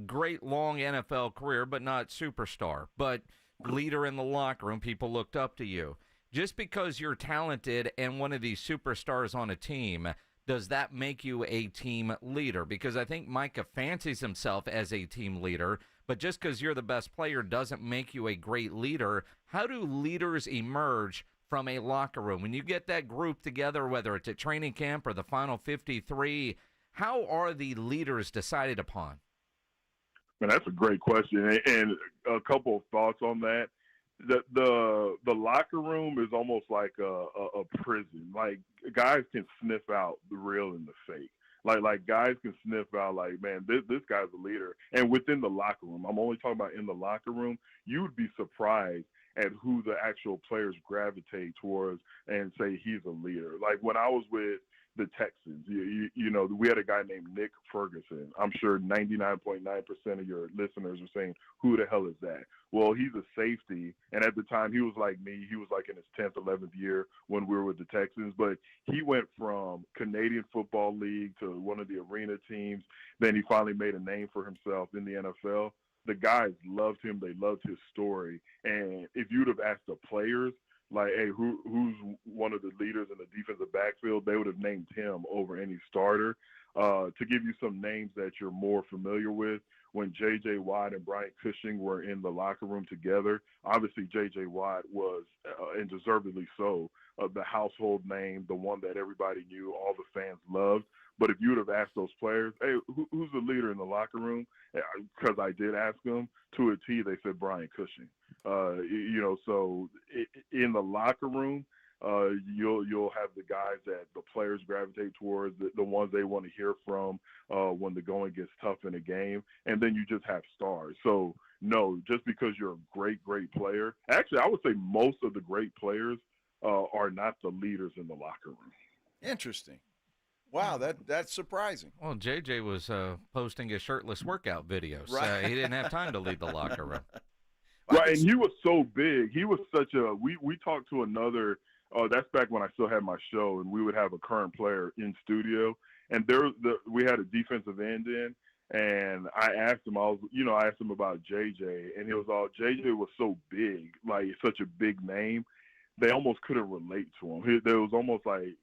great long NFL career, but not superstar. But leader in the locker room. People looked up to you. Just because you're talented and one of these superstars on a team, does that make you a team leader? Because I think Micah fancies himself as a team leader, but just because you're the best player doesn't make you a great leader. How do leaders emerge from a locker room? When you get that group together, whether it's at training camp or the final 53, how are the leaders decided upon? Man, that's a great question, and a couple of thoughts on that. The locker room is almost like a prison. Like, guys can sniff out the real and the fake. Like guys can sniff out, like, man, this guy's a leader. And within the locker room, I'm only talking about in the locker room, you would be surprised at who the actual players gravitate towards and say he's a leader. Like, when I was with the Texans, you know, we had a guy named Nick Ferguson. I'm sure 99.9% of your listeners are saying, who the hell is that? Well, he's a safety, and at the time he was like me. He was like in his 10th, 11th year when we were with the Texans, but he went from Canadian Football League to one of the arena teams. Then he finally made a name for himself in the NFL. The guys loved him. They loved his story. And if you'd have asked the players, like, hey, who's one of the leaders in the defensive backfield, they would have named him over any starter. To give you some names that you're more familiar with, when J.J. Watt and Brian Cushing were in the locker room together, obviously J.J. Watt was, and deservedly so, the household name, the one that everybody knew, all the fans loved. But if you would have asked those players, hey, who's the leader in the locker room? Because I did ask them, to a T, they said Brian Cushing. You know, so in the locker room, you'll have the guys that the players gravitate towards, the ones they want to hear from when the going gets tough in a game, and then you just have stars. So, no, just because you're a great player, actually, I would say most of the great players are not the leaders in the locker room. Interesting. Wow, that's surprising. Well, JJ was posting his shirtless workout videos. Right. He didn't have time to lead the locker room. Right, and he was so big. He was such a we talked to another that's back when I still had my show, and we would have a current player in studio, and we had a defensive end in, and I asked him, I asked him about JJ, and it was all, JJ was so big, like such a big name, they almost couldn't relate to him. There was almost like,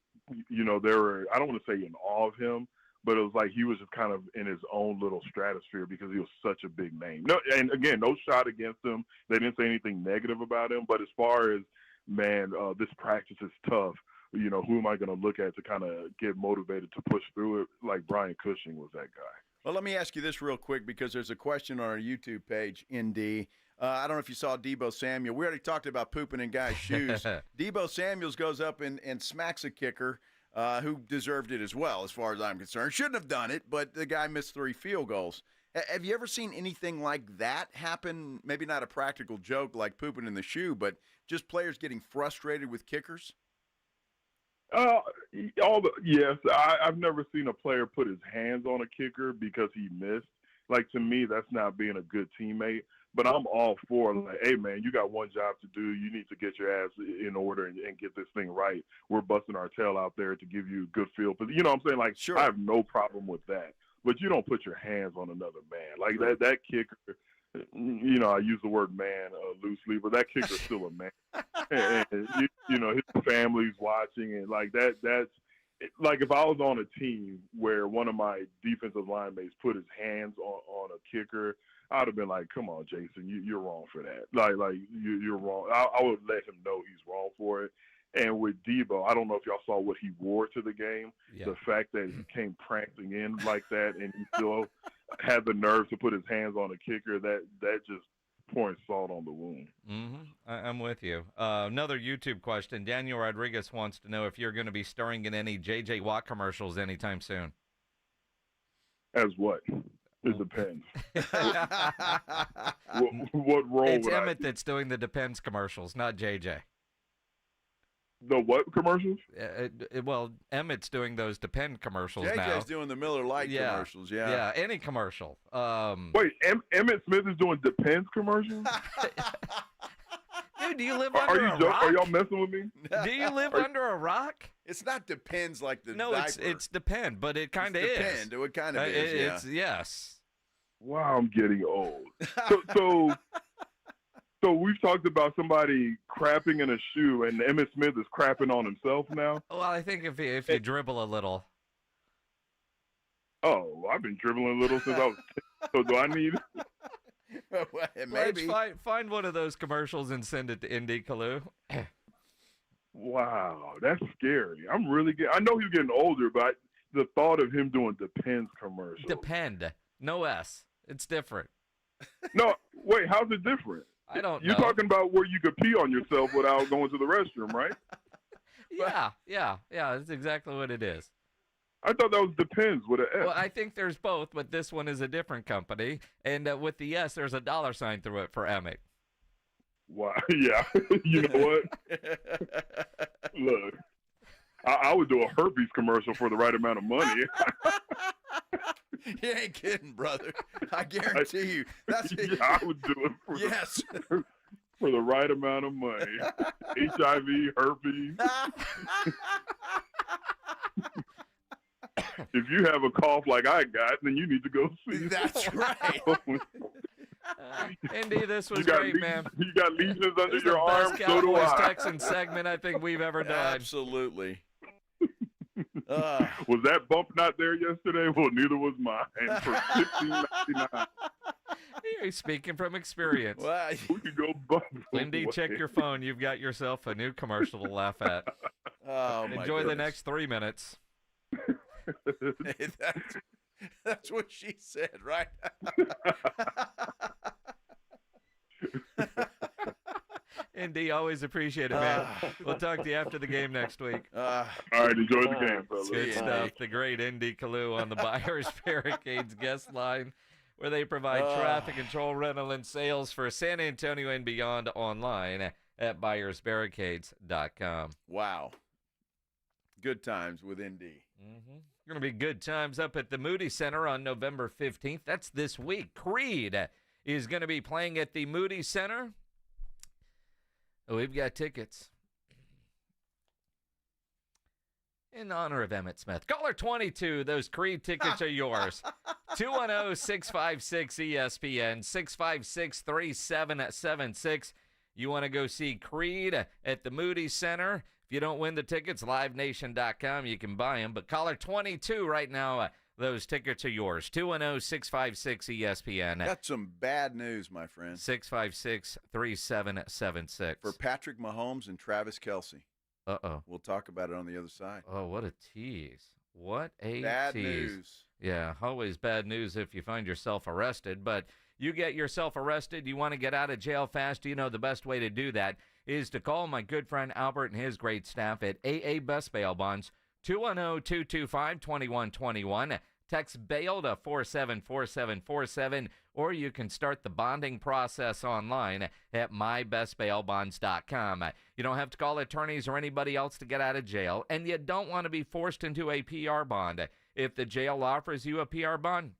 you know, they were, I don't want to say in awe of him, but it was like he was just kind of in his own little stratosphere because he was such a big name. No, and again, no shot against him. They didn't say anything negative about him. But as far as, man, this practice is tough, you know, who am I going to look at to kind of get motivated to push through it? Like Brian Cushing was that guy. Well, let me ask you this real quick, because there's a question on our YouTube page, ND. I don't know if you saw Deebo Samuel. We already talked about pooping in guys' shoes. Deebo Samuels goes up and smacks a kicker who deserved it as well, as far as I'm concerned. Shouldn't have done it, but the guy missed 3 field goals. Have you ever seen anything like that happen? Maybe not a practical joke like pooping in the shoe, but just players getting frustrated with kickers? Yes. I've never seen a player put his hands on a kicker because he missed. Like, to me, that's not being a good teammate. But I'm all for, like, hey, man, you got one job to do. You need to get your ass in order and get this thing right. We're busting our tail out there to give you a good feel. You know what I'm saying? Like, sure. I have no problem with that. But you don't put your hands on another man. Like, that kicker, you know, I use the word man loosely, but that kicker's still a man. And you know, his family's watching, and, like, that's like if I was on a team where one of my defensive line mates put his hands on a kicker, I'd have been like, come on, Jason, you're wrong for that. Like you're wrong. I would let him know he's wrong for it. And with Deebo, I don't know if y'all saw what he wore to the game. Yeah. The fact that he came prancing in like that and he still had the nerve to put his hands on a kicker, that just pouring salt on the wound. Mm-hmm. I'm with you. Another YouTube question. Daniel Rodriguez wants to know if you're going to be starring in any J.J. Watt commercials anytime soon. As what? It depends. what role? It's Emmett that's doing the Depends commercials, not JJ. The what commercials? Well, Emmett's doing those Depend commercials now. JJ's doing the Miller Lite commercials, yeah. Yeah, any commercial. Wait, Emmett Smith is doing Depends commercials? Dude, do you live under a rock? Are y'all messing with me? Do you live under a rock? It's not Depends like the No, diaper. it's Depend, but it kind of is. Depend. It kind of is, yeah. Yes. Wow, I'm getting old. So we've talked about somebody crapping in a shoe, and Emmitt Smith is crapping on himself now. Well, I think if you dribble a little. Oh, I've been dribbling a little since I was 10. So do I need? Maybe. Find one of those commercials and send it to ND Kalu. Wow, that's scary. I'm really I know he's getting older, but the thought of him doing Depends commercials. Depend. No S. It's different. No, wait, how's it different? I don't know. You're talking about where you could pee on yourself without going to the restroom, right? Yeah. That's exactly what it is. I thought that was Depends with an S. Well, I think there's both, but this one is a different company. And with the S, there's a $sign through it for Emmett. Wow. Yeah. You know what? Look, I would do a herpes commercial for the right amount of money. You ain't kidding, brother. I guarantee you. That's yeah, I would do it for for the right amount of money. HIV, herpes. If you have a cough like I got, then you need to go see. That's right. Indy, this was great, man. You got lesions under This is your the arm. best So do Cowboys I. Texans segment I think we've ever done. Absolutely. Was that bump not there yesterday? Well, neither was mine for $15.99. You're speaking from experience. Well, we could go bump. Lindy, check your phone. You've got yourself a new commercial to laugh at. Oh, my Enjoy the goodness. next 3 minutes. That's what she said, right? ND, always appreciate it, man. We'll talk to you after the game next week. All right, enjoy the game, fellas. Good stuff. The great ND Kalu on the Buyers Barricades guest line, where they provide traffic control, rental, and sales for San Antonio and beyond online at buyersbarricades.com. Wow. Good times with ND. Mm-hmm. Going to be good times up at the Moody Center on November 15th. That's this week. Creed is going to be playing at the Moody Center. We've got tickets in honor of Emmitt Smith. Caller 22, those Creed tickets are yours. 210-656-ESPN, 656-3776. You want to go see Creed at the Moody Center? If you don't win the tickets, livenation.com, you can buy them. But caller 22 right now, those tickets are yours. 210-656-ESPN. Got some bad news, my friend. 656-3776. For Patrick Mahomes and Travis Kelce. Uh-oh. We'll talk about it on the other side. Oh, what a tease. What a Bad tease. news. Yeah, always bad news if you find yourself arrested. But you get yourself arrested, you want to get out of jail fast, you know the best way to do that is to call my good friend Albert and his great staff at AA Best Bail Bonds, 210-225-2121. Text bail to 474747, or you can start the bonding process online at mybestbailbonds.com. You don't have to call attorneys or anybody else to get out of jail, and you don't want to be forced into a PR bond. If the jail offers you a PR bond,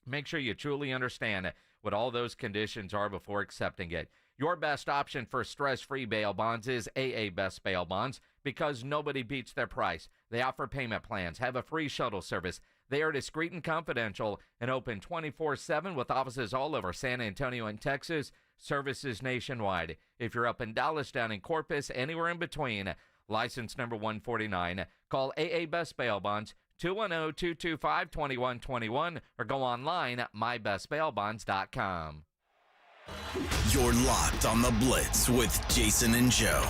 make sure you truly understand what all those conditions are before accepting it. Your best option for stress-free bail bonds is AA Best Bail Bonds because nobody beats their price. They offer payment plans, have a free shuttle service. They are discreet and confidential and open 24/7 with offices all over San Antonio and Texas, services nationwide. If you're up in Dallas, down in Corpus, anywhere in between, license number 149, call AA Best Bail Bonds, 210-225-2121, or go online at mybestbailbonds.com. You're locked on the Blitz with Jason and Joe.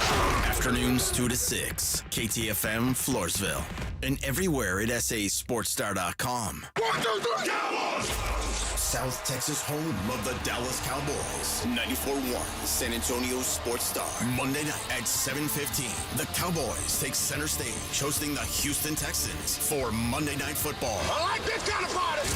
Afternoons 2 to 6. KTFM Floresville. And everywhere at sasportstar.com. 1, 2, 3, Cowboys! South Texas home of the Dallas Cowboys. 94.1 San Antonio Sports Star. Monday night at 7:15. The Cowboys take center stage hosting the Houston Texans for Monday Night Football. I like this kind of party!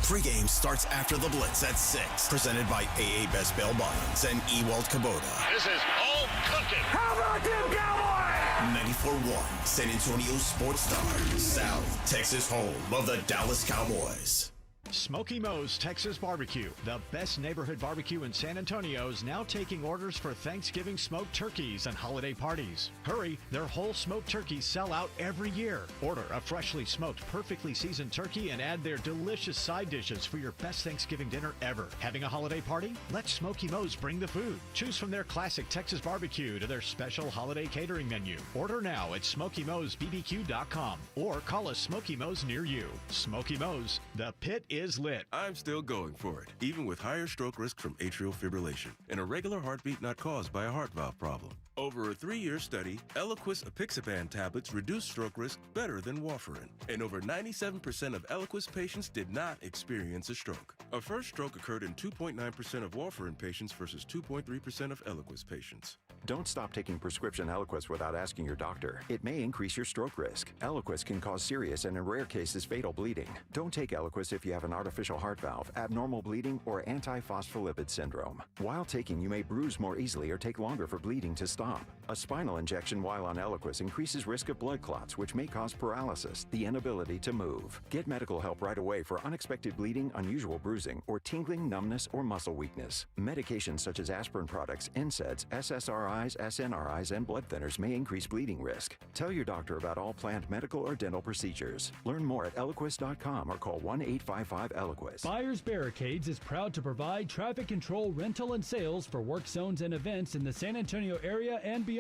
Pregame starts after the Blitz at 6. Presented by AA Best Bail Bonds and Ewald Kubota. This is all cooking. How about them Cowboys? 94.1 San Antonio Sports Star. South Texas home of the Dallas Cowboys. Smoky Moe's Texas Barbecue, the best neighborhood barbecue in San Antonio, is now taking orders for Thanksgiving smoked turkeys and holiday parties. Hurry, their whole smoked turkeys sell out every year. Order a freshly smoked, perfectly seasoned turkey and add their delicious side dishes for your best Thanksgiving dinner ever. Having a holiday party? Let Smoky Moe's bring the food. Choose from their classic Texas barbecue to their special holiday catering menu. Order now at SmokyMoe'sBBQ.com or call a Smoky Moe's near you. Smoky Moe's, the pit is lit. I'm still going for it, even with higher stroke risk from atrial fibrillation, an irregular heartbeat not caused by a heart valve problem. Over a 3-year study, Eliquis apixaban tablets reduce stroke risk better than warfarin, and over 97% of Eliquis patients did not experience a stroke. A first stroke occurred in 2.9% of warfarin patients versus 2.3% of Eliquis patients. Don't stop taking prescription Eliquis without asking your doctor. It may increase your stroke risk. Eliquis can cause serious and in rare cases fatal bleeding. Don't take Eliquis if you have an artificial heart valve, abnormal bleeding, or antiphospholipid syndrome. While taking, you may bruise more easily or take longer for bleeding to stop. A spinal injection while on Eliquis increases risk of blood clots, which may cause paralysis, the inability to move. Get medical help right away for unexpected bleeding, unusual bruising, or tingling, numbness, or muscle weakness. Medications such as aspirin products, NSAIDs, SSRIs, SNRIs, and blood thinners may increase bleeding risk. Tell your doctor about all planned medical or dental procedures. Learn more at Eliquis.com or call 1-855-ELIQUIS. Buyers Barricades is proud to provide traffic control, rental, and sales for work zones and events in the San Antonio area and beyond.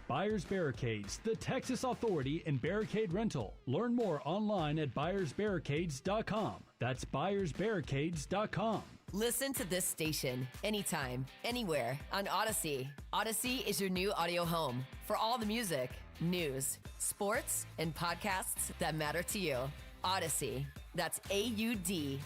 Buyers Barricades, the Texas authority in barricade rental. Learn more online at buyersbarricades.com. That's buyersbarricades.com. Listen to this station anytime, anywhere on Odyssey. Odyssey is your new audio home for all the music, news, sports, and podcasts that matter to you. Odyssey. That's AUDACY.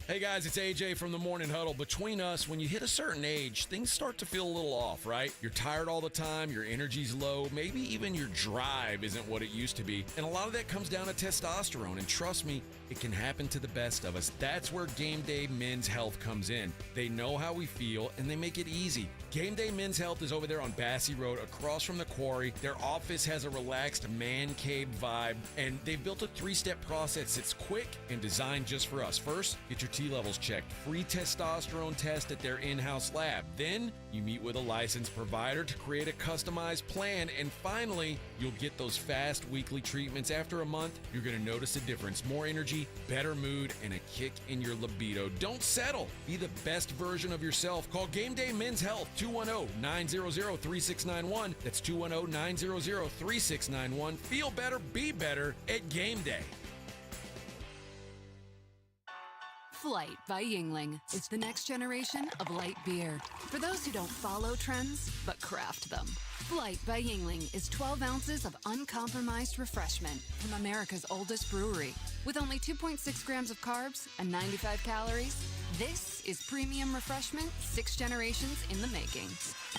Hey guys, it's AJ from the Morning Huddle. Between us, when you hit a certain age, things start to feel a little off, right? You're tired all the time, your energy's low, maybe even your drive isn't what it used to be. And a lot of that comes down to testosterone, and trust me, it can happen to the best of us. That's where Game Day Men's Health comes in. They know how we feel, and they make it easy. Game Day Men's Health is over there on Bassey Road, across from the quarry. Their office has a relaxed man cave vibe, and they've built a 3-step process that's quick and designed just for us. First, get your T levels checked. Free testosterone test at their in-house lab. Then, you meet with a licensed provider to create a customized plan. And finally, you'll get those fast weekly treatments. After a month, you're going to notice a difference. More energy, better mood, and a kick in your libido. Don't settle. Be the best version of yourself. Call Game Day Men's Health, 210-900-3691. That's 210-900-3691. Feel better, be better at Game Day. Flight by Yingling is the next generation of light beer. For those who don't follow trends, but craft them. Flight by Yingling is 12 ounces of uncompromised refreshment from America's oldest brewery. With only 2.6 grams of carbs and 95 calories, this is premium refreshment 6 generations in the making.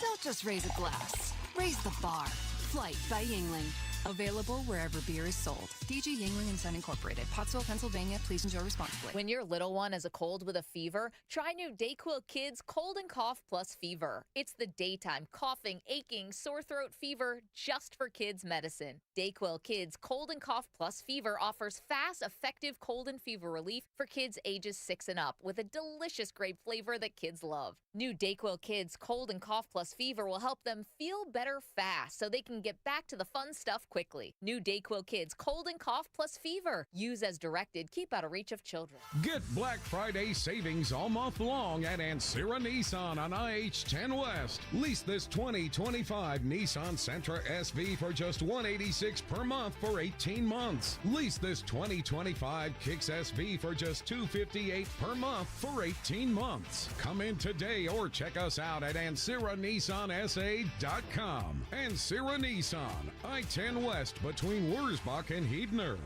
Don't just raise a glass, raise the bar. Flight by Yingling. Available wherever beer is sold. DG Yingling & Son Incorporated, Pottsville, Pennsylvania. Please enjoy responsibly. When your little one has a cold with a fever, try new DayQuil Kids Cold and Cough Plus Fever. It's the daytime coughing, aching, sore throat fever just for kids medicine. DayQuil Kids Cold and Cough Plus Fever offers fast, effective cold and fever relief for kids ages 6 and up with a delicious grape flavor that kids love. New DayQuil Kids Cold and Cough Plus Fever will help them feel better fast so they can get back to the fun stuff quickly. New DayQuil Kids Cold and Cough Plus Fever. Use as directed. Keep out of reach of children. Get Black Friday savings all month long at Ancira Nissan on IH-10 West. Lease this 2025 Nissan Sentra SV for just $186 per month for 18 months. Lease this 2025 Kicks SV for just $258 per month for 18 months. Come in today or check us out at AnciraNissanSA.com. Ancira Nissan, I-10 West between Wurzbach and Heidner.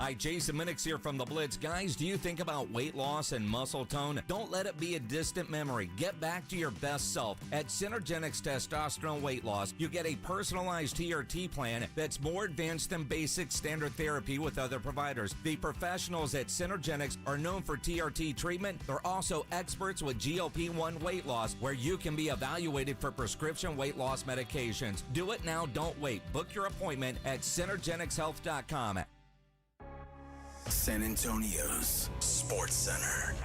Hi, Jason Minix here from the Blitz. Guys, do you think about weight loss and muscle tone? Don't let it be a distant memory. Get back to your best self. At Synergenics Testosterone Weight Loss, you get a personalized TRT plan that's more advanced than basic standard therapy with other providers. The professionals at Synergenics are known for TRT treatment. They're also experts with GLP-1 weight loss, where you can be evaluated for prescription weight loss medications. Do it now, don't wait. Book your appointment at synergenicshealth.com. San Antonio's Sports Center.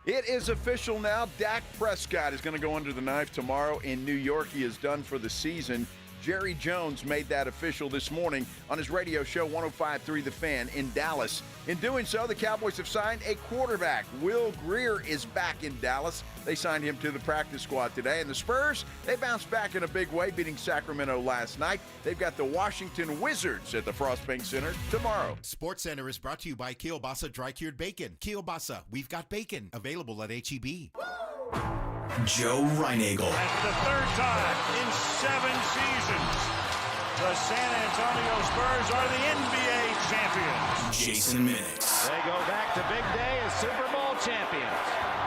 It is official now. Dak Prescott is going to go under the knife tomorrow in New York. He is done for the season. Jerry Jones made that official this morning on his radio show 105.3 The Fan in Dallas. In doing so, the Cowboys have signed a quarterback. Will Greer is back in Dallas. They signed him to the practice squad today. And the Spurs, they bounced back in a big way, beating Sacramento last night. They've got the Washington Wizards at the Frost Bank Center tomorrow. Sports Center is brought to you by Kielbasa Dry Cured Bacon. Kielbasa, we've got bacon. Available at HEB. Joe Reinagel. And for the third time in 7 seasons, the San Antonio Spurs are the NBA champions. Jason Minix. They go back to big day as Super Bowl champions.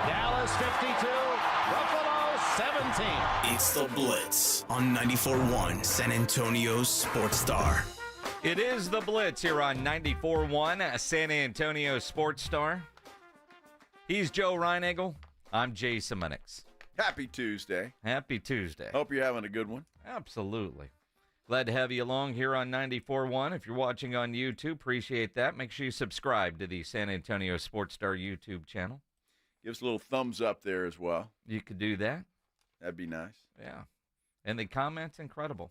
Dallas 52, Buffalo 17. It's the Blitz on 94.1 San Antonio's Sports Star. It is the Blitz here on 94.1 San Antonio Sports Star. He's Joe Reinagel. I'm Jason Minix. Happy Tuesday. Happy Tuesday. Hope you're having a good one. Absolutely. Glad to have you along here on 94.1. If you're watching on YouTube, appreciate that. Make sure you subscribe to the San Antonio Sports Star YouTube channel. Give us a little thumbs up there as well. You could do that. That'd be nice. Yeah. And the comments, incredible.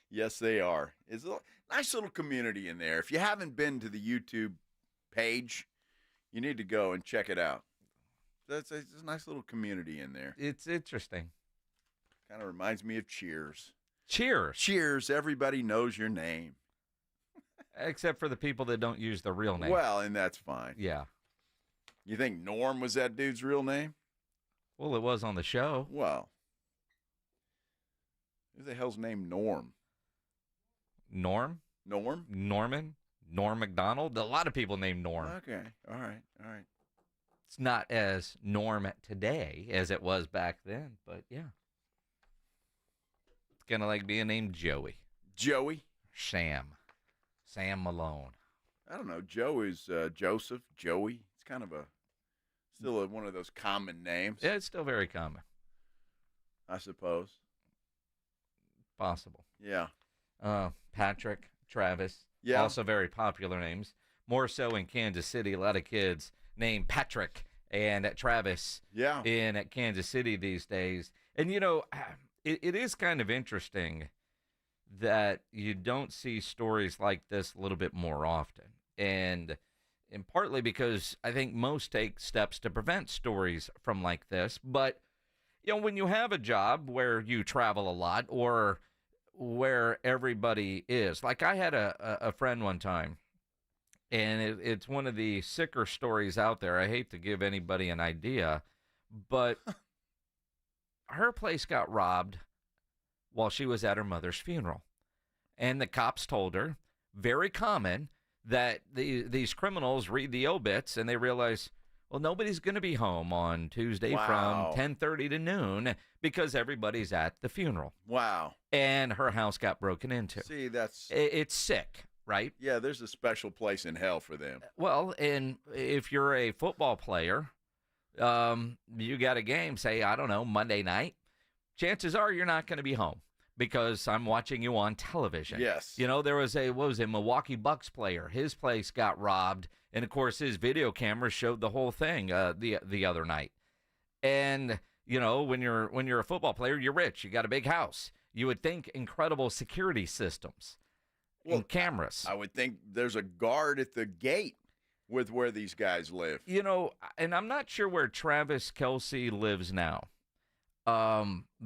Yes, they are. It's a nice little community in there. If you haven't been to the YouTube page, you need to go and check it out. It's a nice little community in there. It's interesting. Kind of reminds me of Cheers. Cheers. Cheers. Everybody knows your name. Except for the people that don't use the real name. Well, and that's fine. Yeah. You think Norm was that dude's real name? Well, it was on the show. Well, who the hell's named Norm? Norm? Norm? Norman? Norm McDonald? A lot of people named Norm. Okay. All right. It's not as norm today as it was back then, but yeah. It's kind of like being named Joey. Joey? Sam Malone. I don't know. Joe is Joseph, Joey. It's kind of still one of those common names. Yeah, it's still very common. I suppose. Possible. Yeah. Patrick, Travis. Yeah. Also very popular names. More so in Kansas City. A lot of kids named Patrick and Travis in Kansas City these days. And, you know, it is kind of interesting that you don't see stories like this a little bit more often. And partly because I think most take steps to prevent stories from like this. But, you know, when you have a job where you travel a lot or where everybody is, like I had a friend one time, and it's one of the sicker stories out there. I hate to give anybody an idea, but her place got robbed while she was at her mother's funeral. And the cops told her, very common, that these criminals read the obits and they realize, well, nobody's going to be home on Tuesday from 10:30 to noon because everybody's at the funeral. Wow. And her house got broken into. See, it's sick. Right? Yeah, there's a special place in hell for them. Well, and if you're a football player, you got a game, say, I don't know, Monday night, chances are you're not going to be home because I'm watching you on television. Yes. You know, there was a Milwaukee Bucks player. His place got robbed, and, of course, his video camera showed the whole thing the other night. And, you know, when you're a football player, you're rich. You got a big house. You would think incredible security systems. And cameras. I would think there's a guard at the gate with where these guys live. You know, and I'm not sure where Travis Kelce lives now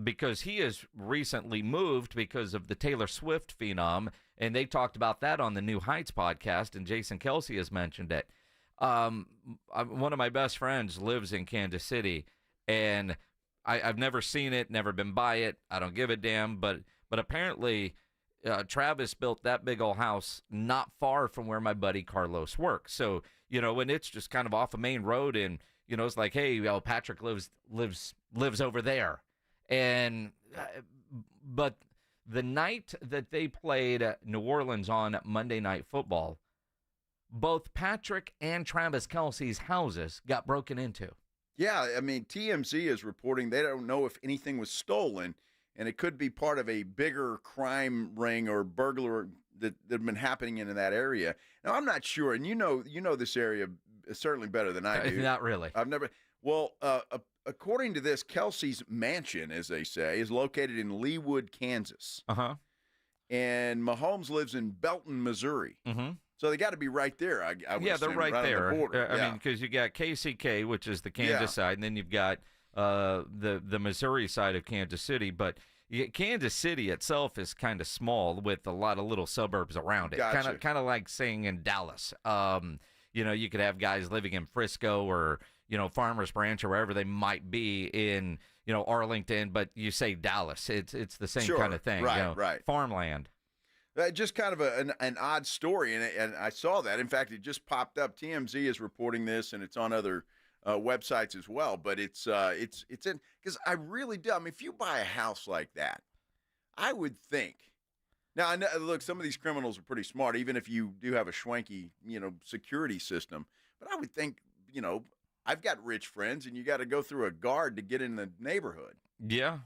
because he has recently moved because of the Taylor Swift phenom, and they talked about that on the New Heights podcast, and Jason Kelce has mentioned it. One of my best friends lives in Kansas City, and I've never seen it, never been by it. I don't give a damn, but apparently Travis built that big old house not far from where my buddy Carlos works. So, when it's just kind of off a main road and, it's like, hey, Patrick lives over there. And, but the night that they played New Orleans on Monday Night Football, both Patrick and Travis Kelce's houses got broken into. Yeah, I mean, TMZ is reporting they don't know if anything was stolen, and it could be part of a bigger crime ring or burglar that have been happening in that area. Now, I'm not sure, and you know this area certainly better than I do. Not really. I've never. Well, according to this, Kelce's mansion, as they say, is located in Leawood, Kansas. Uh-huh. And Mahomes lives in Belton, Missouri. Mm-hmm. So they got to be right there. I would they're assume, right there. On the border. I mean, because you got KCK, which is the Kansas side, and then you've got the Missouri side of Kansas City. But Kansas City itself is kind of small with a lot of little suburbs around it. Gotcha. Kind of like saying in Dallas. You could have guys living in Frisco or Farmers Branch or wherever they might be in Arlington, but you say Dallas, it's the same kind of thing. Right, right. Farmland. Just kind of an odd story, and I saw that. In fact, it just popped up. TMZ is reporting this, and it's on other websites as well. But it's in because I really do. I mean, if you buy a house like that, I would think. Now, I know, look, some of these criminals are pretty smart, even if you do have a schwanky, security system. But I would think, I've got rich friends, and you got to go through a guard to get in the neighborhood. Yeah.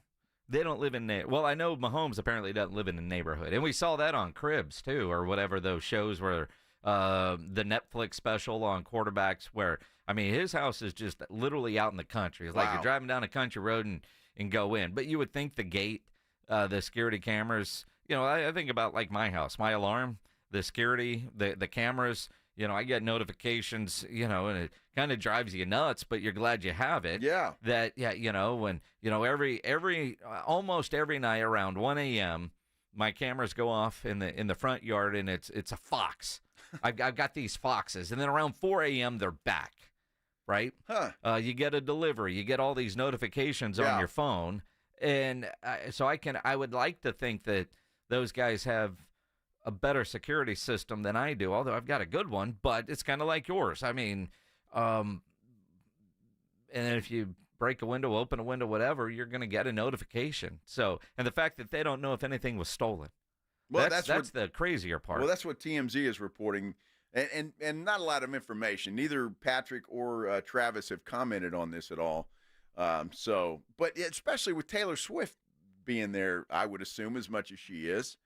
They don't live in – well, I know Mahomes apparently doesn't live in the neighborhood. And we saw that on Cribs, too, or whatever those shows were, the Netflix special on quarterbacks where, I mean, his house is just literally out in the country. It's like you're driving down a country road and go in. But you would think the gate, the security cameras – I think about like my house, my alarm, the security, the cameras – I get notifications, and it kind of drives you nuts, but you're glad you have it. Yeah. When, almost every night around 1 a.m., my cameras go off in the front yard, and it's a fox. I've got these foxes, and then around 4 a.m. they're back, right? Huh. You get a delivery, you get all these notifications on your phone, and so I would like to think that those guys have a better security system than I do, although I've got a good one, but it's kind of like yours. I mean, and if you break a window, open a window, whatever, you're going to get a notification. So, and the fact that they don't know if anything was stolen, well, that's the crazier part. Well, that's what TMZ is reporting, and not a lot of information. Neither Patrick or Travis have commented on this at all. But especially with Taylor Swift being there, I would assume as much as she is.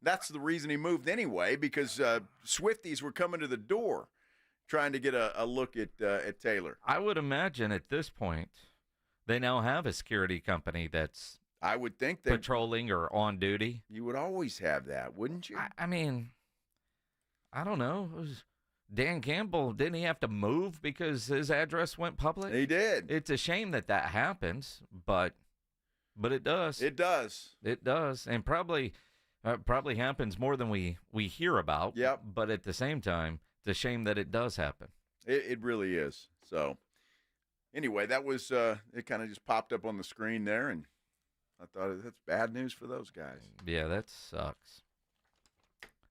That's the reason he moved anyway, because Swifties were coming to the door trying to get a look at Taylor. I would imagine at this point they now have a security company that's I would think patrolling or on duty. You would always have that, wouldn't you? I mean, I don't know. Dan Campbell, didn't he have to move because his address went public? He did. It's a shame that happens, but it does. It does. It does, and probably happens more than we hear about. Yep. But at the same time, it's a shame that it does happen. It really is. So, anyway, that was it. Kind of just popped up on the screen there, and I thought that's bad news for those guys. Yeah, that sucks.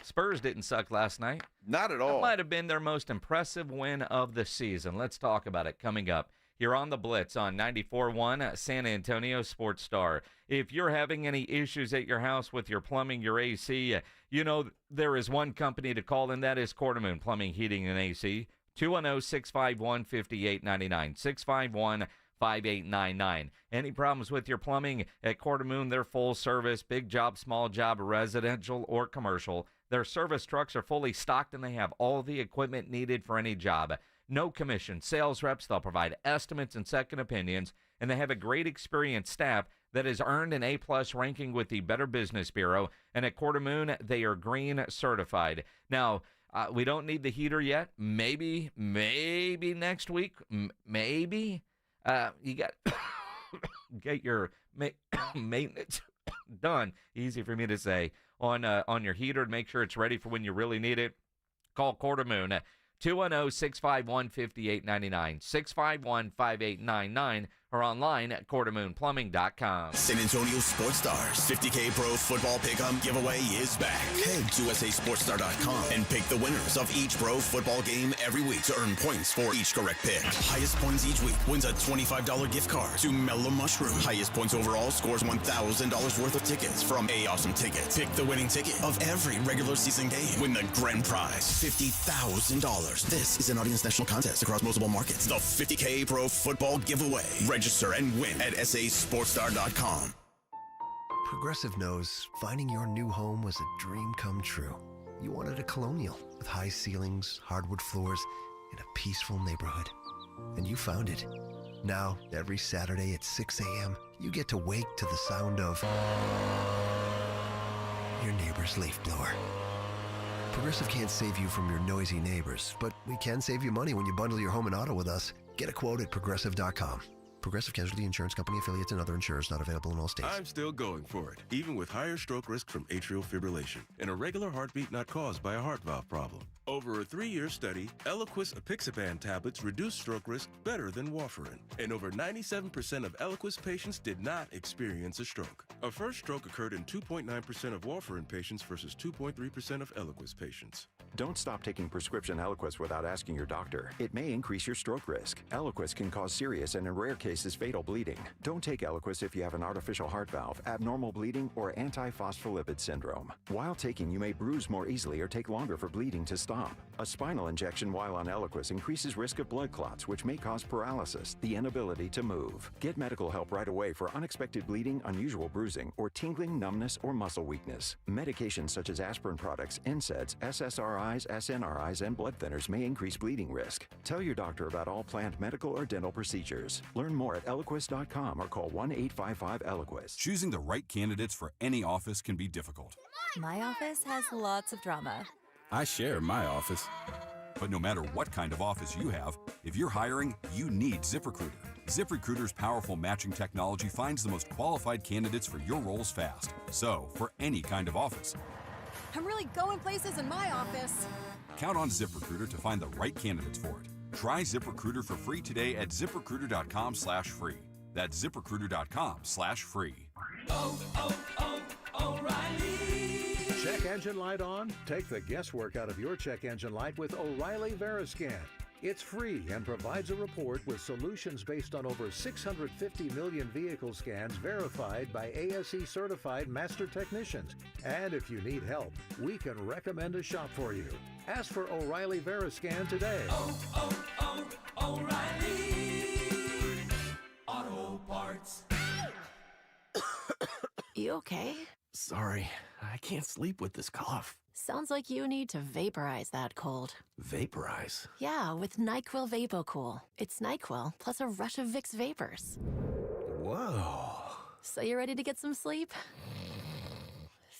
Spurs didn't suck last night. Not at all. That might have been their most impressive win of the season. Let's talk about it coming up. You're on the Blitz on 94.1 San Antonio Sports Star. If you're having any issues at your house with your plumbing, your AC, there is one company to call, and that is Quartermoon Plumbing, Heating, and AC. 210-651-5899. 651-5899. Any problems with your plumbing at Quartermoon, they're full service, big job, small job, residential or commercial. Their service trucks are fully stocked, and they have all the equipment needed for any job. No commission, sales reps, they'll provide estimates and second opinions, and they have a great experienced staff that has earned an A-plus ranking with the Better Business Bureau, and at Quartermoon, they are green certified. Now, we don't need the heater yet. Maybe next week, maybe. You got get your maintenance done. Easy for me to say on your heater to make sure it's ready for when you really need it. Call Quartermoon 210-651-5899, 651-5899, or online at quartermoonplumbing.com. San Antonio Sports Stars 50K Pro Football Pick'em giveaway is back. Head to USASportsStar.com and pick the winners of each pro football game every week to earn points for each correct pick. Highest points each week wins a $25 gift card to Mellow Mushroom. Highest points overall scores $1,000 worth of tickets from A Awesome Tickets. Pick the winning ticket of every regular season game. Win the grand prize, $50,000. This is an audience national contest across multiple markets. The 50K Pro Football Giveaway. Register and win at SASportsStar.com. Progressive knows finding your new home was a dream come true. You wanted a colonial with high ceilings, hardwood floors, and a peaceful neighborhood. And you found it. Now, every Saturday at 6 a.m., you get to wake to the sound of your neighbor's leaf blower. Progressive can't save you from your noisy neighbors, but we can save you money when you bundle your home and auto with us. Get a quote at Progressive.com. Progressive Casualty Insurance Company affiliates and other insurers not available in all states. I'm still going for it, even with higher stroke risk from atrial fibrillation and a regular heartbeat not caused by a heart valve problem. Over a 3-year study, Eliquis apixaban tablets reduced stroke risk better than warfarin, and over 97% of Eliquis patients did not experience a stroke. A first stroke occurred in 2.9% of warfarin patients versus 2.3% of Eliquis patients. Don't stop taking prescription Eliquis without asking your doctor. It may increase your stroke risk. Eliquis can cause serious and in rare cases fatal bleeding. Don't take Eliquis if you have an artificial heart valve, abnormal bleeding, or antiphospholipid syndrome. While taking, you may bruise more easily or take longer for bleeding to stop. A spinal injection while on Eliquis increases risk of blood clots, which may cause paralysis, the inability to move. Get medical help right away for unexpected bleeding, unusual bruising, or tingling, numbness, or muscle weakness. Medications such as aspirin products, NSAIDs, SSRIs, SNRIs, and blood thinners may increase bleeding risk. Tell your doctor about all planned medical or dental procedures. Learn more at Eliquis.com or call 1-855-ELIQUIS. Choosing the right candidates for any office can be difficult. My office has lots of drama. I share my office. But no matter what kind of office you have, if you're hiring, you need ZipRecruiter. ZipRecruiter's powerful matching technology finds the most qualified candidates for your roles fast. So, for any kind of office, I'm really going places in my office. count on ZipRecruiter to find the right candidates for it. Try ZipRecruiter for free today at ZipRecruiter.com/free. That's ZipRecruiter.com/free. O'Reilly. Check engine light on? Take the guesswork out of your check engine light with O'Reilly Veriscan. It's free and provides a report with solutions based on over 650 million vehicle scans verified by ASE certified master technicians. And if you need help, we can recommend a shop for you. Ask for O'Reilly Veriscan today. O'Reilly Auto Parts. You okay? Sorry, I can't sleep with this cough. Sounds like you need to vaporize that cold. Vaporize? Yeah, with NyQuil VapoCool. It's NyQuil plus a rush of Vicks vapors. Whoa. So you ready to get some sleep?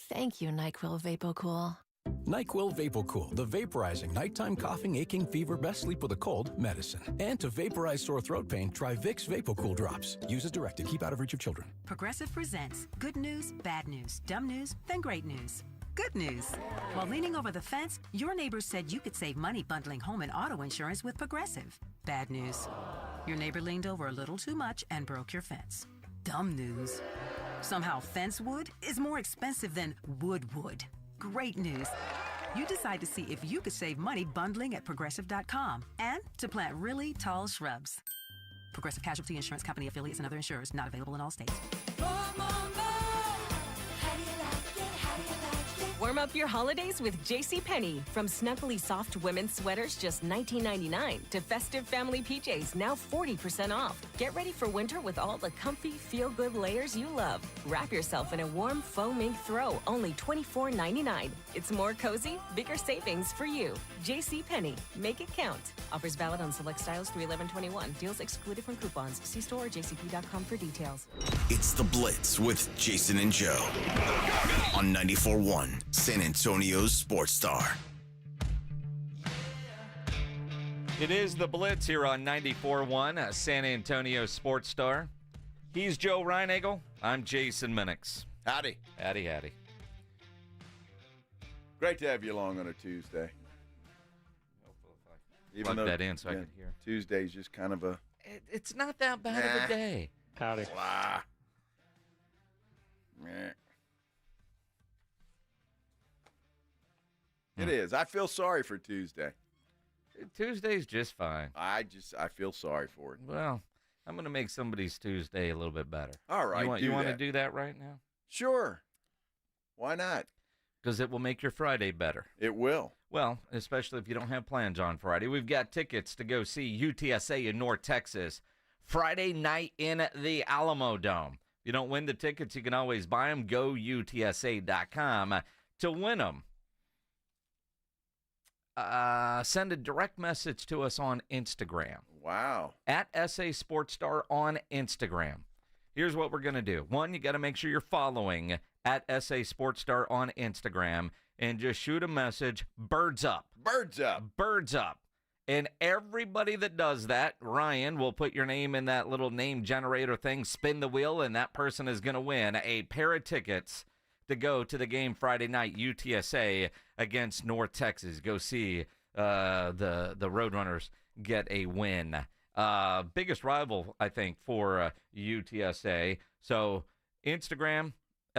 Thank you, NyQuil VapoCool. NyQuil VapoCool, the vaporizing nighttime coughing, aching, fever, best sleep with a cold medicine. And to vaporize sore throat pain, try Vicks VapoCool drops. Use as directed. Keep out of reach of children. Progressive presents good news, bad news, dumb news, then great news. Good news. While leaning over the fence, your neighbors said you could save money bundling home and auto insurance with Progressive. Bad news. Your neighbor leaned over a little too much and broke your fence. Dumb news. Somehow fence wood is more expensive than wood. Great news. You decide to see if you could save money bundling at Progressive.com and to plant really tall shrubs. Progressive Casualty Insurance Company affiliates and other insurers not available in all states. Warm up your holidays with JCPenney. From snuggly soft women's sweaters just $19.99 to festive family PJs now 40% off. Get ready for winter with all the comfy, feel-good layers you love. Wrap yourself in a warm faux mink throw, only $24.99. It's more cozy, bigger savings for you. JCPenney. Make it count. Offers valid on select styles through 11/21. Deals excluded from coupons. See store or jcp.com for details. It's The Blitz with Jason and Joe on 94.1 San Antonio's Sports Star. It is The Blitz here on 94.1 San Antonio Sports Star. He's Joe Reinagel. I'm Jason Minix. Howdy. Howdy. Great to have you along on a Tuesday. Plug that in so I can hear. Tuesday's just kind of a It's not that bad of a day. Howdy. Blah. Meh. It is. I feel sorry for Tuesday. Tuesday's just fine. I feel sorry for it. Well, I'm going to make somebody's Tuesday a little bit better. All right, You want to do that right now? Sure. Why not? Because it will make your Friday better. It will. Well, especially if you don't have plans on Friday. We've got tickets to go see UTSA in North Texas Friday night in the Alamo Dome. If you don't win the tickets, you can always buy them. Go UTSA.com to win them. Send a direct message to us on Instagram. Wow. At SA Sports Star on Instagram. Here's what we're going to do. One, you got to make sure you're following at SA Sports Star on Instagram and just shoot a message, birds up. Birds up. Birds up. And everybody that does that, Ryan will put your name in that little name generator thing, spin the wheel, and that person is going to win a pair of tickets to go to the game Friday night, UTSA against North Texas. Go see the Roadrunners get a win. Biggest rival, I think, for UTSA. So Instagram,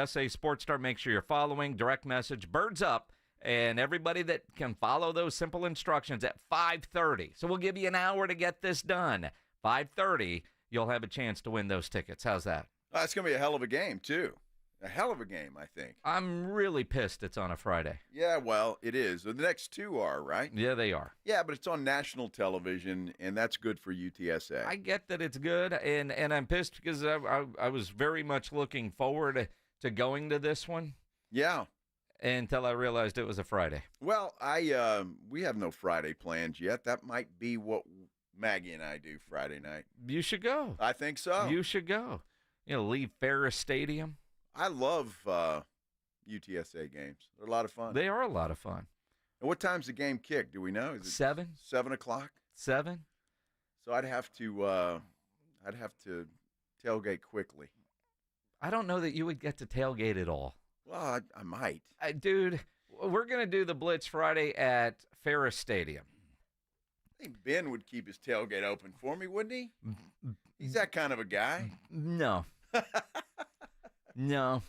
SA Sports Star, make sure you're following. Direct message, birds up. And everybody that can follow those simple instructions at 5:30. So we'll give you an hour to get this done. 5:30, you'll have a chance to win those tickets. How's that? It's going to be a hell of a game, too. A hell of a game, I think. I'm really pissed it's on a Friday. Yeah, well, it is. The next two are, right? Yeah, they are. Yeah, but it's on national television, and that's good for UTSA. I get that it's good, and I'm pissed because I was very much looking forward to going to this one. Yeah. Until I realized it was a Friday. Well, we have no Friday plans yet. That might be what Maggie and I do Friday night. You should go. I think so. You should go. Leave Ferris Stadium. I love UTSA games. They're a lot of fun. They are a lot of fun. And what time's the game kick? Do we know? Is it 7? 7 o'clock? 7. So I'd have to tailgate quickly. I don't know that you would get to tailgate at all. Well, I might. Dude, we're going to do the Blitz Friday at Ferris Stadium. I think Ben would keep his tailgate open for me, wouldn't he? He's that kind of a guy. No. No.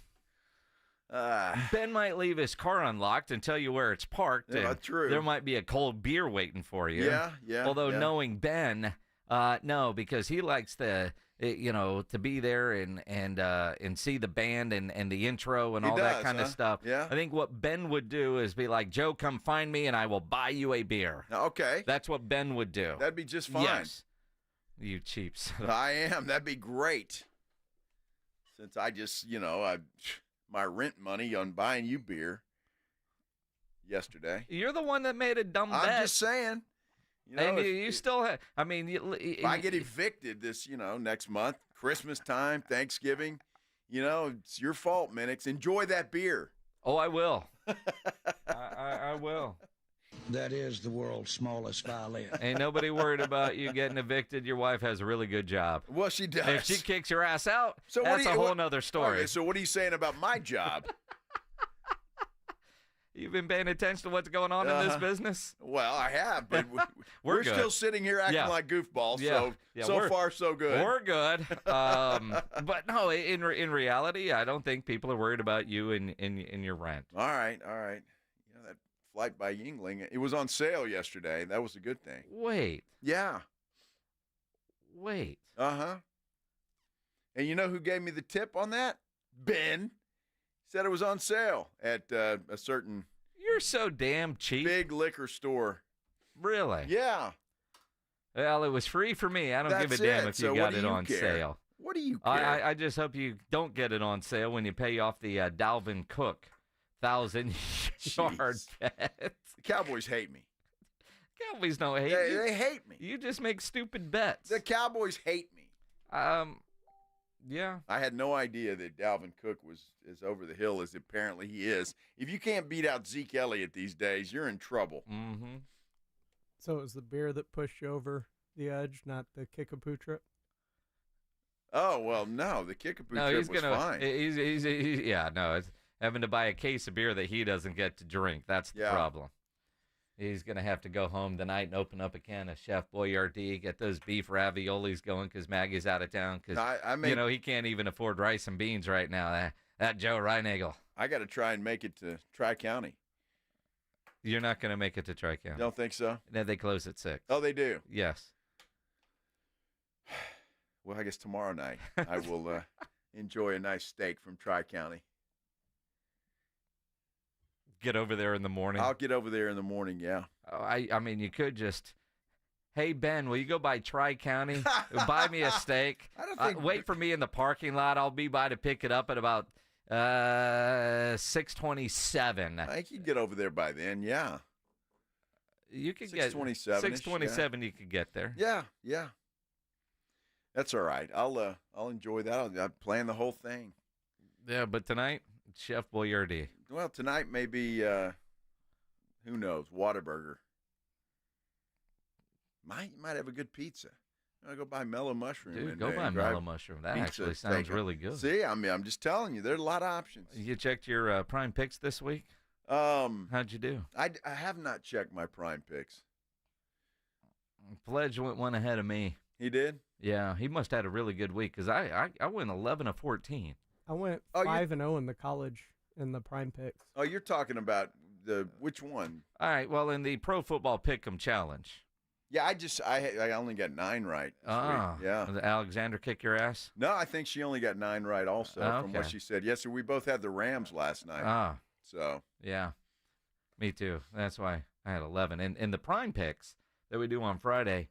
Ben might leave his car unlocked and tell you where it's parked. Yeah, true. There might be a cold beer waiting for you. Yeah. Although knowing Ben, no, because he likes to be there and see the band and the intro and all that kind of stuff. Yeah. I think what Ben would do is be like, Joe, come find me and I will buy you a beer. Okay. That's what Ben would do. That'd be just fine. Yes. You cheaps. I am. That'd be great. Since I just, my rent money on buying you beer yesterday. You're the one that made a dumb bet. I'm just saying. And you still have, if I get evicted this, next month, Christmas time, Thanksgiving, it's your fault, Minix. Enjoy that beer. Oh, I will. I will. That is the world's smallest violin. Ain't nobody worried about you getting evicted. Your wife has a really good job. Well, she does. If she kicks your ass out, so that's a whole nother story. Okay, so what are you saying about my job? You've been paying attention to what's going on in this business? Well, I have, but we're still sitting here acting like goofballs, so far so good. We're good. But no, in reality, I don't think people are worried about you in your rent. All right. That flight by Yingling, it was on sale yesterday. That was a good thing. Wait. Yeah. Wait. Uh-huh. And you know who gave me the tip on that? Ben. Said it was on sale at a certain... You're so damn cheap. Big liquor store. Really? Yeah. Well, it was free for me. I don't give a damn if you got it on sale. What do you care? I just hope you don't get it on sale when you pay off the Dalvin Cook 1,000-yard bet. The Cowboys hate me. Cowboys don't hate you. They hate me. You just make stupid bets. The Cowboys hate me. Yeah. I had no idea that Dalvin Cook was as over the hill as apparently he is. If you can't beat out Zeke Elliott these days, you're in trouble. Mm-hmm. So it was the beer that pushed you over the edge, not the Kickapoo trip? Oh, well, no. The Kickapoo trip was fine. It's having to buy a case of beer that he doesn't get to drink. That's the problem. He's going to have to go home tonight and open up a can of Chef Boyardee, get those beef raviolis going because Maggie's out of town because, he can't even afford rice and beans right now. That Joe Reinagel. I got to try and make it to Tri-County. You're not going to make it to Tri-County. Don't think so? No, they close at 6. Oh, they do? Yes. Well, I guess tomorrow night I will enjoy a nice steak from Tri-County. Get over there in the morning. I'll get over there in the morning, yeah. Oh, I mean, you could just, hey, Ben, will you go by Tri-County? Buy me a steak. I don't think wait for me in the parking lot. I'll be by to pick it up at about 6:27. I think you can get over there by then, yeah. You could get 6:27. 6:27. You could get there. Yeah. That's all right. I'll enjoy that. I'll plan the whole thing. Yeah, but tonight, Chef Boyardee. Well, tonight maybe, who knows, Whataburger. Might have a good pizza. I'll go buy Mellow Mushroom. Dude, go buy Mellow Mushroom. That actually sounds really good. See, I'm just telling you, there's a lot of options. You checked your Prime Picks this week? How'd you do? I have not checked my Prime Picks. Pledge went one ahead of me. He did? Yeah, he must have had a really good week because I went 11 of 14. I went 5-0 in the college in the Prime Picks. Oh, you're talking about which one? All right, well, in the Pro Football Pick'em Challenge. Yeah, I only got 9 right this week. Yeah. Did Alexander kick your ass? No, I think she only got 9 right also from what she said. Yes, sir, we both had the Rams last night. So. Yeah, me too. That's why I had 11. And in the Prime Picks that we do on Friday,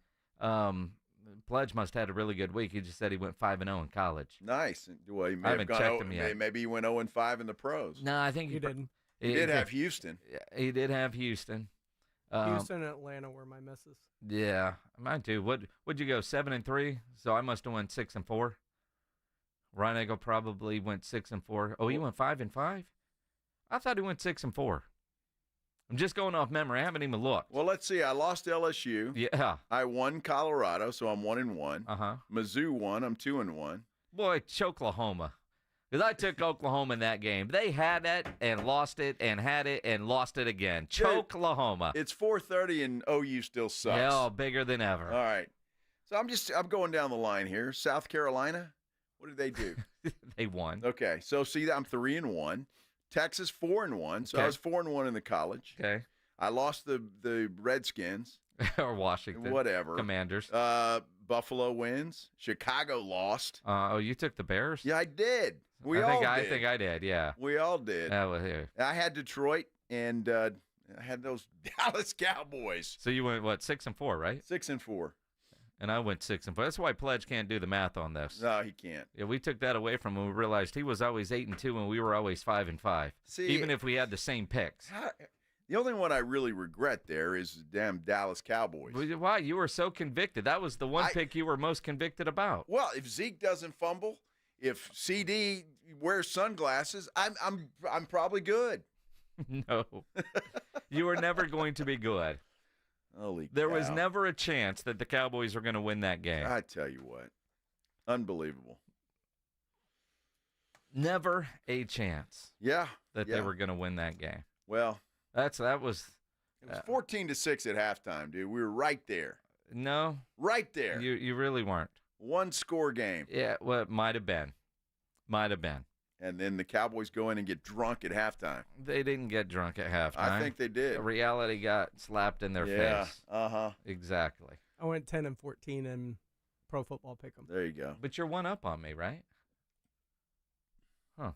Pledge must have had a really good week. He just said he went 5-0 in college. Nice. Well, he may I have haven't gone checked him yet. Maybe he went 0-5 in the pros. No, I think he didn't. He did have Houston. He did have Houston. Houston and Atlanta were my misses. Yeah, mine too. What'd you go, 7-3? So I must have went 6-4. Reinagel probably went 6-4. Oh, he went 5-5? I thought he went 6-4. I'm just going off memory. I haven't even looked. Well, let's see. I lost LSU. Yeah. I won Colorado, so I'm 1-1. Uh-huh. Mizzou won. I'm 2-1. Boy, Oklahoma. Because I took Oklahoma in that game. They had it and lost it and had it and lost it again. Oklahoma. It's 4:30 and OU still sucks. Yeah, bigger than ever. All right. So I'm going down the line here. South Carolina, what did they do? They won. Okay. So see, I'm 3-1. Texas 4-1. So I was 4-1 in the college. Okay. I lost the Redskins. Or Washington. Whatever. Commanders. Buffalo wins. Chicago lost. Oh, you took the Bears? Yeah, I did. I think I did, yeah. We all did. Here. I had Detroit, and I had those Dallas Cowboys. So you went, 6-4, right? 6-4. And I went 6-4. That's why Pledge can't do the math on this. No, he can't. Yeah, we took that away from him. We realized he was always 8-2, and we were always 5-5. See, even if we had the same picks. The only one I really regret there is the damn Dallas Cowboys. Why? You were so convicted. That was the one pick you were most convicted about. Well, if Zeke doesn't fumble, if CD wears sunglasses, I'm probably good. No. You were never going to be good. Holy There cow. was never a chance that the Cowboys were going to win that game. I tell you what. Unbelievable. Never a chance. Yeah. That they were going to win that game. Well, that was it was 14-6 at halftime, dude. We were right there. No. Right there. You really weren't. One score game. Yeah, well, it might have been. Might have been. And then the Cowboys go in and get drunk at halftime. They didn't get drunk at halftime. I think they did. Reality got slapped in their face. Uh-huh. Exactly. I went 10-14 in Pro Football Pick'em. There you go. But you're one up on me, right? Huh.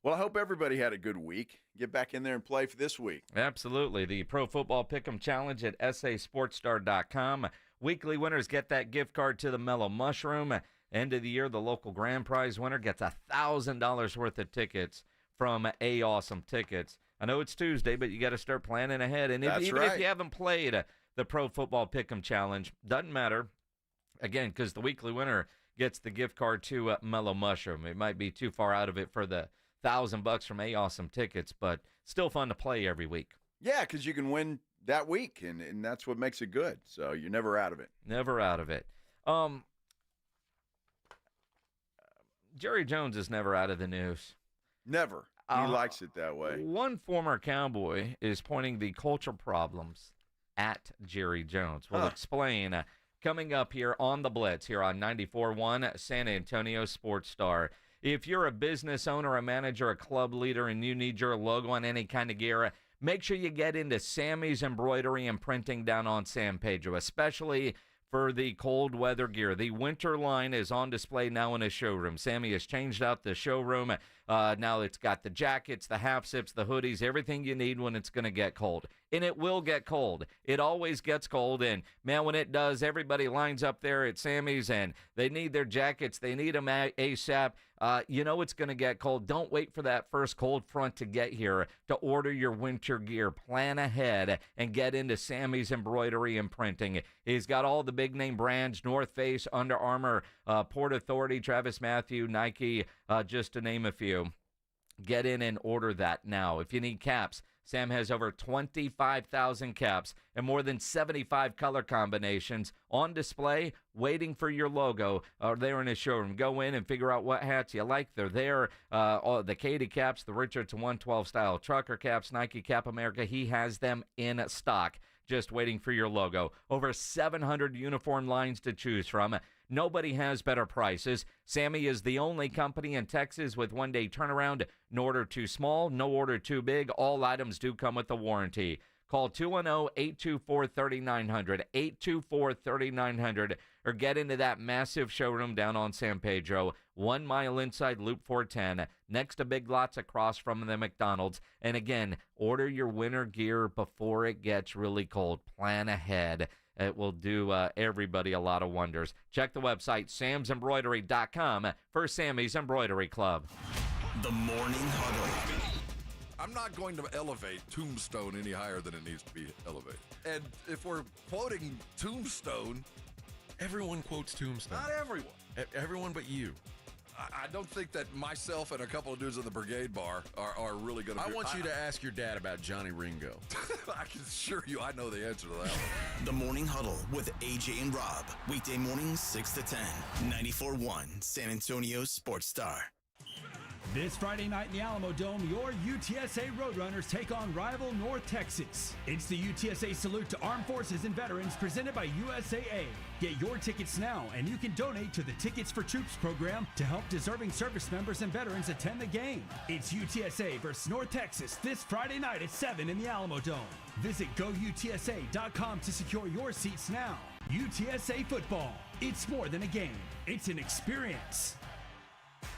Well, I hope everybody had a good week. Get back in there and play for this week. Absolutely. The Pro Football Pick'em Challenge at sasportstar.com. Weekly winners get that gift card to the Mellow Mushroom. End of the year, the local grand prize winner gets $1,000 worth of tickets from A Awesome Tickets. I know it's Tuesday, but you got to start planning ahead. And if you haven't played the Pro Football Pick'em Challenge, doesn't matter. Again, because the weekly winner gets the gift card to Mellow Mushroom. It might be too far out of it for the $1,000 from A Awesome Tickets, but still fun to play every week. Yeah, because you can win that week, and that's what makes it good. So you're never out of it. Never out of it. Jerry Jones is never out of the news. Never. He likes it that way. One former Cowboy is pointing the culture problems at Jerry Jones. We'll explain coming up here on the Blitz here on 94.1 San Antonio Sports Star. If you're a business owner, a manager, a club leader, and you need your logo on any kind of gear, make sure you get into Sammy's Embroidery and Printing down on San Pedro, especially for the cold weather gear. The winter line is on display now in his showroom. Sammy has changed out the showroom. Now it's got the jackets, the half zips, the hoodies, everything you need when it's going to get cold. And it will get cold. It always gets cold. And, man, when it does, everybody lines up there at Sammy's and they need their jackets. They need them ASAP. You know it's going to get cold. Don't wait for that first cold front to get here to order your winter gear. Plan ahead and get into Sammy's Embroidery and Printing. He's got all the big-name brands, North Face, Under Armour, Port Authority, Travis Matthew, Nike, just to name a few. Get in and order that now. If you need caps, Sam has over 25,000 caps and more than 75 color combinations on display waiting for your logo there in his showroom. Go in and figure out what hats you like. They're there. The Katie caps, the Richards 112 style trucker caps, Nike Cap America. He has them in stock, just waiting for your logo. Over 700 uniform lines to choose from. Nobody has better prices. Sammy is the only company in Texas with one-day turnaround. No order too small, no order too big. All items do come with a warranty. Call 210-824-3900, 824-3900, or get into that massive showroom down on San Pedro, 1 mile inside Loop 410, next to Big Lots across from the McDonald's. And again, order your winter gear before it gets really cold. Plan ahead. It will do everybody a lot of wonders. Check the website, samsembroidery.com, for Sammy's Embroidery Club. The Morning Huddle. I'm not going to elevate Tombstone any higher than it needs to be elevated. And if we're quoting Tombstone, everyone quotes Tombstone. Not everyone. Everyone but you. I don't think that myself and a couple of dudes in the Brigade Bar are really going to I want you to ask your dad about Johnny Ringo. I can assure you I know the answer to that one. The Morning Huddle with AJ and Rob. Weekday mornings 6 to 10. 94.1 San Antonio Sports Star. This Friday night in the Alamo Dome, your UTSA Roadrunners take on rival North Texas. It's the UTSA Salute to Armed Forces and Veterans presented by USAA. Get your tickets now, and you can donate to the Tickets for Troops program to help deserving service members and veterans attend the game. It's UTSA versus North Texas this Friday night at 7 in the Alamo Dome. Visit GoUTSA.com to secure your seats now. UTSA football. It's more than a game. It's an experience.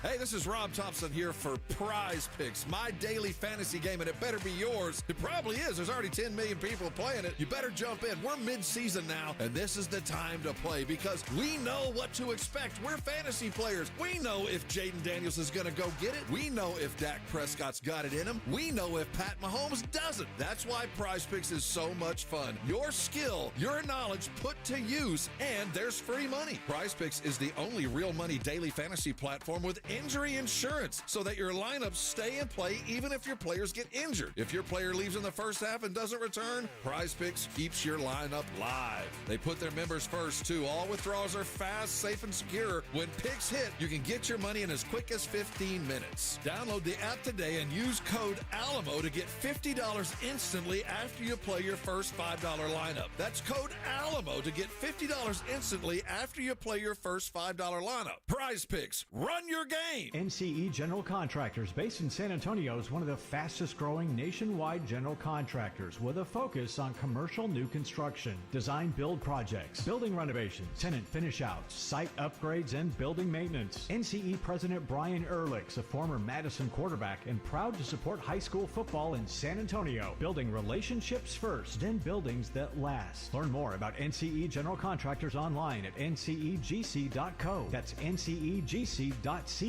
Hey, this is Rob Thompson here for Prize Picks, my daily fantasy game, and it better be yours. It probably is. There's already 10 million people playing it. You better jump in. We're mid-season now, and this is the time to play because we know what to expect. We're fantasy players. We know if Jaden Daniels is going to go get it. We know if Dak Prescott's got it in him. We know if Pat Mahomes doesn't. That's why Prize Picks is so much fun. Your skill, your knowledge put to use, and there's free money. Prize Picks is the only real money daily fantasy platform with injury insurance so that your lineups stay in play even if your players get injured. If your player leaves in the first half and doesn't return, Prize Picks keeps your lineup live. They put their members first, too. All withdrawals are fast, safe, and secure. When picks hit, you can get your money in as quick as 15 minutes. Download the app today and use code ALAMO to get $50 instantly after you play your first $5 lineup. That's code ALAMO to get $50 instantly after you play your first $5 lineup. Prize Picks. Run your game. NCE General Contractors, based in San Antonio, is one of the fastest growing nationwide general contractors with a focus on commercial new construction, design build projects, building renovations, tenant finish outs, site upgrades, and building maintenance. NCE President Brian Ehrlich's a former Madison quarterback and proud to support high school football in San Antonio, building relationships first and buildings that last. Learn more about NCE General Contractors online at ncegc.co. That's ncegc.co.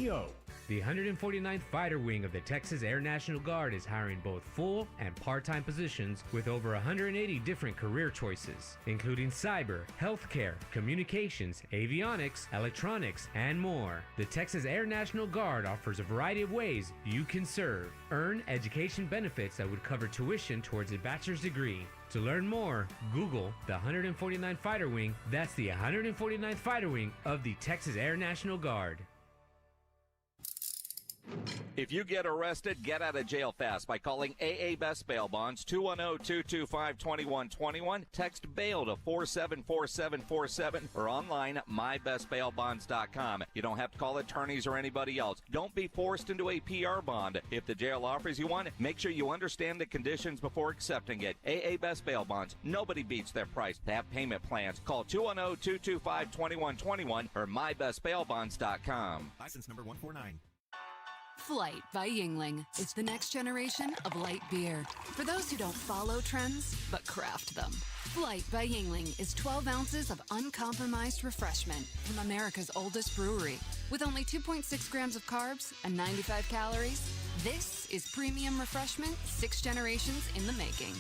The 149th Fighter Wing of the Texas Air National Guard is hiring both full and part-time positions with over 180 different career choices, including cyber, healthcare, communications, avionics, electronics, and more. The Texas Air National Guard offers a variety of ways you can serve. Earn education benefits that would cover tuition towards a bachelor's degree. To learn more, Google the 149th Fighter Wing. That's the 149th Fighter Wing of the Texas Air National Guard. If you get arrested, get out of jail fast by calling AA Best Bail Bonds, 210-225-2121. Text bail to 474747 or online mybestbailbonds.com. You don't have to call attorneys or anybody else. Don't be forced into a PR bond. If the jail offers you one, make sure you understand the conditions before accepting it. AA Best Bail Bonds. Nobody beats their price. They have payment plans. Call 210-225-2121 or mybestbailbonds.com. License number 149. Flight by Yingling. It's the next generation of light beer. For those who don't follow trends, but craft them. Flight by Yingling is 12 ounces of uncompromised refreshment from America's oldest brewery. With only 2.6 grams of carbs and 95 calories, this is premium refreshment 6 generations in the making.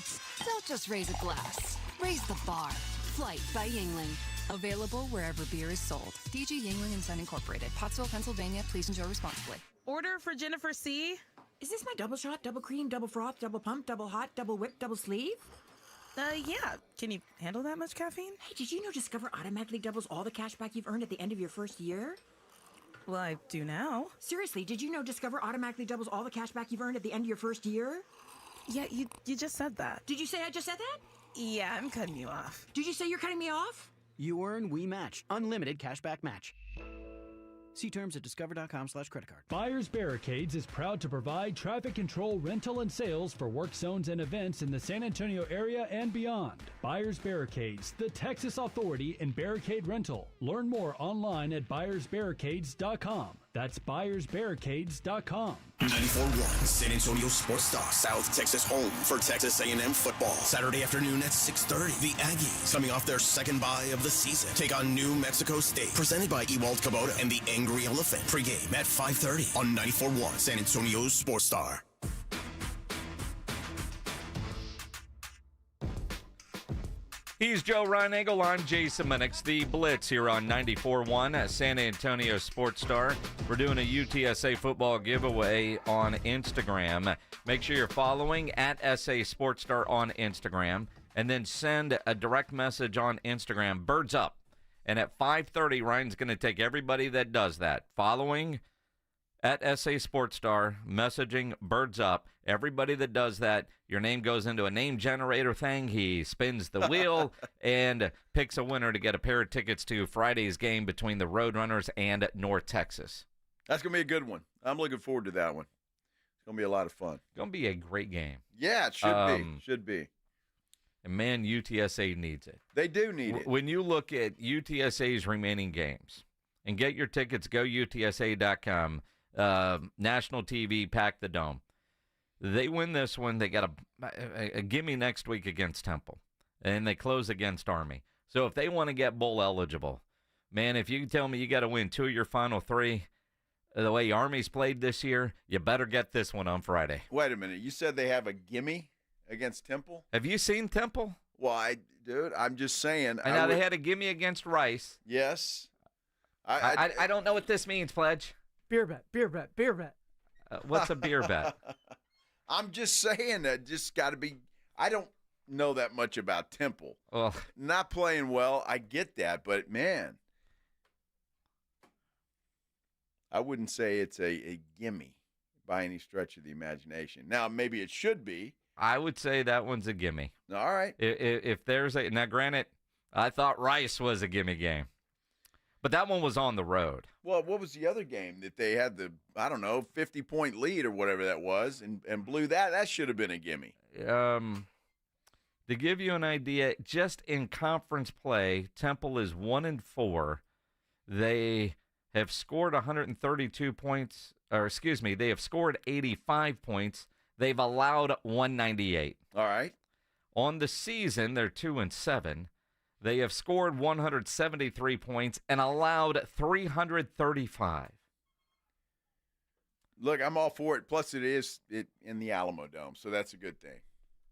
Don't just raise a glass, raise the bar. Flight by Yingling. Available wherever beer is sold. DG Yingling & Son Incorporated. Pottsville, Pennsylvania. Please enjoy responsibly. Order for Jennifer C. Is this my double shot, double cream, double froth, double pump, double hot, double whip, double sleeve? Yeah. Can you handle that much caffeine? Hey, did you know Discover automatically doubles all the cash back you've earned at the end of your first year? Well, I do now. Seriously, did you know Discover automatically doubles all the cash back you've earned at the end of your first year? Yeah, you just said that. Did you say I just said that? Yeah, I'm cutting you off. Did you say you're cutting me off? You earn, we match. Unlimited cashback match. See terms at discover.com/creditcard. Buyers Barricades is proud to provide traffic control, rental, and sales for work zones and events in the San Antonio area and beyond. Buyers Barricades, the Texas authority in barricade rental. Learn more online at buyersbarricades.com. That's buyersbarricades.com. 94.1 San Antonio Sports Star, South Texas home for Texas A&M football. Saturday afternoon at 6:30. The Aggies, coming off their second bye of the season, take on New Mexico State. Presented by Ewald Kubota and the Angry Elephant. Pre-game at 5:30 on 94.1 San Antonio Sports Star. He's Joe Reinagel. I'm Jason Minix. The Blitz here on 94.1 San Antonio Sports Star. We're doing a UTSA football giveaway on Instagram. Make sure you're following at SA Sports Star on Instagram, and then send a direct message on Instagram, Birds Up. And at 5:30, Ryan's going to take everybody that does that, following at SA Sports Star, messaging Birds Up. Everybody that does that, your name goes into a name generator thing. He spins the wheel and picks a winner to get a pair of tickets to Friday's game between the Roadrunners and North Texas. That's going to be a good one. I'm looking forward to that one. It's going to be a lot of fun. It's going to be a great game. Yeah, it should be. Should be. And, man, UTSA needs it. They do need it. When you look at UTSA's remaining games and get your tickets, go UTSA.com. National TV, pack the dome. They win this one. They got a gimme next week against Temple, and they close against Army. So if they want to get bowl eligible, man, if you tell me you got to win 2 of your final 3, the way Army's played this year, you better get this one on Friday. Wait a minute. You said they have a gimme against Temple? Have you seen Temple? Well, dude, I'm just saying. And now they had a gimme against Rice. Yes. I don't know what this means, Pledge. Beer bet. What's a beer bet? I'm just saying that just got to be – I don't know that much about Temple. Well, not playing well, I get that. But, man, I wouldn't say it's a gimme by any stretch of the imagination. Now, maybe it should be. I would say that one's a gimme. All right. If there's a – now, granted, I thought Rice was a gimme game. But that one was on the road. Well, what was the other game that they had the, 50-point lead or whatever that was and blew that? That should have been a gimme. To give you an idea, just in conference play, Temple is 1-4. They have scored 132 points, they have scored 85 points. They've allowed 198. All right. On the season, they're 2-7. They have scored 173 points and allowed 335. Look, I'm all for it. Plus, it is in the Alamo Dome, so that's a good thing.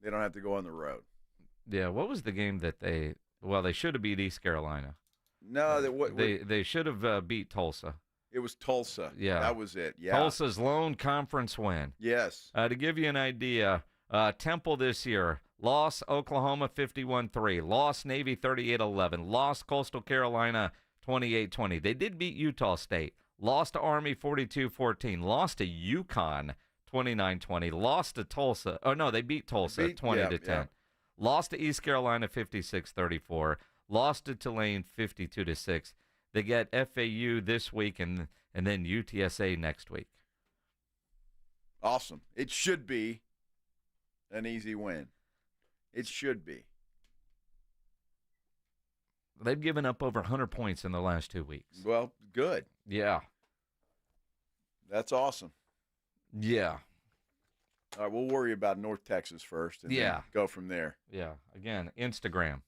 They don't have to go on the road. Yeah, what was the game that they should have beat East Carolina. No, they should have beat Tulsa. It was Tulsa. Yeah. That was it. Yeah. Tulsa's lone conference win. Yes. To give you an idea, Temple this year, lost Oklahoma 51-3, lost Navy 38-11, lost Coastal Carolina 28-20. They did beat Utah State, lost to Army 42-14, lost to UConn 29-20, lost to Tulsa. Oh, no, they beat Tulsa 20-10. Yeah. Lost to East Carolina 56-34, lost to Tulane 52-6. They get FAU this week and then UTSA next week. Awesome. It should be an easy win. It should be. They've given up over 100 points in the last 2 weeks. Well, good. Yeah. That's awesome. Yeah. All right, we'll worry about North Texas first and then go from there. Yeah. Again, Instagram.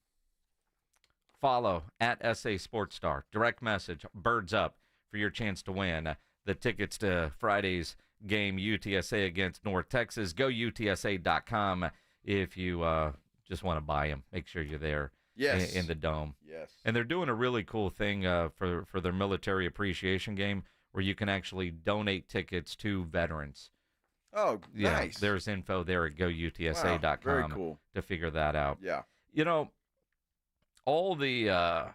Follow at SA Sports Star. Direct message, birds up, for your chance to win the tickets to Friday's game, UTSA against North Texas. Go UTSA.com if you just want to buy them. Make sure you're there in the Dome. Yes. And they're doing a really cool thing for their military appreciation game where you can actually donate tickets to veterans. Oh, nice. There's info there at GoUTSA.com Wow, very cool. to figure that out. Yeah. You know, all the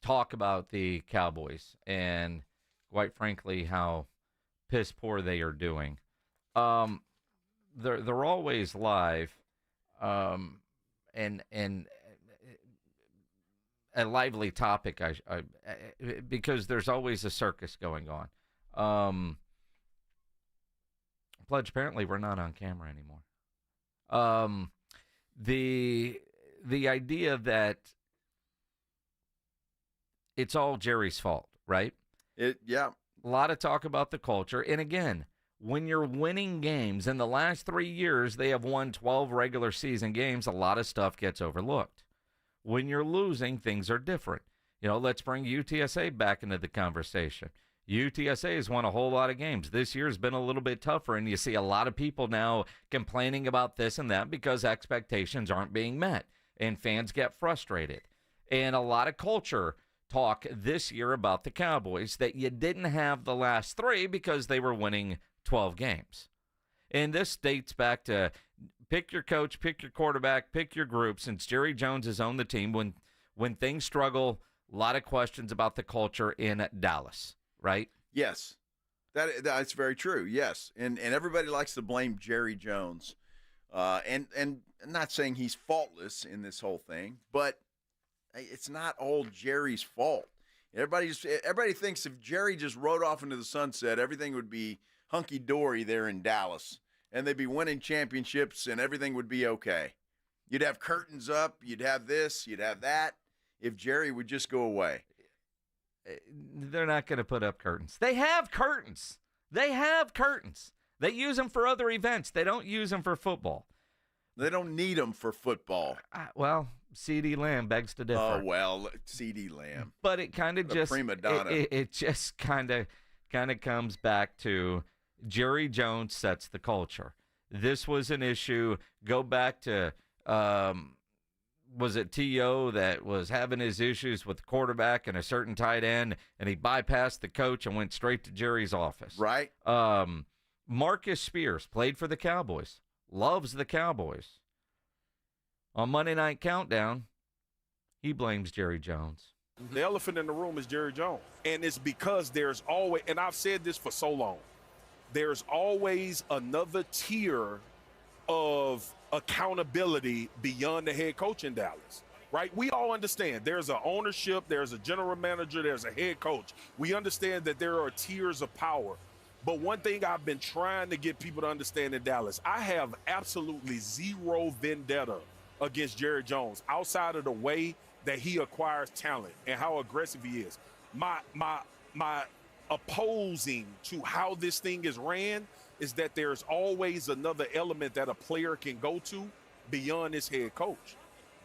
talk about the Cowboys and, quite frankly, how piss poor they are doing. They're always live, and a lively topic. Because there's always a circus going on. Pledge, apparently we're not on camera anymore. The idea that it's all Jerry's fault, right? Yeah. A lot of talk about the culture. And again, when you're winning games, in the last 3 years, they have won 12 regular season games. A lot of stuff gets overlooked. When you're losing, things are different. You know, let's bring UTSA back into the conversation. UTSA has won a whole lot of games. This year has been a little bit tougher, and you see a lot of people now complaining about this and that because expectations aren't being met, and fans get frustrated. And a lot of culture talk this year about the Cowboys that you didn't have the last 3 because they were winning 12 games. And this dates back to pick your coach, pick your quarterback, pick your group. Since Jerry Jones has owned the team, when things struggle, a lot of questions about the culture in Dallas, right? Yes. That's very true, yes. And everybody likes to blame Jerry Jones. And I'm not saying he's faultless in this whole thing, but it's not all Jerry's fault. Everybody thinks if Jerry just rode off into the sunset, everything would be hunky-dory there in Dallas, and they'd be winning championships, and everything would be okay. You'd have curtains up, you'd have this, you'd have that, if Jerry would just go away. They're not going to put up curtains. They have curtains. They use them for other events. They don't use them for football. They don't need them for football. Well, C.D. Lamb begs to differ. Oh, well, C.D. Lamb. But it kind of just prima donna. It just kind of comes back to Jerry Jones sets the culture. This was an issue. Go back to was it T.O. that was having his issues with the quarterback and a certain tight end, and he bypassed the coach and went straight to Jerry's office. Right. Marcus Spears played for the Cowboys. Loves the Cowboys. On Monday Night Countdown, he blames Jerry Jones. The elephant in the room is Jerry Jones. And it's because there's always, and I've said this for so long, there's always another tier of accountability beyond the head coach in Dallas, right? We all understand there's an ownership, there's a general manager, there's a head coach. We understand that there are tiers of power. But one thing I've been trying to get people to understand in Dallas, I have absolutely zero vendetta against Jerry Jones outside of the way that he acquires talent and how aggressive he is. My opposing to how this thing is ran is that there's always another element that a player can go to beyond his head coach.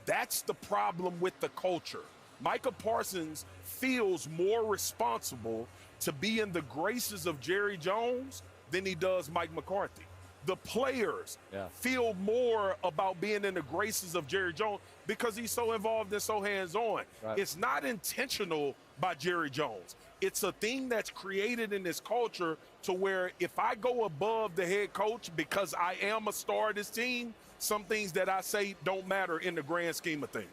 That's the problem with the culture. Micah Parsons feels more responsible to be in the graces of Jerry Jones than he does Mike McCarthy. The players feel more about being in the graces of Jerry Jones because he's so involved and so hands-on. Right. It's not intentional by Jerry Jones. It's a thing that's created in this culture to where if I go above the head coach because I am a star of this team, some things that I say don't matter in the grand scheme of things.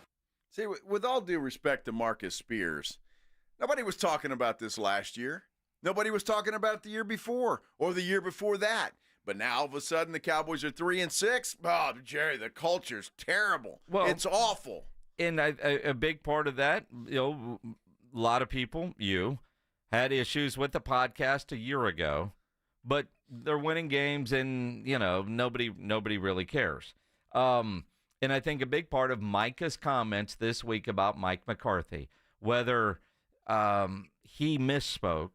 See, with all due respect to Marcus Spears, Nobody was talking about this last year. Nobody was talking about it the year before or the year before that. But now all of a sudden the Cowboys are 3-6. Oh, Jerry, the culture's terrible. Well, it's awful. And a big part of that, a lot of people, had issues with the podcast a year ago, but they're winning games, and nobody really cares. And I think a big part of Micah's comments this week about Mike McCarthy, whether he misspoke,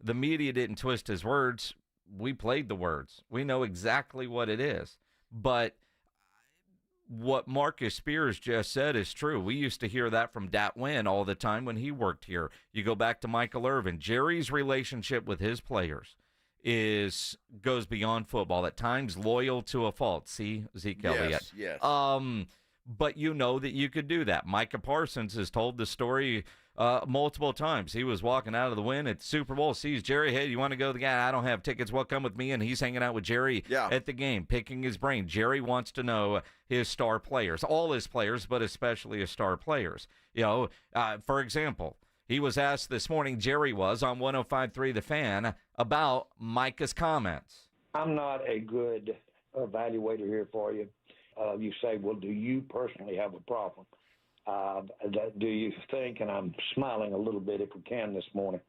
the media didn't twist his words. We played the words. We know exactly what it is. But what Marcus Spears just said is true. We used to hear that from Dat Wynn all the time when he worked here. You go back to Michael Irvin. Jerry's relationship with his players goes beyond football. At times, loyal to a fault. See, Zeke Elliott. Yes. But you know that you could do that. Micah Parsons has told the story multiple times. He was walking out of the win at the Super Bowl, sees Jerry, hey, you want to go to the game? I don't have tickets. Well, come with me. And he's hanging out with Jerry at the game, picking his brain. Jerry wants to know his star players, all his players, but especially his star players. For example, he was asked this morning, Jerry was, on 105.3 The Fan, about Micah's comments. I'm not a good evaluator here for you. You say, well, do you personally have a problem? Do you think, and I'm smiling a little bit if we can this morning,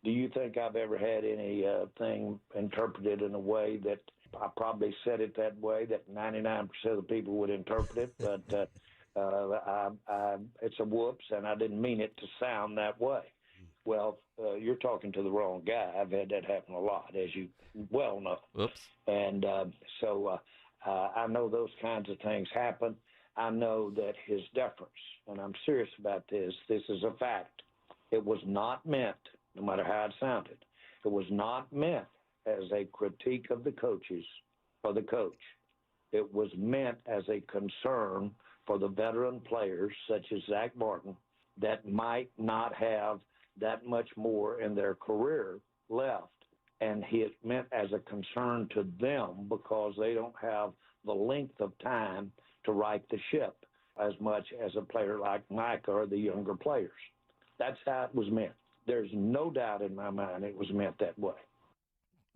do you think I've ever had any thing interpreted in a way that I probably said it that way, that 99% of the people would interpret it, but it's a whoops, and I didn't mean it to sound that way. Well, you're talking to the wrong guy. I've had that happen a lot, as you well know. Whoops. And so I know those kinds of things happen. I know that his deference, and I'm serious about this is a fact. It was not meant, no matter how it sounded, it was not meant as a critique of the coaches or the coach. It was meant as a concern for the veteran players, such as Zach Martin, that might not have that much more in their career left. And he is meant as a concern to them because they don't have the length of time to right the ship as much as a player like Mike or the younger players. That's how it was meant. There's no doubt in my mind it was meant that way.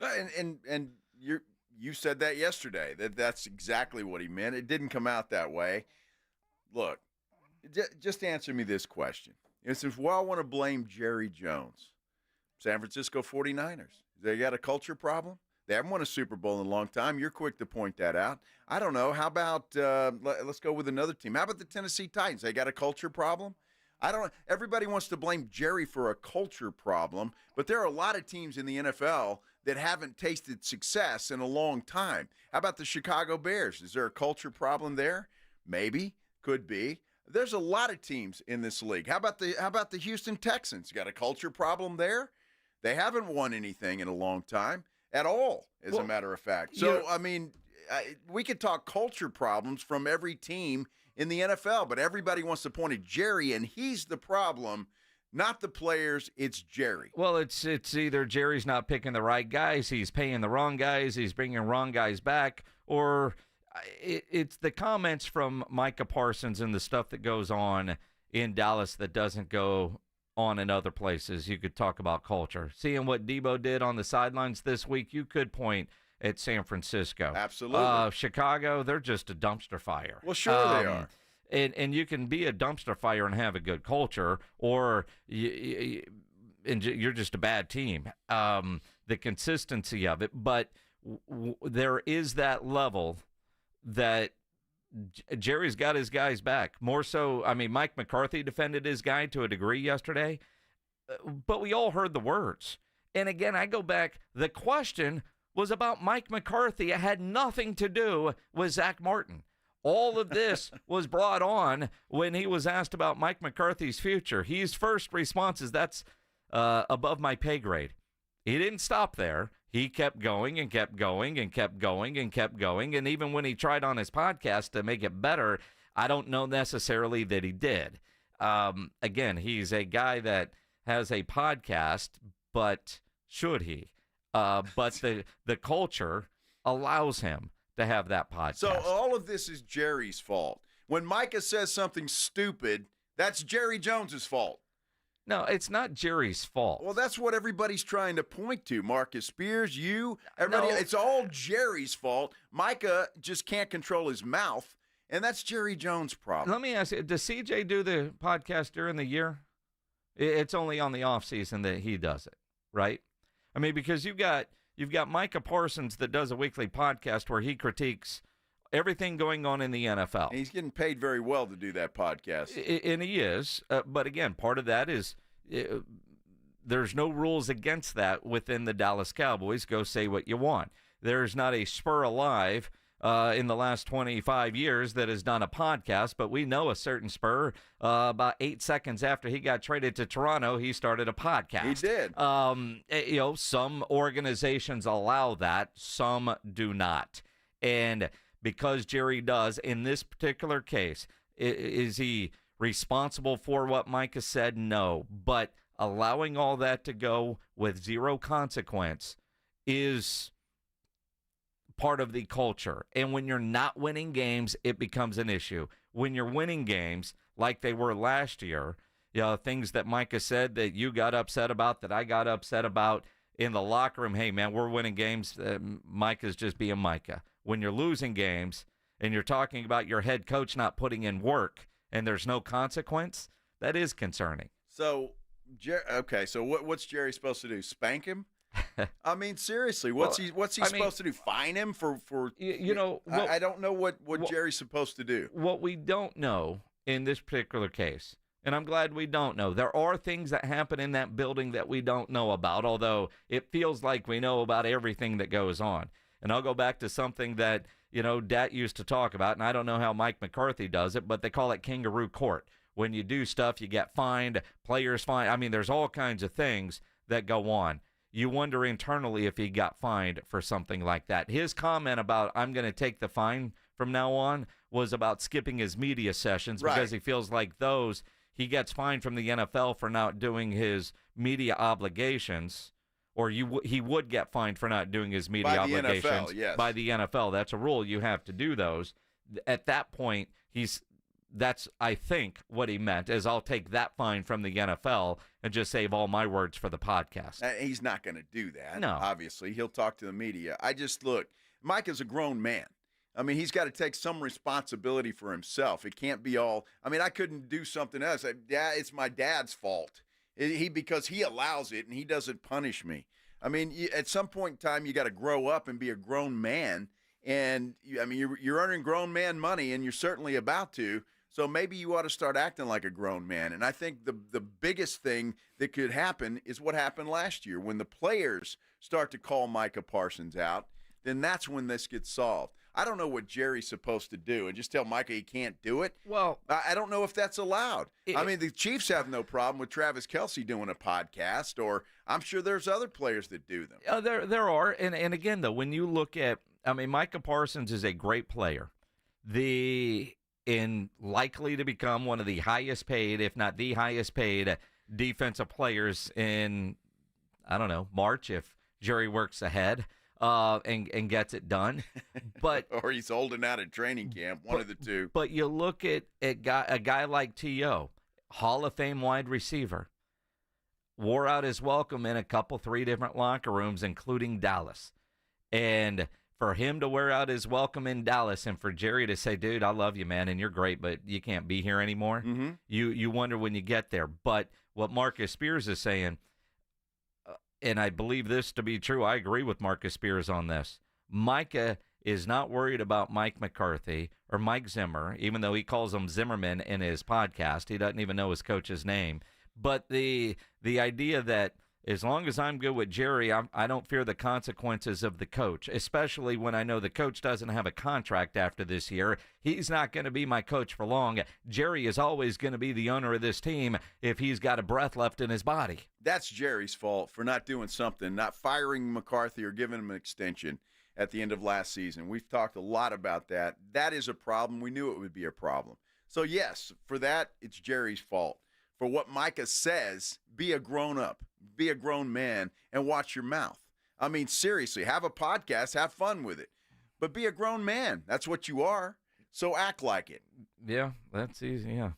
And you said that yesterday, that's exactly what he meant. It didn't come out that way. Look, just answer me this question. It says, well, I want to blame Jerry Jones. San Francisco 49ers. They got a culture problem? They haven't won a Super Bowl in a long time. You're quick to point that out. I don't know. How about let's go with another team. How about the Tennessee Titans? They got a culture problem? I don't know. Everybody wants to blame Jerry for a culture problem, but there are a lot of teams in the NFL that haven't tasted success in a long time. How about the Chicago Bears? Is there a culture problem there? Maybe. Could be. There's a lot of teams in this league. How about the Houston Texans? Got a culture problem there? They haven't won anything in a long time at all, as a matter of fact. So, I mean, we could talk culture problems from every team in the NFL, but everybody wants to point at Jerry, and he's the problem, not the players. It's Jerry. Well, it's either Jerry's not picking the right guys, he's paying the wrong guys, he's bringing wrong guys back, or it's the comments from Micah Parsons and the stuff that goes on in Dallas that doesn't go on in other places. You could talk about culture. Seeing what Debo did on the sidelines this week, you could point at San Francisco. Absolutely. Chicago, they're just a dumpster fire. Well, sure they are. And you can be a dumpster fire and have a good culture, or you're just a bad team. The consistency of it. But there is that level that Jerry's got his guys back. More so, I mean, Mike McCarthy defended his guy to a degree yesterday, but we all heard the words. And again, I go back, the question was about Mike McCarthy. It had nothing to do with Zach Martin. All of this was brought on when he was asked about Mike McCarthy's future. His first response is, that's above my pay grade. He didn't stop there. He kept going and kept going and kept going and kept going. And even when he tried on his podcast to make it better, I don't know necessarily that he did. Again, he's a guy that has a podcast, but should he? But the culture allows him to have that podcast. So all of this is Jerry's fault. When Micah says something stupid, that's Jerry Jones's fault. No, it's not Jerry's fault. Well, that's what everybody's trying to point to. Marcus Spears, you, everybody. No. It's all Jerry's fault. Micah just can't control his mouth, and that's Jerry Jones' problem. Let me ask you, does CJ do the podcast during the year? It's only on the off season that he does it, right? I mean, because you've got Micah Parsons that does a weekly podcast where he critiques everything going on in the NFL. And he's getting paid very well to do that podcast. And he is. But again, part of that is there's no rules against that within the Dallas Cowboys. Go say what you want. There's not a Spur alive in the last 25 years that has done a podcast, but we know a certain Spur about 8 seconds after he got traded to Toronto, he started a podcast. He did. Some organizations allow that, some do not. And because Jerry does, in this particular case, is he responsible for what Micah said? No. But allowing all that to go with zero consequence is part of the culture. And when you're not winning games, it becomes an issue. When you're winning games, like they were last year, things that Micah said that you got upset about, that I got upset about in the locker room, hey, man, we're winning games. Micah's just being Micah. When you're losing games and you're talking about your head coach not putting in work and there's no consequence, that is concerning. So, so what's Jerry supposed to do? Spank him? I mean, seriously, what's he supposed to do? Fine him for I don't know what Jerry's supposed to do. What we don't know in this particular case, and I'm glad we don't know, there are things that happen in that building that we don't know about, although it feels like we know about everything that goes on. And I'll go back to something that, Dat used to talk about, and I don't know how Mike McCarthy does it, but they call it kangaroo court. When you do stuff, you get fined, players fined. I mean, there's all kinds of things that go on. You wonder internally if he got fined for something like that. His comment about, I'm going to take the fine from now on, was about skipping his media sessions because he feels like he gets fined from the NFL for not doing his media obligations. Or he would get fined for not doing his media obligations by the NFL. That's a rule. You have to do those. At that point, that's, I think, what he meant is I'll take that fine from the NFL and just save all my words for the podcast. He's not going to do that. No. Obviously. He'll talk to the media. Look, Mike is a grown man. I mean, he's got to take some responsibility for himself. It can't be all, I couldn't do something else. It's my dad's fault. Because he allows it and he doesn't punish me. I mean, at some point in time, you got to grow up and be a grown man. And you're earning grown man money, and you're certainly about to. So maybe you ought to start acting like a grown man. And I think the biggest thing that could happen is what happened last year when the players start to call Micah Parsons out. Then that's when this gets solved. I don't know what Jerry's supposed to do, and just tell Micah he can't do it. Well, I don't know if that's allowed. The Chiefs have no problem with Travis Kelce doing a podcast, or I'm sure there's other players that do them. There are, and again, though, when you look at, Micah Parsons is a great player. Likely to become one of the highest paid, if not the highest paid, defensive players in, March if Jerry works ahead. And gets it done, but or he's holding out at training camp, one of the two. But you look at a guy like T.O., Hall of Fame wide receiver, wore out his welcome in 3 different locker rooms, including Dallas, and for him to wear out his welcome in Dallas, and for Jerry to say, "Dude, I love you, man, and you're great, but you can't be here anymore." Mm-hmm. You wonder when you get there. But what Marcus Spears is saying. And I believe this to be true. I agree with Marcus Spears on this. Micah is not worried about Mike McCarthy or Mike Zimmer, even though he calls him Zimmerman in his podcast. He doesn't even know his coach's name. But the idea that as long as I'm good with Jerry, I don't fear the consequences of the coach, especially when I know the coach doesn't have a contract after this year. He's not going to be my coach for long. Jerry is always going to be the owner of this team if he's got a breath left in his body. That's Jerry's fault for not doing something, not firing McCarthy or giving him an extension at the end of last season. We've talked a lot about that. That is a problem. We knew it would be a problem. So, yes, for that, it's Jerry's fault. For what Micah says, be a grown-up. Be a grown man and watch your mouth. Seriously, have a podcast, have fun with it. But be a grown man. That's what you are. So act like it. Yeah, that's easy, yeah.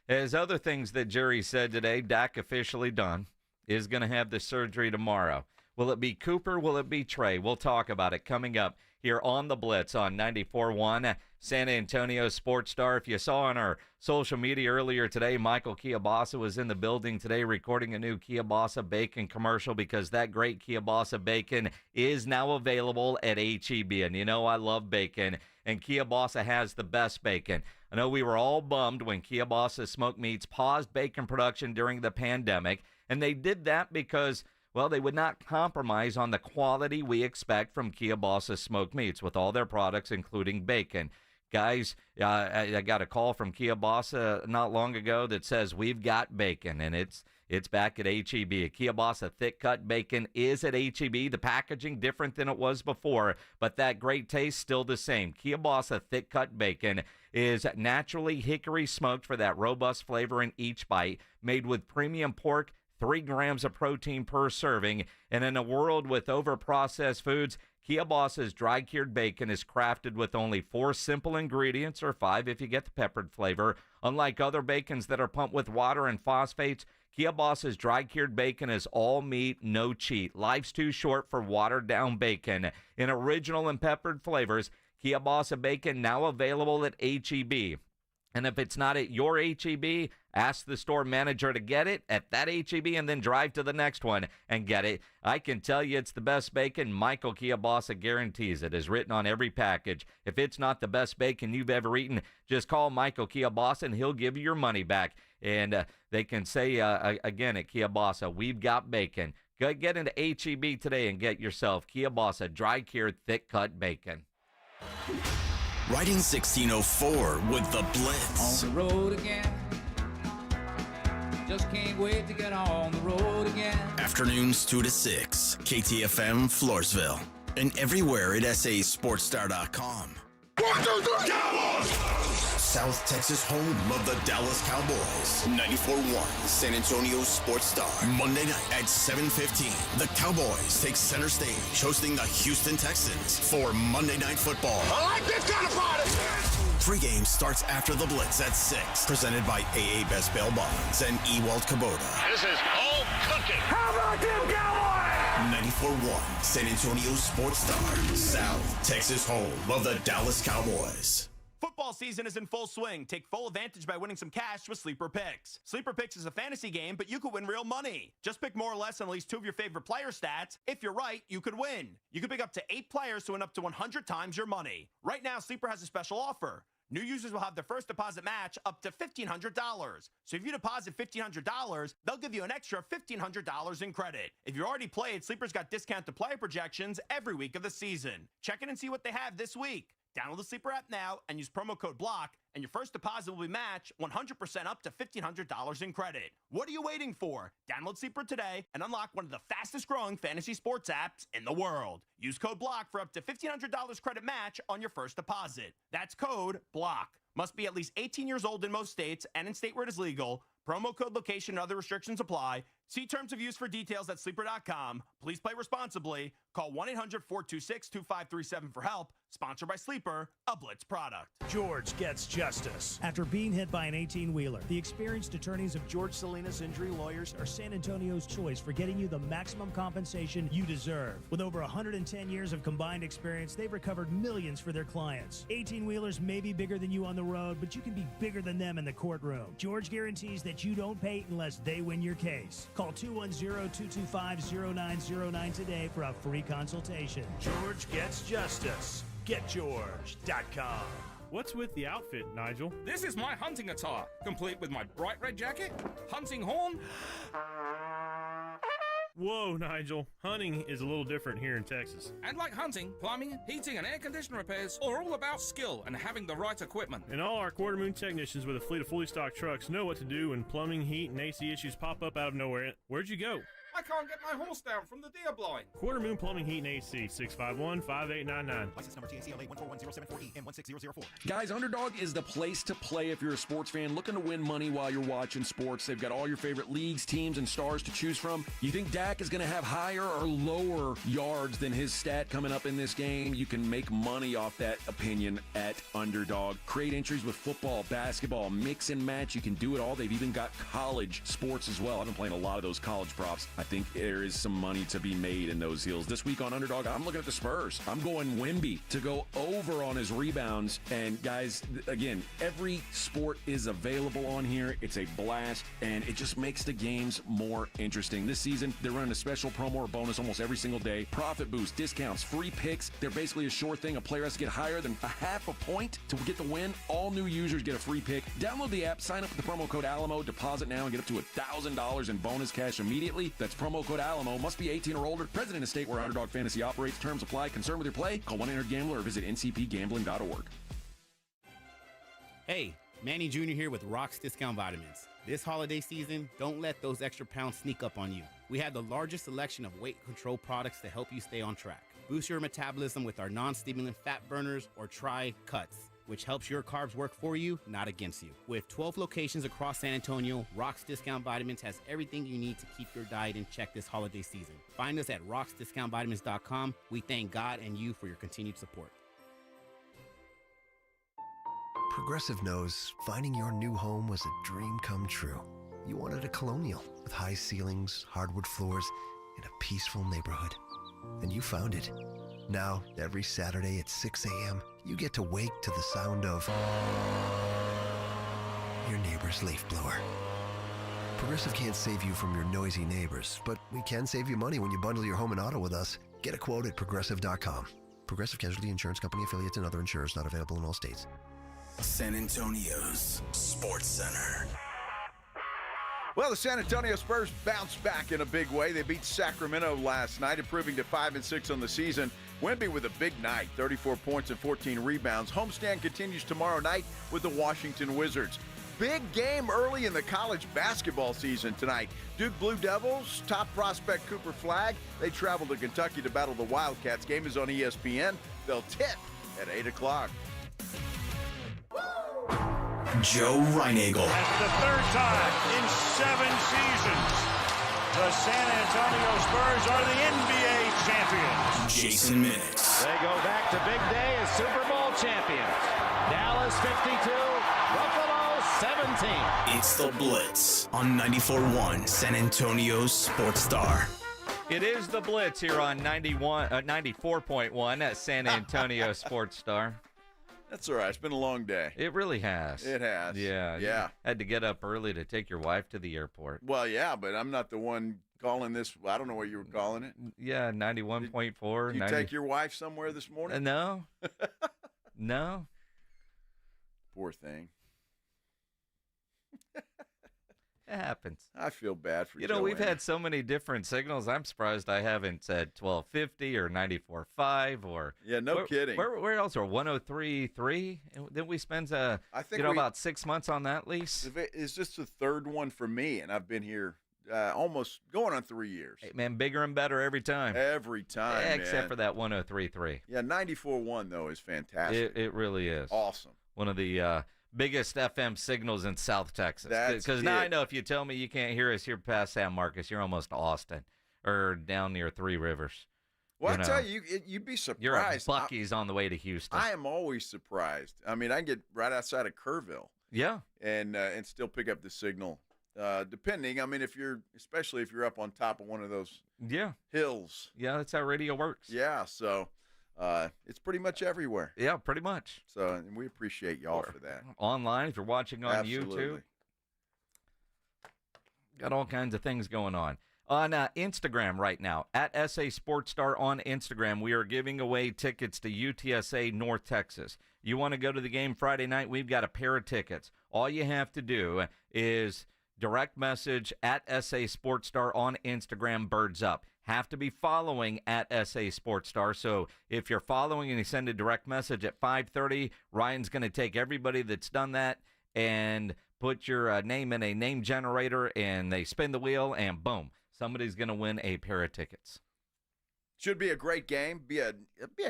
As other things that Jerry said today, Dak officially done, is going to have the surgery tomorrow. Will it be Cooper? Will it be Trey? We'll talk about it coming up here on the Blitz on 94.1 San Antonio Sports Star. If you saw on our social media earlier today, Michael Kielbasa was in the building today recording a new Kielbasa bacon commercial because that great Kielbasa bacon is now available at H-E-B. And you know I love bacon, and Kielbasa has the best bacon. I know we were all bummed when Kielbasa Smoked Meats paused bacon production during the pandemic, and they did that because, well, they would not compromise on the quality we expect from Kielbasa Smoked Meats with all their products, including bacon. Guys, I got a call from Kielbasa not long ago that says we've got bacon, and it's back at H-E-B. Kielbasa thick-cut bacon is at H-E-B. The packaging different than it was before, but that great taste still the same. Kielbasa thick-cut bacon is naturally hickory smoked for that robust flavor in each bite, made with premium pork, 3 grams of protein per serving, and in a world with over-processed foods, Kielbasa's dry-cured bacon is crafted with only 4 simple ingredients, or 5 if you get the peppered flavor. Unlike other bacons that are pumped with water and phosphates, Kielbasa's dry-cured bacon is all meat, no cheat. Life's too short for watered-down bacon. In original and peppered flavors, Kielbasa bacon now available at H-E-B. And if it's not at your H-E-B, ask the store manager to get it at that H-E-B and then drive to the next one and get it. I can tell you it's the best bacon. Michael Kielbasa guarantees it. Is written on every package. If it's not the best bacon you've ever eaten, just call Michael Kielbasa and he'll give you your money back. And they can say, again, at Kielbasa, we've got bacon. Go get into H-E-B today and get yourself Kielbasa dry-cured, thick-cut bacon. Riding 1604 with the Blitz. On the road again. Just can't wait to get on the road again. Afternoons 2 to 6. KTFM Floresville. And everywhere at sasportstar.com. 1, 2, 3, Cowboys! South Texas home of the Dallas Cowboys. 94.1 San Antonio Sports Star. Monday night at 7:15. The Cowboys take center stage hosting the Houston Texans for Monday Night Football. I like this kind of party! Pregame starts after the Blitz at 6. Presented by AA Best Bail Bonds and Ewald Kubota. This is all cooking. How about them Cowboys? 94.1 San Antonio Sports Star. South Texas home of the Dallas Cowboys. Football season is in full swing. Take full advantage by winning some cash with Sleeper Picks. Sleeper Picks is a fantasy game, but you could win real money. Just pick more or less on at least 2 of your favorite player stats. If you're right, you could win. You could pick up to 8 players to win up to 100 times your money. Right now, Sleeper has a special offer. New users will have their first deposit match up to $1,500. So if you deposit $1,500, they'll give you an extra $1,500 in credit. If you already played, Sleeper's got discounted player projections every week of the season. Check in and see what they have this week. Download the Sleeper app now and use promo code BLOCK, and your first deposit will be matched 100% up to $1,500 in credit. What are you waiting for? Download Sleeper today and unlock one of the fastest-growing fantasy sports apps in the world. Use code BLOCK for up to $1,500 credit match on your first deposit. That's code BLOCK. Must be at least 18 years old in most states and in state where it is legal. Promo code, location, and other restrictions apply. See terms of use for details at sleeper.com. Please play responsibly. Call 1-800-426-2537 for help. Sponsored by Sleeper, a Blitz product. George gets justice after being hit by an 18-wheeler. The experienced attorneys of George Salinas Injury Lawyers are San Antonio's choice for getting you the maximum compensation you deserve. With over 110 years of combined experience, they've recovered millions for their clients. 18-wheelers may be bigger than you on the road, but you can be bigger than them in the courtroom. George guarantees that you don't pay unless they win your case. Call 210-225-0909 today for a free consultation. George gets justice. GetGeorge.com. What's with the outfit, Nigel? This is my hunting attire, complete with my bright red jacket, hunting horn. Whoa, Nigel. Hunting is a little different here in Texas. And like hunting, plumbing, heating, and air conditioner repairs are all about skill and having the right equipment. And all our quarter moon technicians with a fleet of fully stocked trucks know what to do when plumbing, heat, and AC issues pop up out of nowhere. Where'd you go? I can't get my horse down from the deer blind. Quarter Moon Plumbing, Heat, and AC, 651-5899. License number TACLA 141074E and 16004. Guys, Underdog is the place to play if you're a sports fan looking to win money while you're watching sports. They've got all your favorite leagues, teams, and stars to choose from. You think Dak is going to have higher or lower yards than his stat coming up in this game? You can make money off that opinion at Underdog. Create entries with football, basketball, mix and match. You can do it all. They've even got college sports as well. I've been playing a lot of those college props. I think there is some money to be made in those deals. This week on Underdog, I'm looking at the Spurs. I'm going Wemby to go over on his rebounds. And guys, again, every sport is available on here. It's a blast, and it just makes the games more interesting. This season, they're running a special promo or bonus almost every single day. Profit boost, discounts, free picks. They're basically a sure thing. A player has to get higher than a half a point to get the win. All new users get a free pick. Download the app, sign up with the promo code Alamo, deposit now, and get up to $1,000 in bonus cash immediately. That's promo code Alamo. Must be 18 or older. Present in a state where Underdog Fantasy operates. Terms apply. Concerned with your play? Call 1-800-GAMBLER or visit ncpgambling.org. Hey, Manny Jr. here with Rock's Discount Vitamins. This holiday season, don't let those extra pounds sneak up on you. We have the largest selection of weight control products to help you stay on track. Boost your metabolism with our non-stimulant fat burners, or try Cuts, which helps your carbs work for you, not against you. With 12 locations across San Antonio, Rock's Discount Vitamins has everything you need to keep your diet in check this holiday season. Find us at rocksdiscountvitamins.com. We thank God and you for your continued support. Progressive knows finding your new home was a dream come true. You wanted a Colonial with high ceilings, hardwood floors, and a peaceful neighborhood. And you found it. Now, every Saturday at 6 a.m., you get to wake to the sound of your neighbor's leaf blower. Progressive can't save you from your noisy neighbors, but we can save you money when you bundle your home and auto with us. Get a quote at Progressive.com. Progressive Casualty Insurance Company affiliates and other insurers not available in all states. San Antonio's Sports Center. Well, the San Antonio Spurs bounced back in a big way. They beat Sacramento last night, improving to 5-6 on the season. Wemby with a big night, 34 points and 14 rebounds. Homestand continues tomorrow night with the Washington Wizards. Big game early in the college basketball season tonight. Duke Blue Devils, top prospect Cooper Flagg. They travel to Kentucky to battle the Wildcats. Game is on ESPN. They'll tip at 8 o'clock. Joe Reinagel. That's the third time in 7 seasons the San Antonio Spurs are the NBA champions. Jason Minix. They go back to big day as Super Bowl champions. Dallas 52, Buffalo 17. It's the Blitz on 94.1 San Antonio's Sports Star. It is the Blitz here on 94.1 at San Antonio Sports Star. That's all right. It's been a long day. It really has. It has. Yeah. Yeah. You had to get up early to take your wife to the airport. Well, yeah, but I'm not the one calling this. I don't know what you were calling it. Yeah, 91.4. Did you take your wife somewhere this morning? No. No. Poor thing. It happens. I feel bad for you. You know, we've had so many different signals. I'm surprised I haven't said 1250 or 94.5 or kidding. Where else? Or 103.3? Then we spend about 6 months on that lease. Is this the third one for me? And I've been here almost going on 3 years. Hey, man, bigger and better every time. Every time, except for that 103.3. Yeah, 94.1 though is fantastic. It really is awesome. One of the biggest FM signals in South Texas. Because now I know if you tell me you can't hear us here past San Marcos, you're almost Austin or down near Three Rivers. Well, I tell you, you'd be surprised. You're at Bucky's on the way to Houston. I am always surprised. I mean, I can get right outside of Kerrville. Yeah. And still pick up the signal. Depending, I mean, especially if you're up on top of one of those hills. Yeah, that's how radio works. Yeah, so it's pretty much everywhere. Yeah, pretty much. So and we appreciate y'all for that. Online, if you're watching on Absolutely. YouTube. Got all kinds of things going on. On Instagram right now, at SA Sports Star on Instagram, we are giving away tickets to UTSA North Texas. You want to go to the game Friday night? We've got a pair of tickets. All you have to do is direct message at SA Sports Star on Instagram, Birds Up. Have to be following at SA Sports Star. So if you're following and you send a direct message at 5:30, Ryan's going to take everybody that's done that and put your name in a name generator, and they spin the wheel, and boom. Somebody's going to win a pair of tickets. Should be a great game. Be a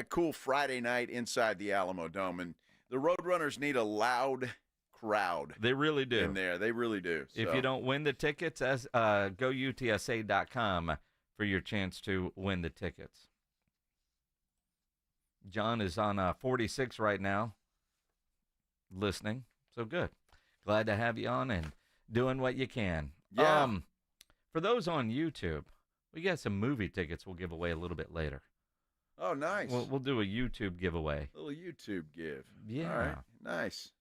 cool Friday night inside the Alamo Dome, and the Roadrunners need a loud crowd. They really do. In there, they really do. If you don't win the tickets, go UTSA.com for your chance to win the tickets. John is on 46 right now, listening. So good. Glad to have you on and doing what you can. Yeah. For those on YouTube, we got some movie tickets we'll give away a little bit later. Oh, nice. We'll do a YouTube giveaway. Little YouTube give. Yeah. All right. Nice.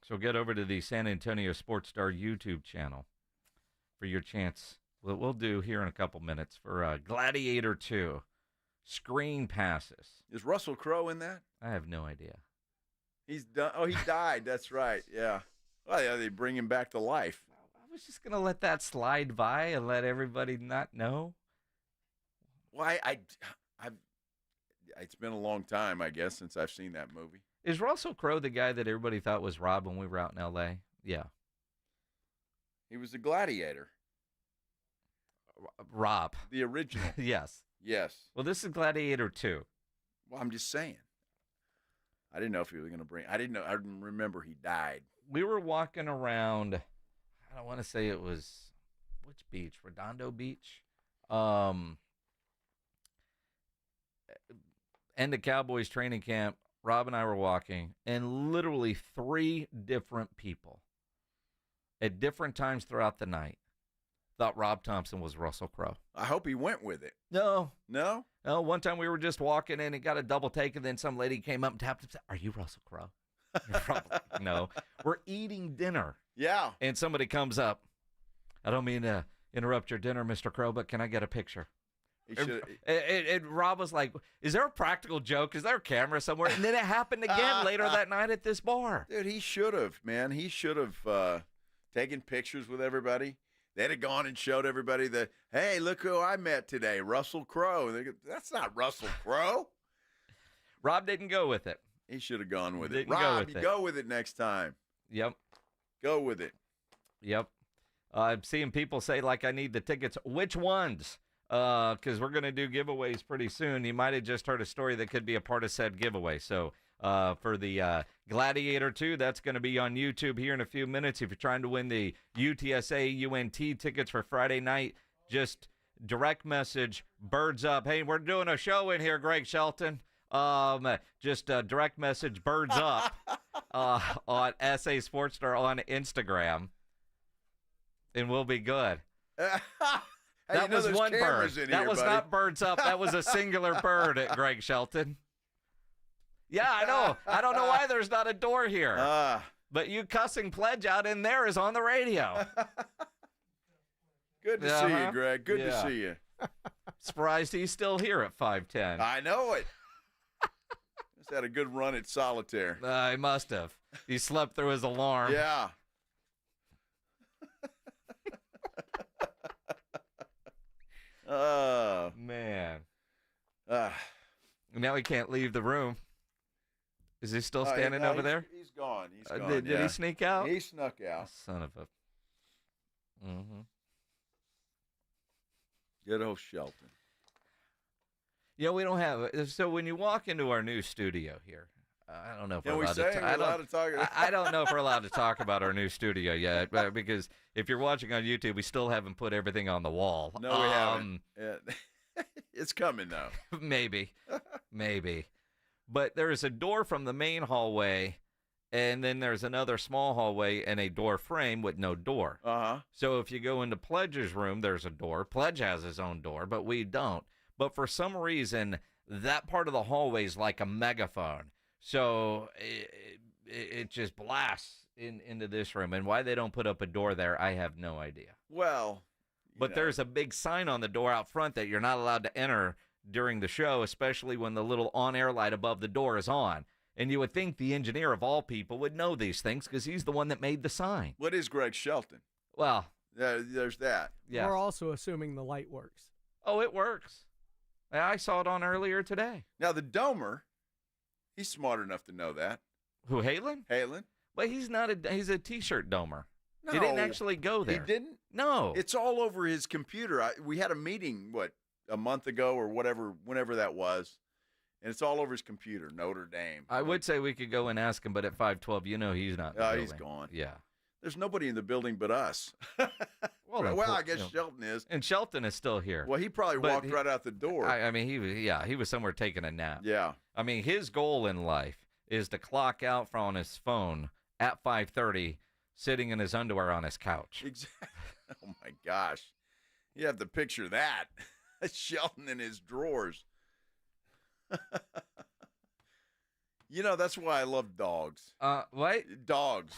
So get over to the San Antonio Sports Star YouTube channel for your chance. We'll do here in a couple minutes for Gladiator 2, Screen Passes. Is Russell Crowe in that? I have no idea. He's done. Oh, he died. That's right. Yeah. Well, yeah, they bring him back to life. I was just going to let that slide by and let everybody not know. Well, it's been a long time, I guess, since I've seen that movie. Is Russell Crowe the guy that everybody thought was Rob when we were out in L.A.? Yeah. He was the Gladiator. Rob. The original. Yes. Yes. Well, this is Gladiator 2. Well, I'm just saying. I didn't know if he was going to bring. I didn't remember he died. We were walking around. I don't want to say it was which beach? Redondo Beach. End of Cowboys training camp. Rob and I were walking, and literally 3 different people at different times throughout the night thought Rob Thompson was Russell Crowe. I hope he went with it. No. No? No, one time we were just walking in and got a double take, and then some lady came up and tapped him and said, "Are you Russell Crowe?" No. We're eating dinner. Yeah. And somebody comes up. I don't mean to interrupt your dinner, Mr. Crowe, but can I get a picture? And Rob was like, "Is there a practical joke? Is there a camera somewhere?" And then it happened again later that night at this bar. Dude, he should have, man. He should have taken pictures with everybody. They'd have gone and showed everybody that, hey, look who I met today, Russell Crowe. They go, that's not Russell Crowe. Rob didn't go with it. He should have gone with Didn't it. go Rob, with you it. go with it next time. Yep. Go with it. Yep. I'm seeing people say, like, I need the tickets. Which ones? Because we're going to do giveaways pretty soon. You might have just heard a story that could be a part of said giveaway. So for the Gladiator 2, that's going to be on YouTube here in a few minutes. If you're trying to win the UTSA UNT tickets for Friday night, just direct message Birds Up. Hey, we're doing a show in here, Greg Shelton. Just direct message Birds Up on SA Sports Star on Instagram, and we'll be good. That was one bird. That was not Birds Up. That was a singular bird at Greg Shelton. Yeah, I know. I don't know why there's not a door here. But you cussing Pledge out in there is on the radio. Good to see you, Greg. Good to see you. Surprised he's still here at 5'10". I know it. Just had a good run at solitaire. He must have. He slept through his alarm. Yeah. Oh, man. Now he can't leave the room. Is he still standing over there? He's gone. He's gone. Did he sneak out? He snuck out. Son of a. Mm-hmm. Good old Shelton. Yeah, we don't have. So when you walk into our new studio here, I don't know if we're allowed to talk. I don't know if we're allowed to talk about our new studio yet, because if you're watching on YouTube, we still haven't put everything on the wall. No, we haven't. It's coming though. Maybe. But there's a door from the main hallway, and then there's another small hallway and a door frame with no door. So if you go into Pledge's room, there's a door. Pledge has his own door, but we don't. But for some reason, that part of the hallway is like a megaphone. So it just blasts into this room. And why they don't put up a door there, I have no idea. Well, but there's a big sign on the door out front that you're not allowed to enter during the show, especially when the little on-air light above the door is on. And you would think the engineer of all people would know these things because he's the one that made the sign. What is Greg Shelton? Well, there's that. Yeah. We're also assuming the light works. Oh, it works. I saw it on earlier today. Now, the domer, he's smart enough to know that. Who, Halen? Halen. But he's not he's a T-shirt domer. No, he didn't actually go there. He didn't? No. It's all over his computer. We had a meeting, a month ago or whenever that was, and it's all over his computer, Notre Dame. I would say we could go and ask him, but at 5:12, he's not in the building. He's gone. Yeah. There's nobody in the building but us. Well, I guess Shelton is. And Shelton is still here. Well, he probably walked right out the door. I mean, he was somewhere taking a nap. Yeah. I mean, his goal in life is to clock out on his phone at 5:30, sitting in his underwear on his couch. Exactly. Oh, my gosh. You have to picture that. Shelton in his drawers. That's why I love dogs. What? Dogs.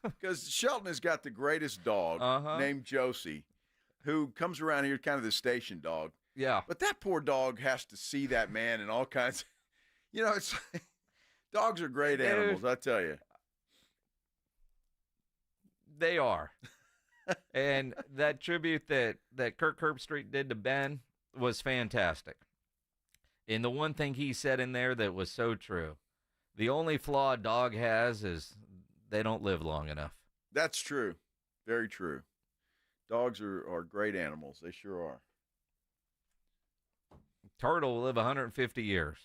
Because Shelton has got the greatest dog named Josie, who comes around here, kind of the station dog. Yeah. But that poor dog has to see that man and all kinds. It's dogs are great animals, I tell you. They are. And that tribute that Kirk Herbstreit did to Ben was fantastic. And the one thing he said in there that was so true, the only flaw a dog has is they don't live long enough. That's true. Very true. Dogs are great animals. They sure are. Turtle will live 150 years.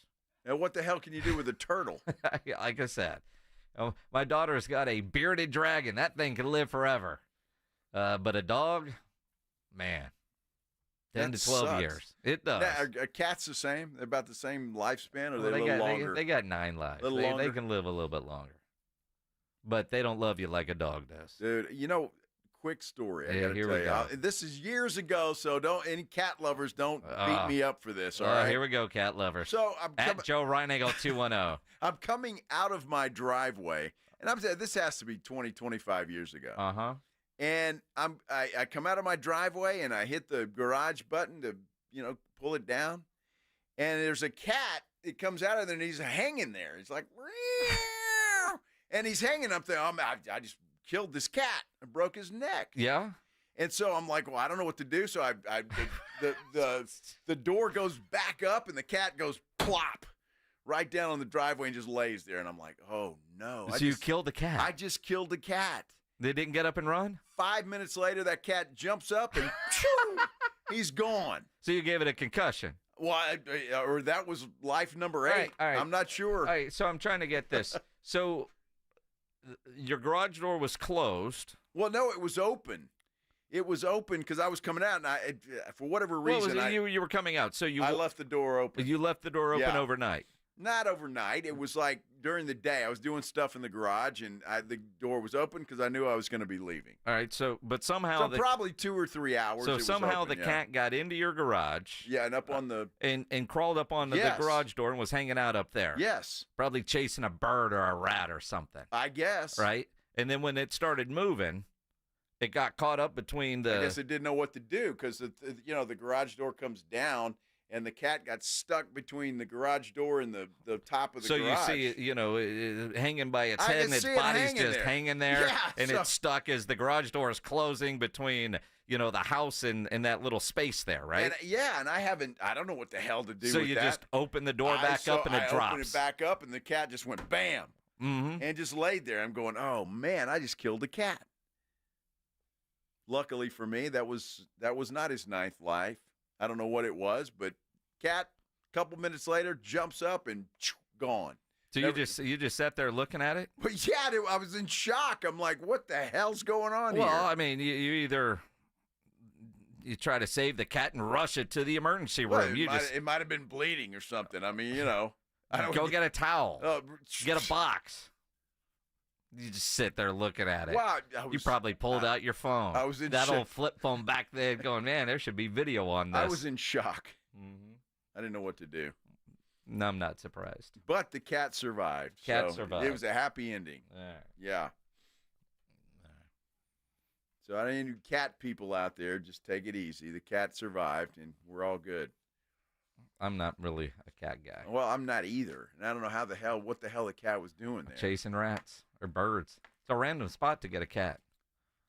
Now, what the hell can you do with a turtle? Like I said, my daughter's got a bearded dragon. That thing can live forever. But a dog, man, 10 to 12 years. It does. Now, are cats the same? They're about the same lifespan, or they a little longer? They got 9 lives. They can live a little bit longer. But they don't love you like a dog does. Dude, quick story. I got to here tell we you. go. This is years ago, so any cat lovers don't beat me up for this, all right? Here we go, cat lovers. So at Joe Reinagle 210. I'm coming out of my driveway, and I'm saying this has to be 20, 25 years ago. Uh-huh. And I come out of my driveway, and I hit the garage button to, pull it down. And there's a cat. It comes out of there, and he's hanging there. He's like, and he's hanging up there. I just killed this cat. I broke his neck. Yeah. And so I'm like, well, I don't know what to do. So the door goes back up, and the cat goes plop right down on the driveway and just lays there. And I'm like, oh, no. So you killed the cat? I just killed the cat. They didn't get up and run? 5 minutes later, that cat jumps up, and he's gone. So you gave it a concussion? Well, or that was life number 8. All right. I'm not sure. All right, so I'm trying to get this. So your garage door was closed. Well, no, it was open. It was open because I was coming out, and for whatever reason, you were coming out. So I left the door open. You left the door open overnight. Not overnight. It was like during the day. I was doing stuff in the garage, and the door was open because I knew I was going to be leaving. All right, but somehow probably 2 or 3 hours. So it was somehow open, the cat got into your garage. Yeah, and up on the and crawled up on the garage door and was hanging out up there. Yes, probably chasing a bird or a rat or something. I guess. Right, and then when it started moving, it got caught up between the. I guess it didn't know what to do because the garage door comes down. And the cat got stuck between the garage door and the top of the garage. So you see it, hanging by its head, and its body's just hanging there. Yeah, and it's stuck as the garage door is closing between, the house and that little space there, right? And I don't know what the hell to do with that. So you just open the door back up and it drops. I opened it back up, and the cat just went bam. Mm-hmm. And just laid there. I'm going, oh, man, I just killed a cat. Luckily for me, that was not his 9th life. I don't know what it was, but cat, a couple minutes later, jumps up and gone. So you just sat there looking at it? But yeah, I was in shock. I'm like, what the hell's going on here? Well, I mean, you either try to save the cat and rush it to the emergency room. It might have been bleeding or something. I mean, go get a towel. Get a box. You just sit there looking at it. Well, you probably pulled out your phone. I was in that shock. Old flip phone back there going, man, there should be video on this. I was in shock. Mm-hmm. I didn't know what to do. No, I'm not surprised. But the cat survived. Survived. It was a happy ending. All right. Yeah. All right. So I need cat people out there, just take it easy. The cat survived, and we're all good. I'm not really a cat guy. Well, I'm not either. And I don't know what the hell the cat was doing there. Chasing rats or birds. It's a random spot to get a cat.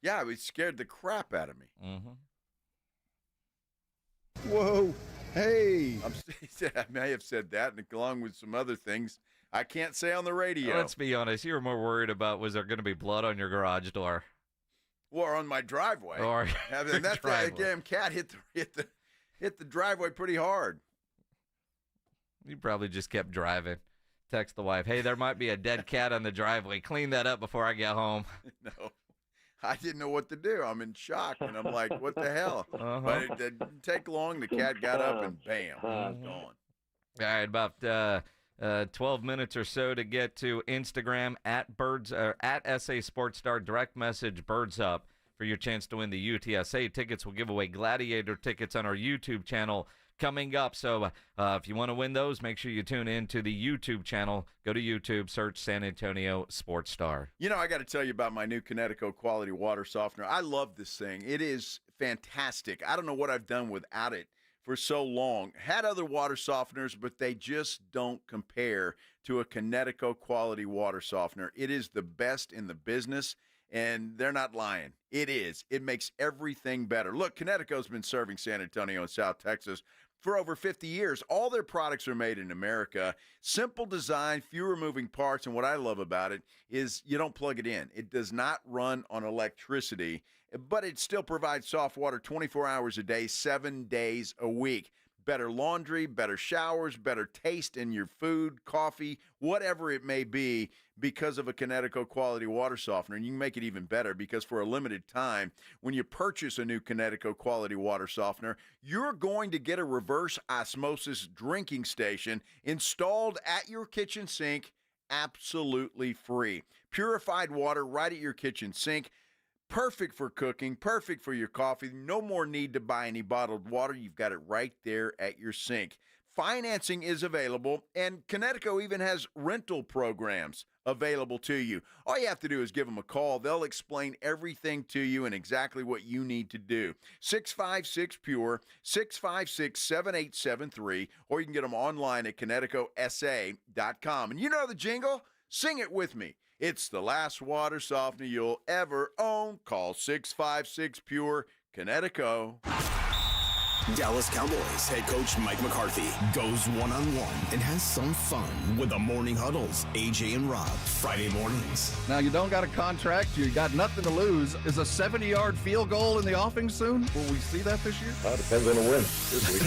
Yeah, it scared the crap out of me. Mm-hmm. Whoa. Hey. I may have said that, and along with some other things I can't say on the radio. Let's be honest. You were more worried about was there going to be blood on your garage door. Or on my driveway. Or and that damn cat hit the driveway pretty hard. You probably just kept driving. Text the wife, hey, there might be a dead cat on the driveway. Clean that up before I get home. No, I didn't know what to do. I'm in shock, and I'm like, what the hell? But it didn't take long. The cat got up, and bam, it was gone. All right, about 12 minutes or so to get to Instagram at SA Sports Star. Direct message Birds Up for your chance to win the UTSA tickets. We'll give away Gladiator tickets on our YouTube channel coming up. So if you want to win those, make sure you tune in to the YouTube channel. Go to YouTube, search San Antonio Sports Star. You know, I got to tell you about my new Connecticut quality water softener. I love this thing. It is fantastic. I don't know what I've done without it for so long. Had other water softeners, but they just don't compare to a Connecticut quality water softener. It is the best in the business, and they're not lying. It is. It makes everything better. Look, Connecticut's been serving San Antonio and South Texas for over 50 years. All their products are made in America. Simple design, fewer moving parts, and what I love about it is you don't plug it in. It does not run on electricity, but it still provides soft water 24 hours a day, 7 days a week. Better laundry, better showers, better taste in your food, coffee, whatever it may be, because of a Connecticut quality water softener. And you can make it even better because for a limited time, when you purchase a new Connecticut quality water softener, you're going to get a reverse osmosis drinking station installed at your kitchen sink, absolutely free. Purified water right at your kitchen sink. Perfect for cooking, perfect for your coffee. No more need to buy any bottled water. You've got it right there at your sink. Financing is available, and Connecticut even has rental programs available to you. All you have to do is give them a call. They'll explain everything to you and exactly what you need to do. 656-PURE, 656-7873, or you can get them online at ConnecticutSA.com. And you know the jingle? Sing it with me. It's the last water softener you'll ever own. Call 656-PURE, Connecticut. Dallas Cowboys head coach Mike McCarthy goes one-on-one and has some fun with the morning huddles. AJ and Rob, Friday mornings. Now, you don't got a contract. You got nothing to lose. Is a 70-yard field goal in the offing soon? Will we see that this year? Depends on the win this week.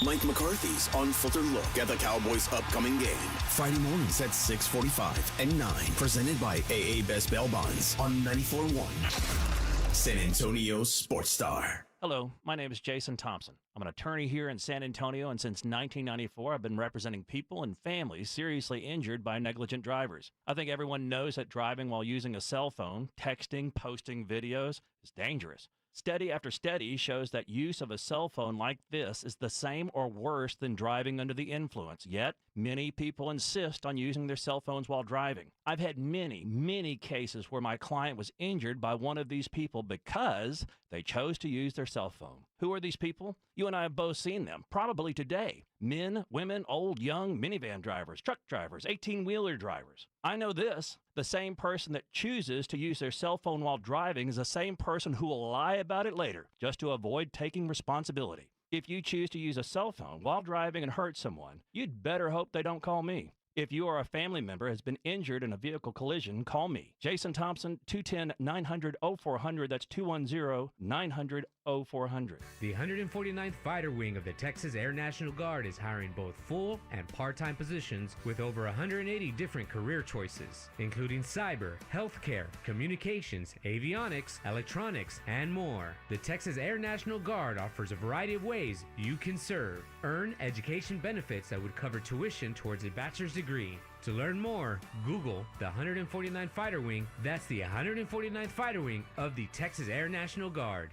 Mike McCarthy's unfiltered look at the Cowboys' upcoming game. Friday mornings at 6:45 and 9. Presented by AA Best Bail Bonds on 94.1 San Antonio Sports Star. Hello, my name is Jason Thompson. I'm an attorney here in San Antonio, and since 1994, I've been representing people and families seriously injured by negligent drivers. I think everyone knows that driving while using a cell phone, texting, posting videos is dangerous. Study after study shows that use of a cell phone like this is the same or worse than driving under the influence. Yet, many people insist on using their cell phones while driving. I've had many cases where my client was injured by one of these people because they chose to use their cell phone. Who are these people? You and I have both seen them, probably today. Men, women, old, young, minivan drivers, truck drivers, 18-wheeler drivers. I know this. The same person that chooses to use their cell phone while driving is the same person who will lie about it later, just to avoid taking responsibility. If you choose to use a cell phone while driving and hurt someone, you'd better hope they don't call me. If you or a family member has been injured in a vehicle collision, call me. Jason Thompson, 210-900-0400. That's 210-900-0400. The 149th Fighter Wing of the Texas Air National Guard is hiring both full and part-time positions with over 180 different career choices, including cyber, healthcare, communications, avionics, electronics, and more. The Texas Air National Guard offers a variety of ways you can serve. Earn education benefits that would cover tuition towards a bachelor's degree. To learn more, Google the 149th Fighter Wing. That's the 149th Fighter Wing of the Texas Air National Guard.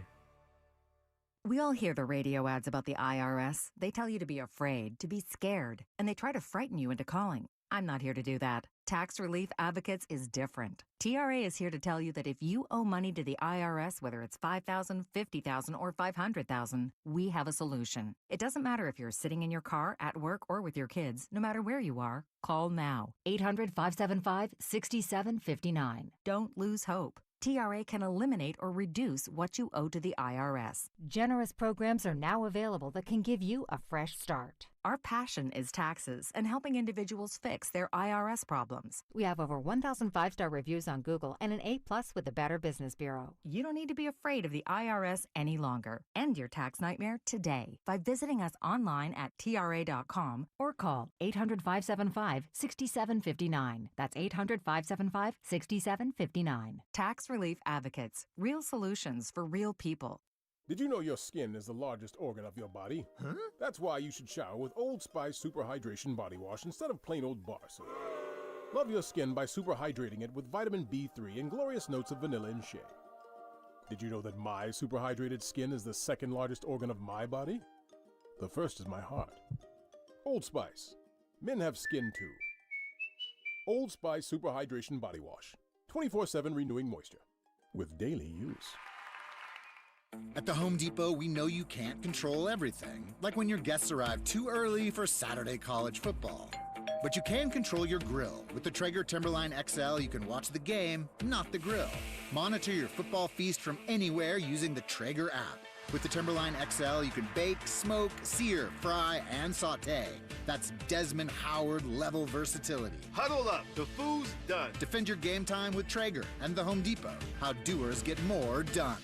We all hear the radio ads about the IRS. They tell you to be afraid, to be scared, and they try to frighten you into calling. I'm not here to do that. Tax Relief Advocates is different. TRA is here to tell you that if you owe money to the IRS, whether it's $5,000, $50,000, or $500,000, we have a solution. It doesn't matter if you're sitting in your car, at work, or with your kids. No matter where you are, call now. 800-575-6759. Don't lose hope. TRA can eliminate or reduce what you owe to the IRS. Generous programs are now available that can give you a fresh start. Our passion is taxes and helping individuals fix their IRS problems. We have over 1,000 5-star reviews on Google and an A+ with the Better Business Bureau. You don't need to be afraid of the IRS any longer. End your tax nightmare today by visiting us online at TRA.com or call 800-575-6759. That's 800-575-6759. Tax Relief Advocates. Real solutions for real people. Did you know your skin is the largest organ of your body? Huh? That's why you should shower with Old Spice Super Hydration Body Wash instead of plain old bar soap. Love your skin by super hydrating it with vitamin B3 and glorious notes of vanilla and shea. Did you know that my super hydrated skin is the second largest organ of my body? The first is my heart. Old Spice. Men have skin too. Old Spice Super Hydration Body Wash. 24/7 renewing moisture. With daily use. At the Home Depot, we know you can't control everything, like when your guests arrive too early for Saturday college football. But you can control your grill. With the Traeger Timberline XL, you can watch the game, not the grill. Monitor your football feast from anywhere using the Traeger app. With the Timberline XL, you can bake, smoke, sear, fry, and saute. That's Desmond Howard level versatility. Huddle up, the food's done. Defend your game time with Traeger and the Home Depot. How doers get more done.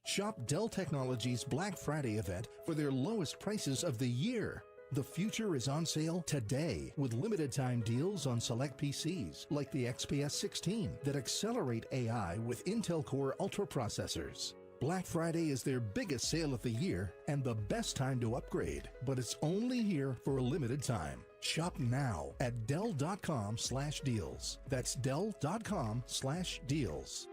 Shop Dell Technologies Black Friday event for their lowest prices of the year. The future is on sale today with limited time deals on select PCs like the XPS 16 that accelerate AI with Intel Core Ultra processors. Black Friday is their biggest sale of the year and the best time to upgrade, but it's only here for a limited time. Shop now at Dell.com/deals. That's Dell.com/deals.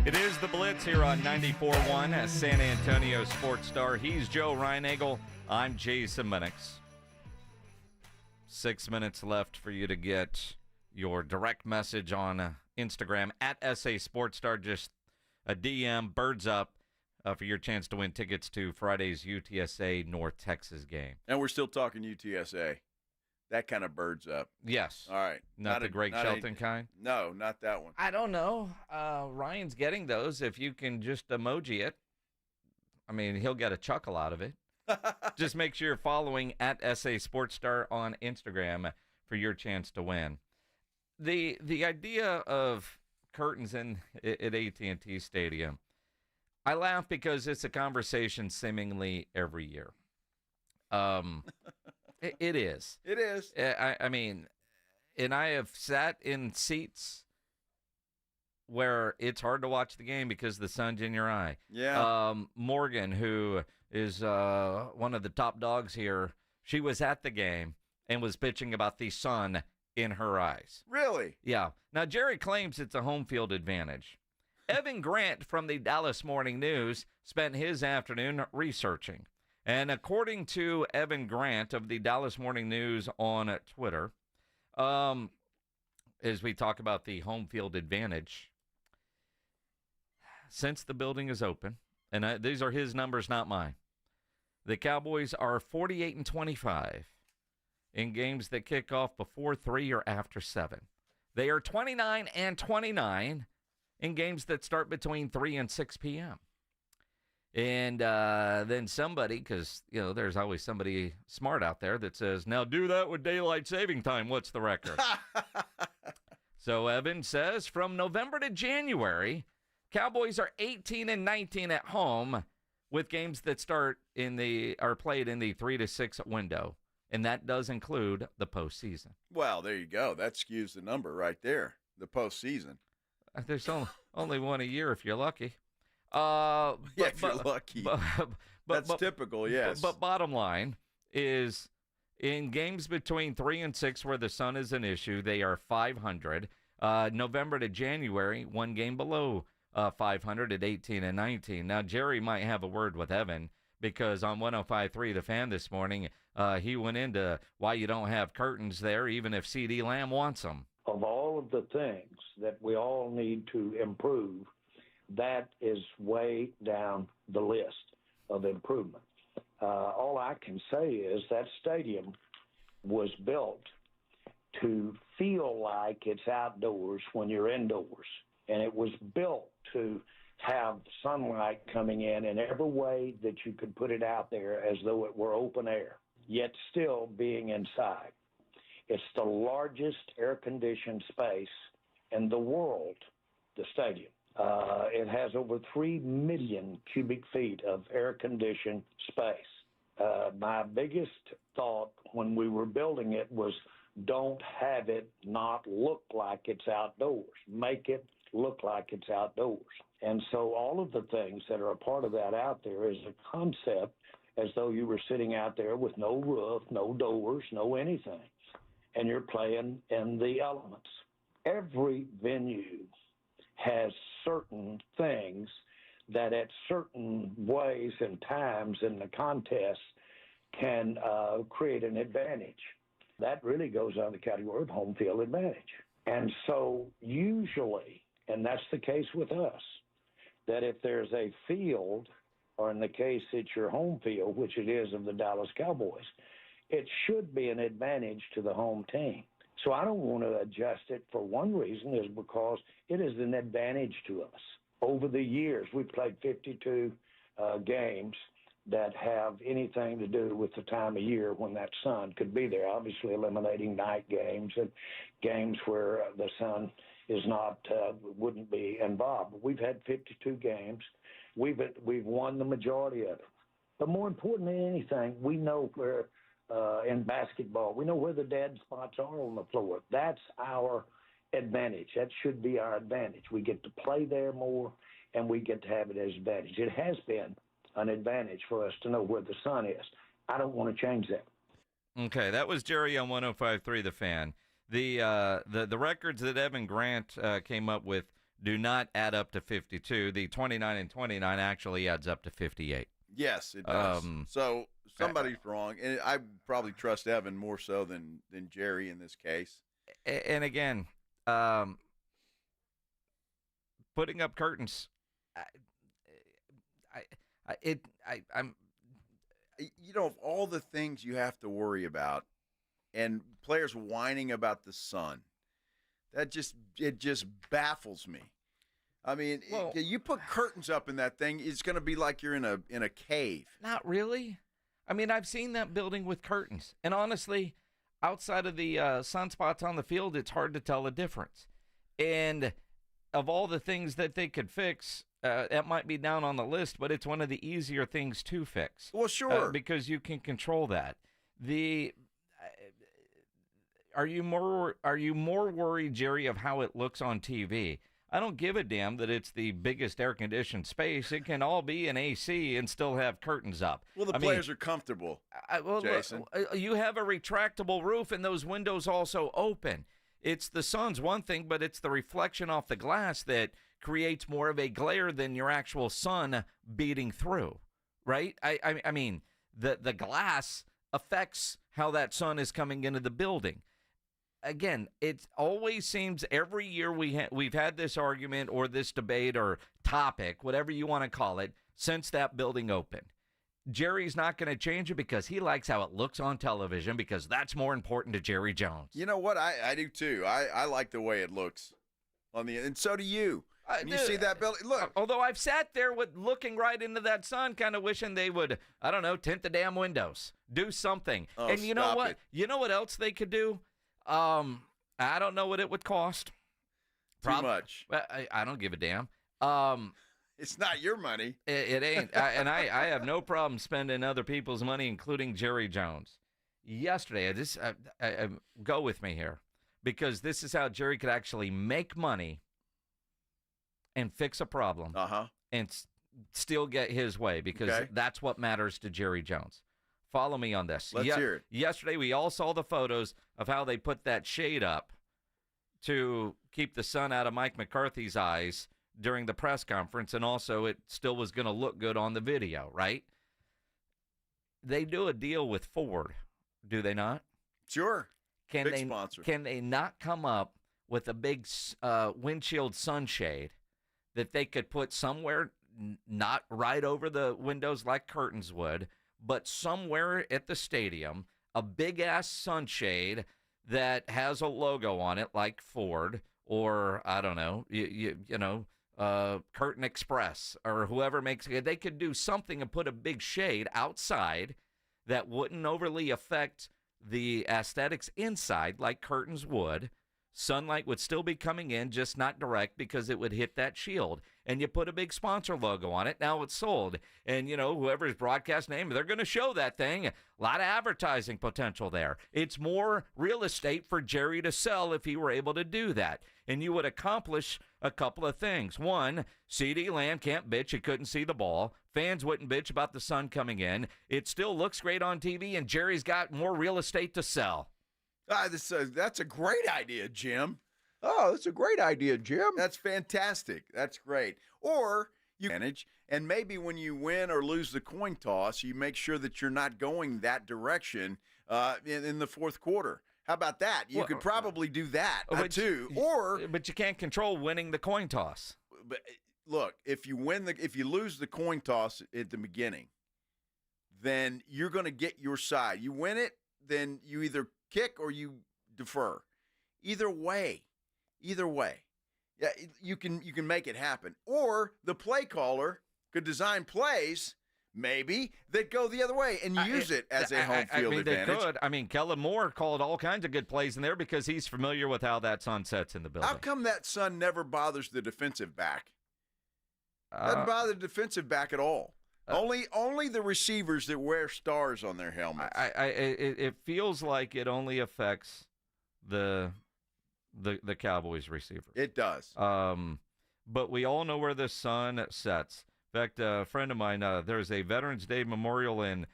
It is the Blitz here on 94.1 as San Antonio Sports Star. He's Joe Reinagel. I'm Jason Minix. 6 minutes left for you to get your direct message on Instagram at SA Sports Star. Just a DM, birds up, for your chance to win tickets to Friday's UTSA North Texas game. And we're still talking UTSA. That kind of birds up. Yes. All right. Not the Greg Shelton kind? No, not that one. I don't know. Ryan's getting those. If you can just emoji it, I mean, he'll get a chuckle out of it. Just make sure you're following at SA Sports Star on Instagram for your chance to win. The idea of curtains at AT&T Stadium, I laugh because it's a conversation seemingly every year. It is. It is. I mean, and I have sat in seats where it's hard to watch the game because the sun's in your eye. Yeah. Morgan, who is one of the top dogs here, she was at the game and was bitching about the sun in her eyes. Really? Yeah. Now, Jerry claims it's a home field advantage. Evan Grant from the Dallas Morning News spent his afternoon researching. And according to Evan Grant of the Dallas Morning News on Twitter, as we talk about the home field advantage, since the building is open, and these are his numbers, not mine, the Cowboys are 48-25 in games that kick off before 3 or after 7. They are 29-29 in games that start between 3 and 6 p.m. And then somebody, because, you know, there's always somebody smart out there that says, now do that with daylight saving time. What's the record? So Evan says from November to January, Cowboys are 18-19 at home with games that are played in the 3 to 6 window. And that does include the postseason. Well, there you go. That skews the number right there, the postseason. There's only one a year if you're lucky. If you're lucky. That's typical, yes. But bottom line is, in games between 3 and 6 where the sun is an issue, they are 500. November to January, one game below 500 at 18-19. Now, Jerry might have a word with Evan because on 105.3 The Fan this morning, he went into why you don't have curtains there, even if C.D. Lamb wants them. Of all of the things that we all need to improve, that is way down the list of improvement. All I can say is that stadium was built to feel like it's outdoors when you're indoors. And it was built to have sunlight coming in every way that you could put it out there as though it were open air, yet still being inside. It's the largest air-conditioned space in the world, the stadium. It has over 3 million cubic feet of air-conditioned space. My biggest thought when we were building it was don't have it not look like it's outdoors. Make it look like it's outdoors. And so all of the things that are a part of that out there is a concept as though you were sitting out there with no roof, no doors, no anything, and you're playing in the elements. Every venue has certain things that at certain ways and times in the contest can create an advantage. That really goes under the category of home field advantage. And so usually, and that's the case with us, that if there's a field, or in the case it's your home field, which it is of the Dallas Cowboys, it should be an advantage to the home team. So I don't want to adjust it for one reason, is because it is an advantage to us. Over the years, we've played 52 games that have anything to do with the time of year when that sun could be there, obviously eliminating night games and games where the sun is not, wouldn't be involved. But we've had 52 games. We've won the majority of it. But more important than anything, we know where, in basketball, we know where the dead spots are on the floor. That's our advantage. That should be our advantage. We get to play there more, and we get to have it as advantage. It has been an advantage for us to know where the sun is. I don't want to change that. Okay, that was Jerry on 105.3 The Fan. The records that Evan Grant came up with do not add up to 52. The 29 and 29 actually adds up to 58. Yes, it does. So somebody's wrong, and I probably trust Evan more so than Jerry in this case. And again, putting up curtains, I'm. You know, of all the things you have to worry about, and players whining about the sun, it just baffles me. I mean, you put curtains up in that thing, it's going to be like you're in a cave. Not really. I mean, I've seen that building with curtains, and honestly, outside of the sunspots on the field, it's hard to tell the difference. And of all the things that they could fix, it might be down on the list, but it's one of the easier things to fix. Well, sure, because you can control that. Are you more worried, Jerry, of how it looks on TV? I don't give a damn that it's the biggest air-conditioned space. It can all be an AC and still have curtains up. Well, the players are comfortable, Jason. You have a retractable roof, and those windows also open. It's the sun's one thing, but it's the reflection off the glass that creates more of a glare than your actual sun beating through, right? I mean, the glass affects how that sun is coming into the building. Again, it always seems every year we've had this argument or this debate or topic, whatever you want to call it, since that building opened. Jerry's not going to change it because he likes how it looks on television, because that's more important to Jerry Jones. You know what? I do too. I like the way it looks on the, and so do you. You see that building? Look. Although I've sat there looking right into that sun, kind of wishing they would, I don't know, tint the damn windows, do something. Oh, and you know what? it. You know what else they could do? I don't know what it would cost. Too much. I don't give a damn. It's not your money. It ain't. I have no problem spending other people's money, including Jerry Jones. Yesterday, go with me here, because this is how Jerry could actually make money and fix a problem and still get his way, because that's what matters to Jerry Jones. Follow me on this. Let's hear it. Yesterday, we all saw the photos of how they put that shade up to keep the sun out of Mike McCarthy's eyes during the press conference, and also it still was going to look good on the video, right? They do a deal with Ford, do they not? Sure. Big sponsor. Can they not come up with a big windshield sunshade that they could put somewhere, not right over the windows like curtains would, but somewhere at the stadium, a big-ass sunshade that has a logo on it like Ford or, I don't know, Curtain Express or whoever makes it. They could do something and put a big shade outside that wouldn't overly affect the aesthetics inside like curtains would. Sunlight would still be coming in, just not direct because it would hit that shield. And you put a big sponsor logo on it. Now it's sold. And, whoever's broadcast name, they're going to show that thing. A lot of advertising potential there. It's more real estate for Jerry to sell if he were able to do that. And you would accomplish a couple of things. One, CD Lamb can't bitch he couldn't see the ball. Fans wouldn't bitch about the sun coming in. It still looks great on TV, and Jerry's got more real estate to sell. That's a great idea, Jim. Oh, that's a great idea, Jim. That's fantastic. That's great. Or you manage, and maybe when you win or lose the coin toss, you make sure that you're not going that direction in the fourth quarter. How about that? You could probably do that too. But you can't control winning the coin toss. But look, if you lose the coin toss at the beginning, then you're going to get your side. You win it, then you either kick or you defer. Either way, yeah, you can make it happen. Or the play caller could design plays maybe that go the other way and use it as a home field advantage. They could. Kellen Moore called all kinds of good plays in there because he's familiar with how that sun sets in the building. How come that sun never bothers the defensive back? Doesn't bother the defensive back at all. Only the receivers that wear stars on their helmets. It feels like it only affects the Cowboys receiver. It does. But we all know where the sun sets. In fact, a friend of mine, there's a Veterans Day memorial in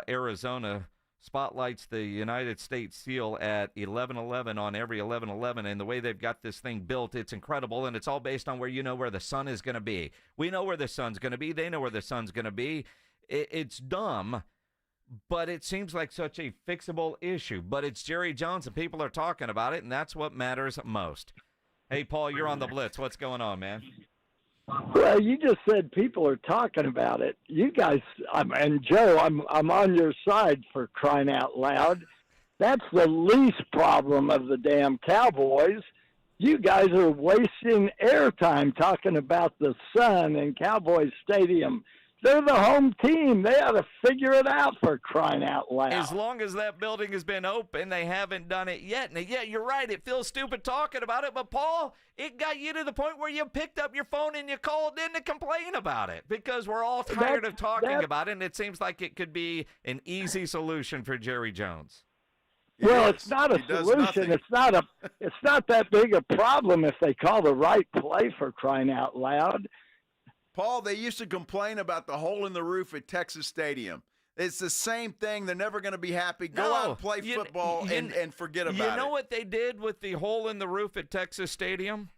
Arizona, spotlights the United States seal at 11/11 on every 11/11, and the way they've got this thing built, it's incredible, and it's all based on where the sun is going to be. We know where the sun's going to be. They know where the sun's going to be. It's dumb, but it seems like such a fixable issue. But it's Jerry Jones, and people are talking about it, and that's what matters most. Hey, Paul, you're on the Blitz. What's going on, man? Well, you just said people are talking about it. You guys, and Joe, I'm on your side for crying out loud. That's the least problem of the damn Cowboys. You guys are wasting airtime talking about the sun in Cowboys Stadium. They're the home team. They ought to figure it out, for crying out loud. As long as that building has been open, they haven't done it yet. And yeah, you're right. It feels stupid talking about it. But, Paul, it got you to the point where you picked up your phone and you called in to complain about it because we're all tired of talking about it, and it seems like it could be an easy solution for Jerry Jones. Well, it's not a solution. It's not that big a problem if they call the right play, for crying out loud. Paul, they used to complain about the hole in the roof at Texas Stadium. It's the same thing. They're never going to be happy. Go out and play football and forget about it. You know what they did with the hole in the roof at Texas Stadium?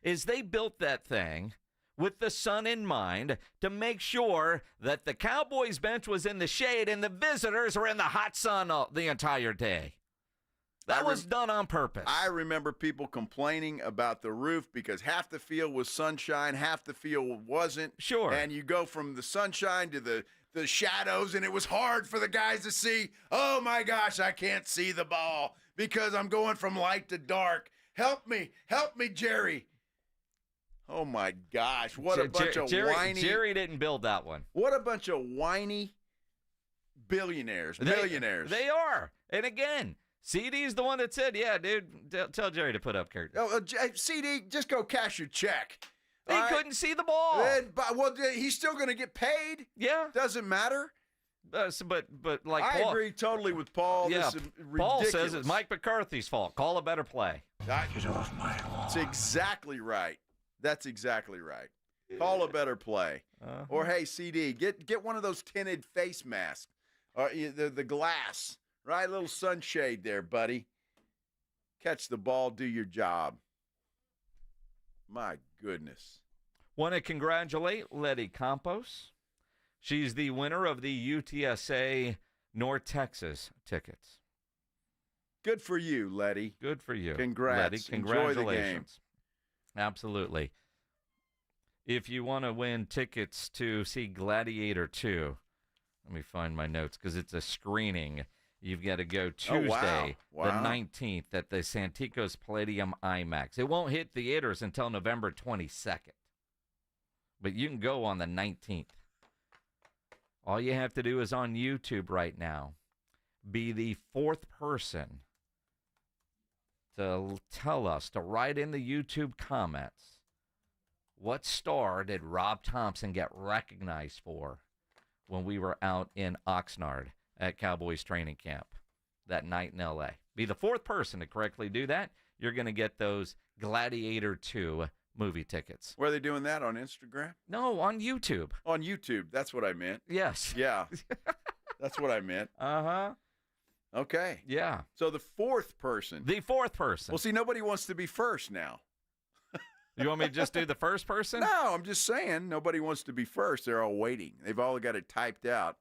Is they built that thing with the sun in mind to make sure that the Cowboys bench was in the shade and the visitors were in the hot sun the entire day. That was done on purpose. I remember people complaining about the roof because half the field was sunshine, half the field wasn't. Sure. And you go from the sunshine to the shadows, and it was hard for the guys to see, oh, my gosh, I can't see the ball because I'm going from light to dark. Help me, Jerry. Oh, my gosh, what a bunch of whiny. Jerry didn't build that one. What a bunch of whiny millionaires. They are. And again, CD's the one that said, yeah, dude, tell Jerry to put up curtains. Oh, CD, just go cash your check. He couldn't see the ball. Well, he's still going to get paid. Yeah. Doesn't matter. But like I Paul, agree totally with Paul. Yeah, This is ridiculous. Paul says it's Mike McCarthy's fault. Call a better play. Get off my lawn. That's exactly right. Call a better play. Or, hey, CD, get one of those tinted face masks. Or the glass. Right, a little sunshade there, buddy. Catch the ball, do your job. My goodness. Want to congratulate Letty Campos. She's the winner of the UTSA North Texas tickets. Good for you, Letty. Good for you. Congrats. Letty, congratulations. Enjoy the game. Absolutely. If you want to win tickets to see Gladiator 2, let me find my notes because it's a screening You've got to go Tuesday, the 19th, at the Santikos Palladium IMAX. It won't hit theaters until November 22nd, but you can go on the 19th. All you have to do is on YouTube right now, be the fourth person to tell us, to write in the YouTube comments, what star did Rob Thompson get recognized for when we were out in Oxnard at Cowboys training camp that night in L.A.? Be the fourth person to correctly do that. You're going to get those Gladiator 2 movie tickets. Where are they doing that, on Instagram? No, on YouTube. On YouTube. That's what I meant. Yes. Yeah. That's what I meant. Uh-huh. Okay. Yeah. So the fourth person. The fourth person. Well, see, nobody wants to be first now. You want me to just do the first person? No, I'm just saying nobody wants to be first. They're all waiting. They've all got it typed out.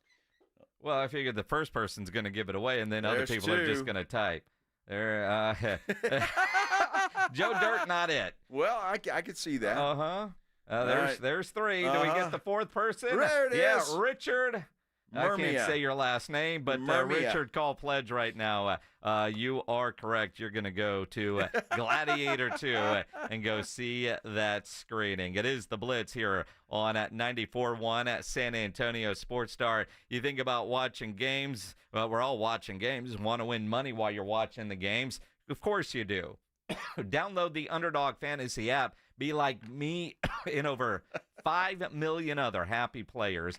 Well, I figured the first person's going to give it away, and then other people are just going to type. Joe Dirt, not it. Well, I could see that. There's three. Do we get the fourth person? There it is. Yeah, Richard. Murmia. I can't say your last name, but Richard, call pledge right now. You are correct. You're going to go to Gladiator 2 and go see that screening. It is the Blitz here on 94.1 at San Antonio Sports Star. You think about watching games. Well, we're all watching games. Want to win money while you're watching the games? Of course you do. Download the Underdog Fantasy app. Be like me and over 5 million other happy players.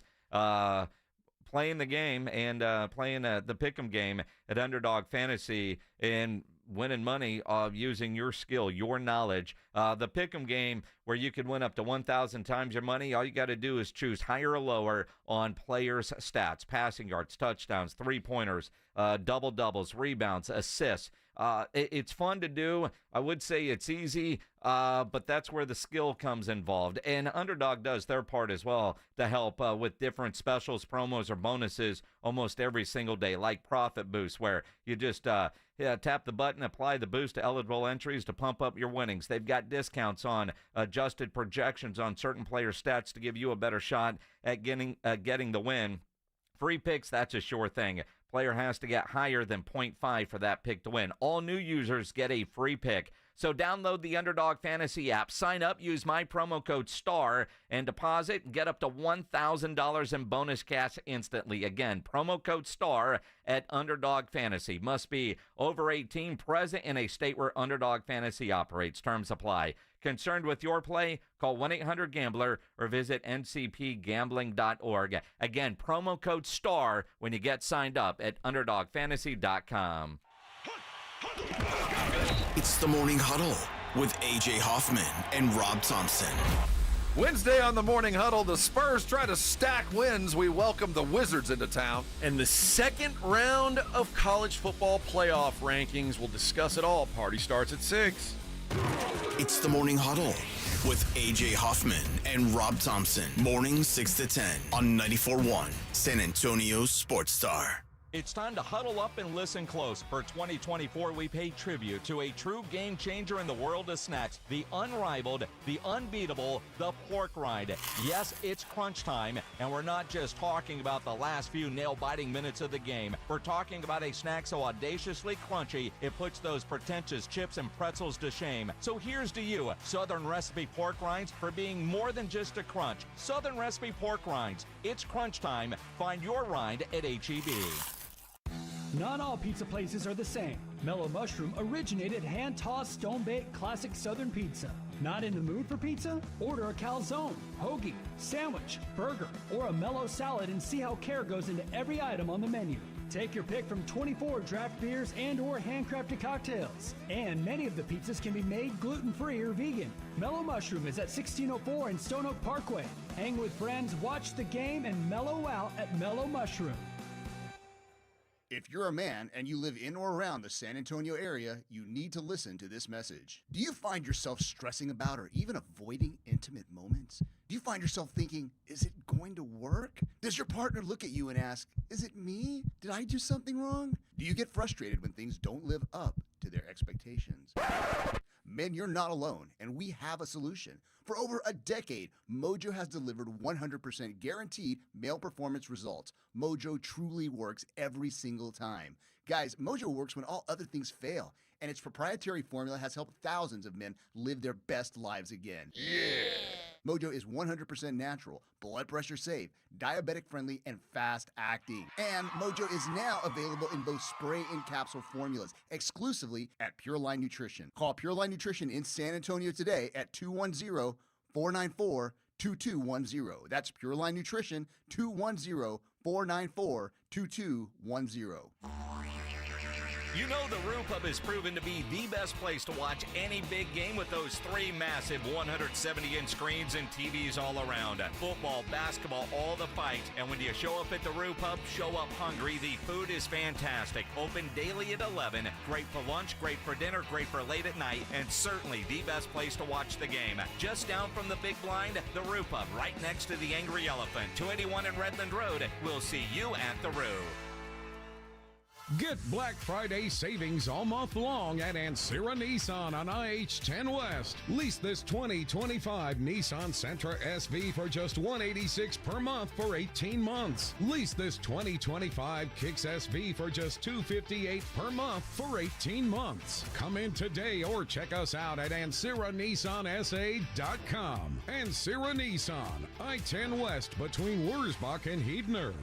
Playing the game and playing the Pick'em game at Underdog Fantasy and winning money using your skill, your knowledge. The Pick'em game where you could win up to 1,000 times your money, all you got to do is choose higher or lower on players' stats, passing yards, touchdowns, three-pointers, double-doubles, rebounds, assists. It's fun to do. I would say it's easy, but that's where the skill comes involved. And Underdog does their part as well to help with different specials, promos, or bonuses almost every single day, like Profit Boost, where you just tap the button, apply the boost to eligible entries to pump up your winnings. They've got discounts on adjusted projections on certain player stats to give you a better shot at getting the win. Free picks, that's a sure thing. Player has to get higher than 0.5 for that pick to win. All new users get a free pick. So download the Underdog Fantasy app, sign up, use my promo code STAR, and deposit and get up to $1,000 in bonus cash instantly. Again, promo code STAR at Underdog Fantasy. Must be over 18, present in a state where Underdog Fantasy operates. Terms apply. Concerned with your play? Call 1-800-GAMBLER or visit ncpgambling.org. Again, promo code STAR when you get signed up at UnderdogFantasy.com. It's the Morning Huddle with A.J. Hoffman and Rob Thompson. Wednesday on the Morning Huddle, the Spurs try to stack wins. We welcome the Wizards into town. And the second round of college football playoff rankings. We'll discuss it all. Party starts at 6. It's the Morning Huddle with A.J. Hoffman and Rob Thompson. Morning 6 to 10 on 94.1 San Antonio Sports Star. It's time to huddle up and listen close. For 2024, we pay tribute to a true game changer in the world of snacks, the unrivaled, the unbeatable, the pork rind. Yes, it's crunch time, and we're not just talking about the last few nail-biting minutes of the game. We're talking about a snack so audaciously crunchy, it puts those pretentious chips and pretzels to shame. So here's to you, Southern Recipe Pork Rinds, for being more than just a crunch. Southern Recipe Pork Rinds. It's crunch time. Find your rind at H-E-B. Not all pizza places are the same. Mellow Mushroom originated hand-tossed, stone-baked classic Southern pizza. Not in the mood for pizza? Order a calzone, hoagie, sandwich, burger, or a mellow salad and see how care goes into every item on the menu. Take your pick from 24 draft beers and or handcrafted cocktails. And many of the pizzas can be made gluten-free or vegan. Mellow Mushroom is at 1604 in Stone Oak Parkway. Hang with friends, watch the game, and mellow out at Mellow Mushroom. If you're a man and you live in or around the San Antonio area, you need to listen to this message. Do you find yourself stressing about or even avoiding intimate moments? Do you find yourself thinking, is it going to work? Does your partner look at you and ask, is it me? Did I do something wrong? Do you get frustrated when things don't live up to their expectations? Men, you're not alone, and we have a solution. For over a decade, Mojo has delivered 100% guaranteed male performance results. Mojo truly works every single time. Guys, Mojo works when all other things fail, and its proprietary formula has helped thousands of men live their best lives again. Yeah! Mojo is 100% natural, blood pressure safe, diabetic friendly, and fast acting. And Mojo is now available in both spray and capsule formulas, exclusively at Pure Line Nutrition. Call Pure Line Nutrition in San Antonio today at 210-494-2210. That's Pure Line Nutrition, 210-494-2210. You know the Roo Pub has proven to be the best place to watch any big game with those 3 massive 170-inch screens and TVs all around. Football, basketball, all the fights. And when you show up at the Roo Pub, show up hungry. The food is fantastic. Open daily at 11. Great for lunch, great for dinner, great for late at night, and certainly the best place to watch the game. Just down from the big blind, the Roo Pub, right next to the Angry Elephant, 281 in Redland Road. We'll see you at the Roo. Get Black Friday savings all month long at Ancira Nissan on IH-10 West. Lease this 2025 Nissan Sentra SV for just $186 per month for 18 months. Lease this 2025 Kicks SV for just $258 per month for 18 months. Come in today or check us out at AnciraNissanSA.com. Ancira Nissan, I-10 West between Wurzbach and Heidner.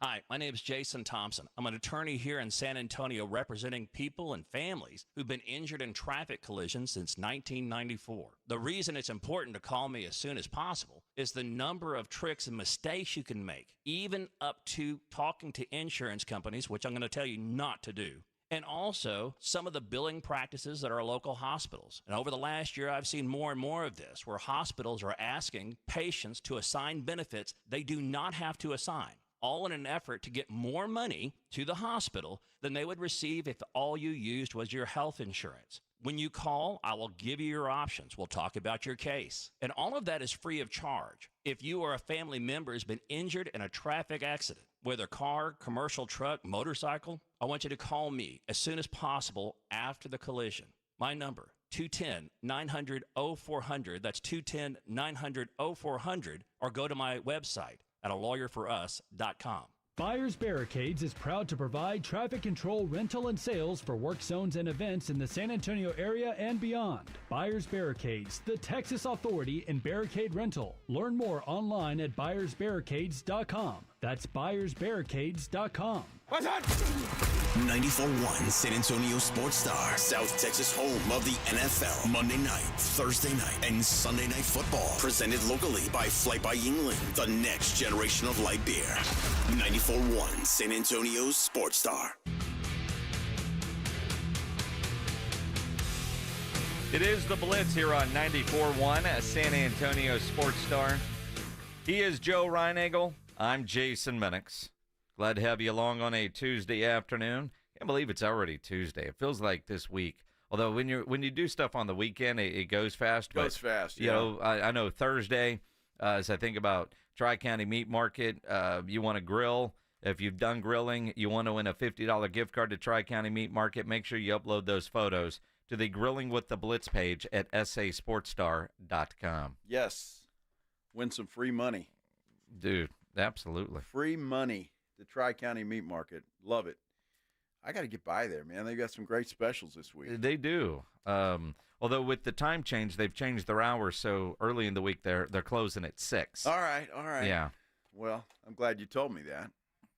Hi, my name is Jason Thompson. I'm an attorney here in San Antonio representing people and families who've been injured in traffic collisions since 1994. The reason it's important to call me as soon as possible is the number of tricks and mistakes you can make, even up to talking to insurance companies, which I'm going to tell you not to do. And also some of the billing practices at our local hospitals. And over the last year, I've seen more and more of this, where hospitals are asking patients to assign benefits they do not have to assign, all in an effort to get more money to the hospital than they would receive if all you used was your health insurance. When you call, I will give you your options. We'll talk about your case. And all of that is free of charge. If you or a family member has been injured in a traffic accident, whether car, commercial truck, motorcycle, I want you to call me as soon as possible after the collision. My number, 210-900-0400. That's 210-900-0400. Or go to my website at alawyerforus.com. Buyers Barricades is proud to provide traffic control, rental, and sales for work zones and events in the San Antonio area and beyond. Buyers Barricades, the Texas authority in barricade rental. Learn more online at buyersbarricades.com. That's buyersbarricades.com. What's up? 94.1 San Antonio Sports Star, South Texas home of the NFL, Monday night, Thursday night, and Sunday night football. Presented locally by Flight by Yingling, the next generation of light beer. 94.1 San Antonio Sports Star. It is the Blitz here on 94.1 San Antonio Sports Star. He is Joe Reinagel. I'm Jason Minix. Glad to have you along on a Tuesday afternoon. Can't believe it's already Tuesday. It feels like this week. Although when you do stuff on the weekend, it goes fast. Goes fast, You know, I know Thursday, as I think about Tri-County Meat Market, you want to grill. If you've done grilling, you want to win a $50 gift card to Tri-County Meat Market. Make sure you upload those photos to the Grilling with the Blitz page at sasportstar.com. Yes. Win some free money. Dude, absolutely. Free money. The Tri-County Meat Market. Love it. I got to get by there, man. They got some great specials this week. They do. Although with the time change, they've changed their hours, so early in the week they're closing at 6. All right. Yeah. Well, I'm glad you told me that.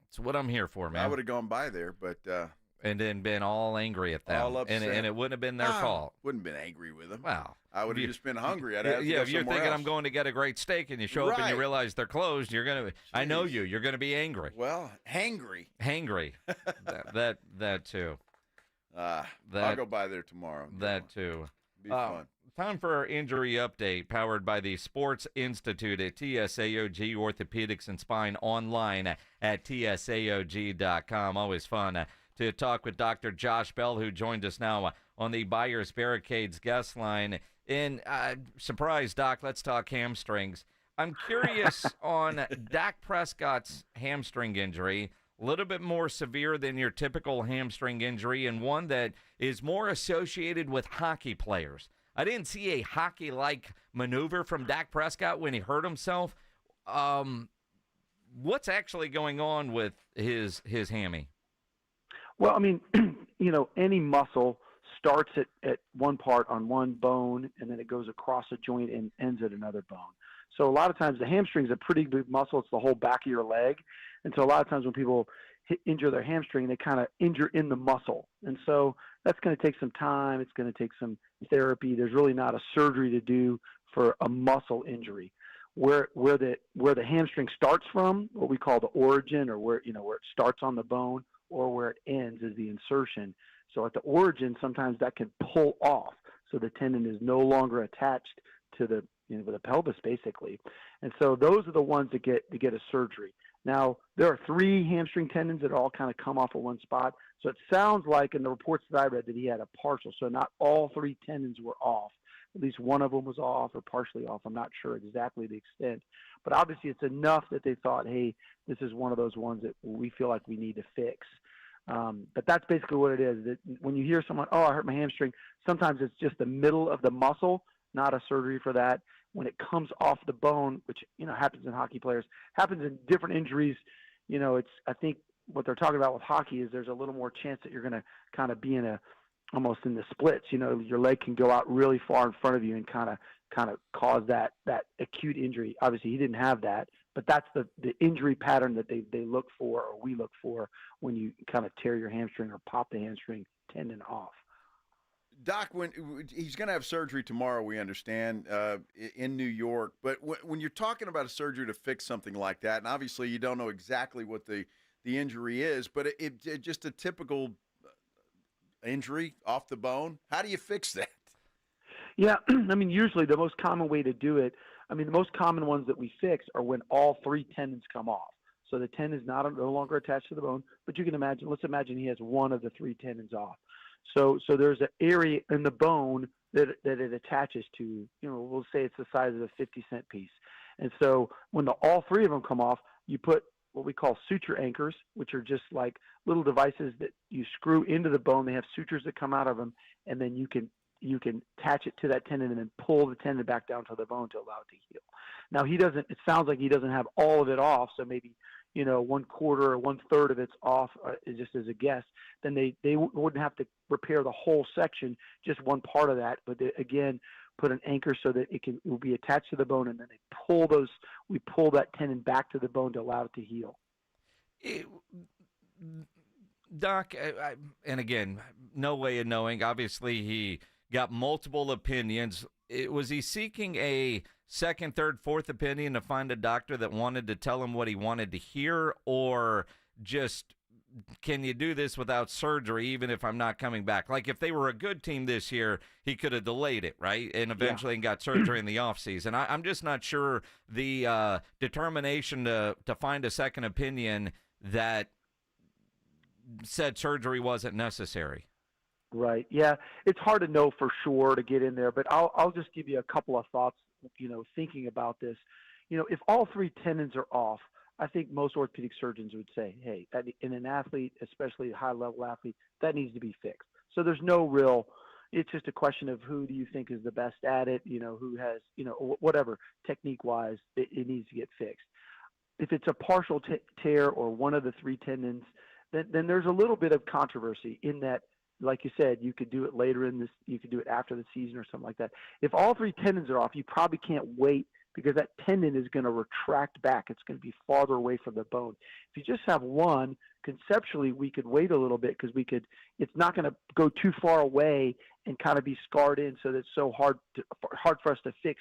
It's what I'm here for, man. I would have gone by there, but and then been all angry at them. All upset. And it wouldn't have been their fault. Wouldn't have been angry with them. Wow. I would have just been hungry. I'd have to yeah, go if you're somewhere thinking else. I'm going to get a great steak and you show up and you realize they're closed, you're going to I know you're going to be angry. Well, hangry. that too. I'll go by there tomorrow. That too. Be fun. Time for our injury update, powered by the Sports Institute at TSAOG Orthopedics and Spine, online at tsaog.com. Always fun to talk with Dr. Josh Bell, who joined us now on the Buyers Barricades guest line. And surprise, Doc, let's talk hamstrings. I'm curious on Dak Prescott's hamstring injury. a little bit more severe than your typical hamstring injury and one that is more associated with hockey players. I didn't see a hockey-like maneuver from Dak Prescott when he hurt himself. What's actually going on with his hammy? Well, I mean, any muscle starts at one part on one bone, and then it goes across a joint and ends at another bone. So a lot of times the hamstring is a pretty big muscle. It's the whole back of your leg. And so a lot of times when people injure their hamstring, they kind of injure in the muscle. And so that's going to take some time. It's going to take some therapy. There's really not a surgery to do for a muscle injury. Where the hamstring starts from, what we call the origin, or where it starts on the bone, or where it ends is the insertion. So at the origin, sometimes that can pull off, so the tendon is no longer attached to the pelvis, basically. And so those are the ones that get a surgery. Now, there are 3 hamstring tendons that all kind of come off of one spot. So it sounds like in the reports that I read that he had a partial. So not all 3 tendons were off. At least one of them was off or partially off. I'm not sure exactly the extent. But obviously it's enough that they thought, hey, this is one of those ones that we feel like we need to fix. But that's basically what it is. That when you hear someone, I hurt my hamstring, sometimes it's just the middle of the muscle, not a surgery for that. When it comes off the bone, which happens in hockey players, happens in different injuries. I think what they're talking about with hockey is there's a little more chance that you're going to kind of be almost in the splits. Your leg can go out really far in front of you and kind of cause that acute injury. Obviously, he didn't have that, but that's the injury pattern that they look for, or we look for, when you kind of tear your hamstring or pop the hamstring tendon off. Doc, when he's going to have surgery tomorrow, we understand, in New York. But when you're talking about a surgery to fix something like that, and obviously you don't know exactly what the injury is, but it just a typical injury off the bone, how do you fix that? Yeah, I mean, usually the most common way to do it, the most common ones that we fix are when all 3 tendons come off. So the tendon is no longer attached to the bone, but you can imagine, let's imagine he has one of the 3 tendons off. So there's an area in the bone that it attaches to, we'll say it's the size of a 50-cent piece. And so when all 3 of them come off, you put what we call suture anchors, which are just like little devices that you screw into the bone. They have sutures that come out of them, and then you can attach it to that tendon and then pull the tendon back down to the bone to allow it to heal. Now it sounds like he doesn't have all of it off, so maybe 1/4 or 1/3 of it's off, just as a guess. Then they wouldn't have to repair the whole section, just one part of that. But they, again, put an anchor so that it will be attached to the bone, and then we pull that tendon back to the bone to allow it to heal. Doc, and again, no way of knowing. Obviously, he got multiple opinions. Was he seeking a second, third, fourth opinion to find a doctor that wanted to tell him what he wanted to hear, or just, can you do this without surgery even if I'm not coming back? Like, if they were a good team this year, he could have delayed it, right? And eventually got surgery in the offseason. I'm just not sure the determination to find a second opinion that said surgery wasn't necessary. Right. Yeah. It's hard to know for sure to get in there, but I'll just give you a couple of thoughts, thinking about this. If all 3 tendons are off, I think most orthopedic surgeons would say, hey, in an athlete, especially a high-level athlete, that needs to be fixed. So there's no real – it's just a question of who do you think is the best at it, who has, whatever, technique-wise, it needs to get fixed. If it's a partial tear or one of the 3 tendons, then there's a little bit of controversy in that, like you said, you could do it you could do it after the season or something like that. If all 3 tendons are off, you probably can't wait, because that tendon is going to retract back. It's going to be farther away from the bone. If you just have one, conceptually, we could wait a little bit, because it's not going to go too far away and kind of be scarred in, so that it's so hard for us to fix,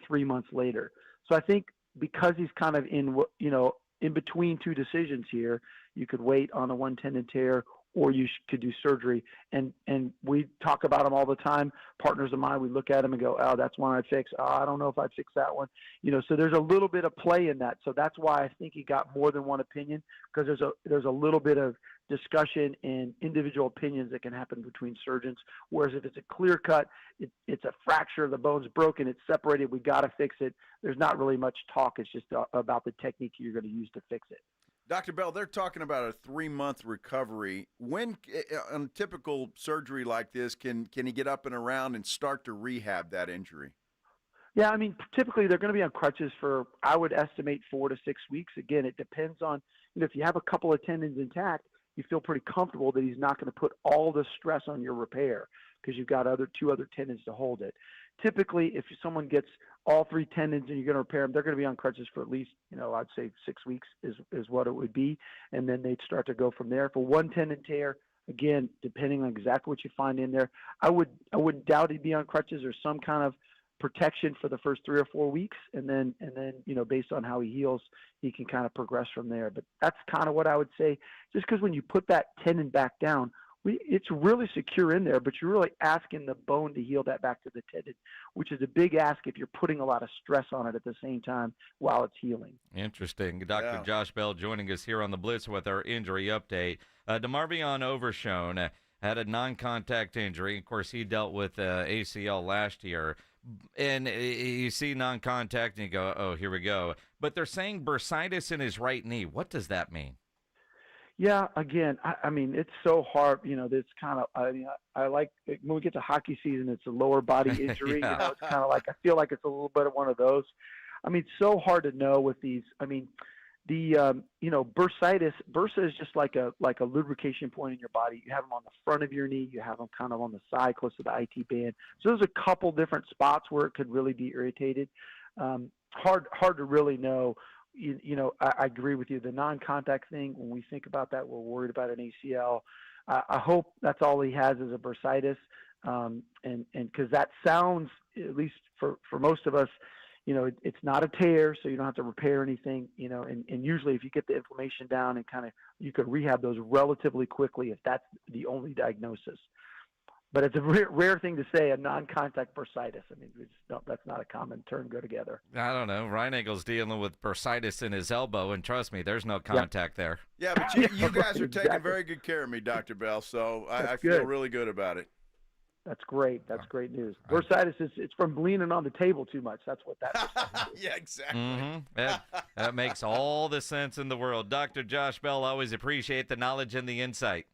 3 months later. So I think because he's kind of in between 2 decisions here, you could wait on a 1 tendon tear, or you could do surgery. And we talk about them all the time. Partners of mine, we look at them and go, oh, that's one I'd fix. Oh, I don't know if I'd fix that one. So there's a little bit of play in that. So that's why I think he got more than one opinion, because there's a little bit of discussion and individual opinions that can happen between surgeons. Whereas if it's a clear cut, it's a fracture, the bone's broken, it's separated, we got to fix it. There's not really much talk. It's just about the technique you're going to use to fix it. Dr. Bell, they're talking about a 3-month recovery. When, on a typical surgery like this, can he get up and around and start to rehab that injury? Yeah, I mean, typically they're going to be on crutches for, I would estimate, 4 to 6 weeks. Again, it depends on, if you have a couple of tendons intact, you feel pretty comfortable that he's not going to put all the stress on your repair because you've got two other tendons to hold it. Typically, if someone gets all 3 tendons and you're going to repair them, they're going to be on crutches for at least, I'd say 6 weeks is what it would be. And then they'd start to go from there. For one tendon tear, again, depending on exactly what you find in there, I wouldn't doubt he'd be on crutches or some kind of protection for the first 3 or 4 weeks. And then, based on how he heals, he can kind of progress from there. But that's kind of what I would say, just because when you put that tendon back down, it's really secure in there, but you're really asking the bone to heal that back to the tendon, which is a big ask if you're putting a lot of stress on it at the same time while it's healing. Interesting. Dr. Josh Bell joining us here on the Blitz with our injury update. DeMarvion Overshone had a non-contact injury. Of course, he dealt with ACL last year. And you see non-contact and you go, oh, here we go. But they're saying bursitis in his right knee. What does that mean? Yeah, again, I mean, it's so hard. It's kind of, I like when we get to hockey season, it's a lower body injury. Yeah. It's kind of like, I feel like it's a little bit of one of those. I mean, it's so hard to know with these. I mean, the, bursitis, bursa is just like a lubrication point in your body. You have them on the front of your knee. You have them kind of on the side, close to the IT band. So there's a couple different spots where it could really be irritated. Hard to really know. I agree with you. The non-contact thing, when we think about that, we're worried about an ACL. I hope that's all he has is a bursitis. And because that sounds, at least for most of us, it's not a tear, so you don't have to repair anything, and usually if you get the inflammation down and kind of, you could rehab those relatively quickly if that's the only diagnosis. But it's a rare thing to say, a non-contact bursitis. I mean, that's not a common term go together. I don't know. Ryan Eagle's dealing with bursitis in his elbow, and trust me, there's no contact there. Yeah, but you guys are taking very good care of me, Dr. Bell, so I feel really good about it. That's great. That's great news. Bursitis it's from leaning on the table too much. That's what that is. Yeah, exactly. Mm-hmm. That makes all the sense in the world. Dr. Josh Bell, always appreciate the knowledge and the insight.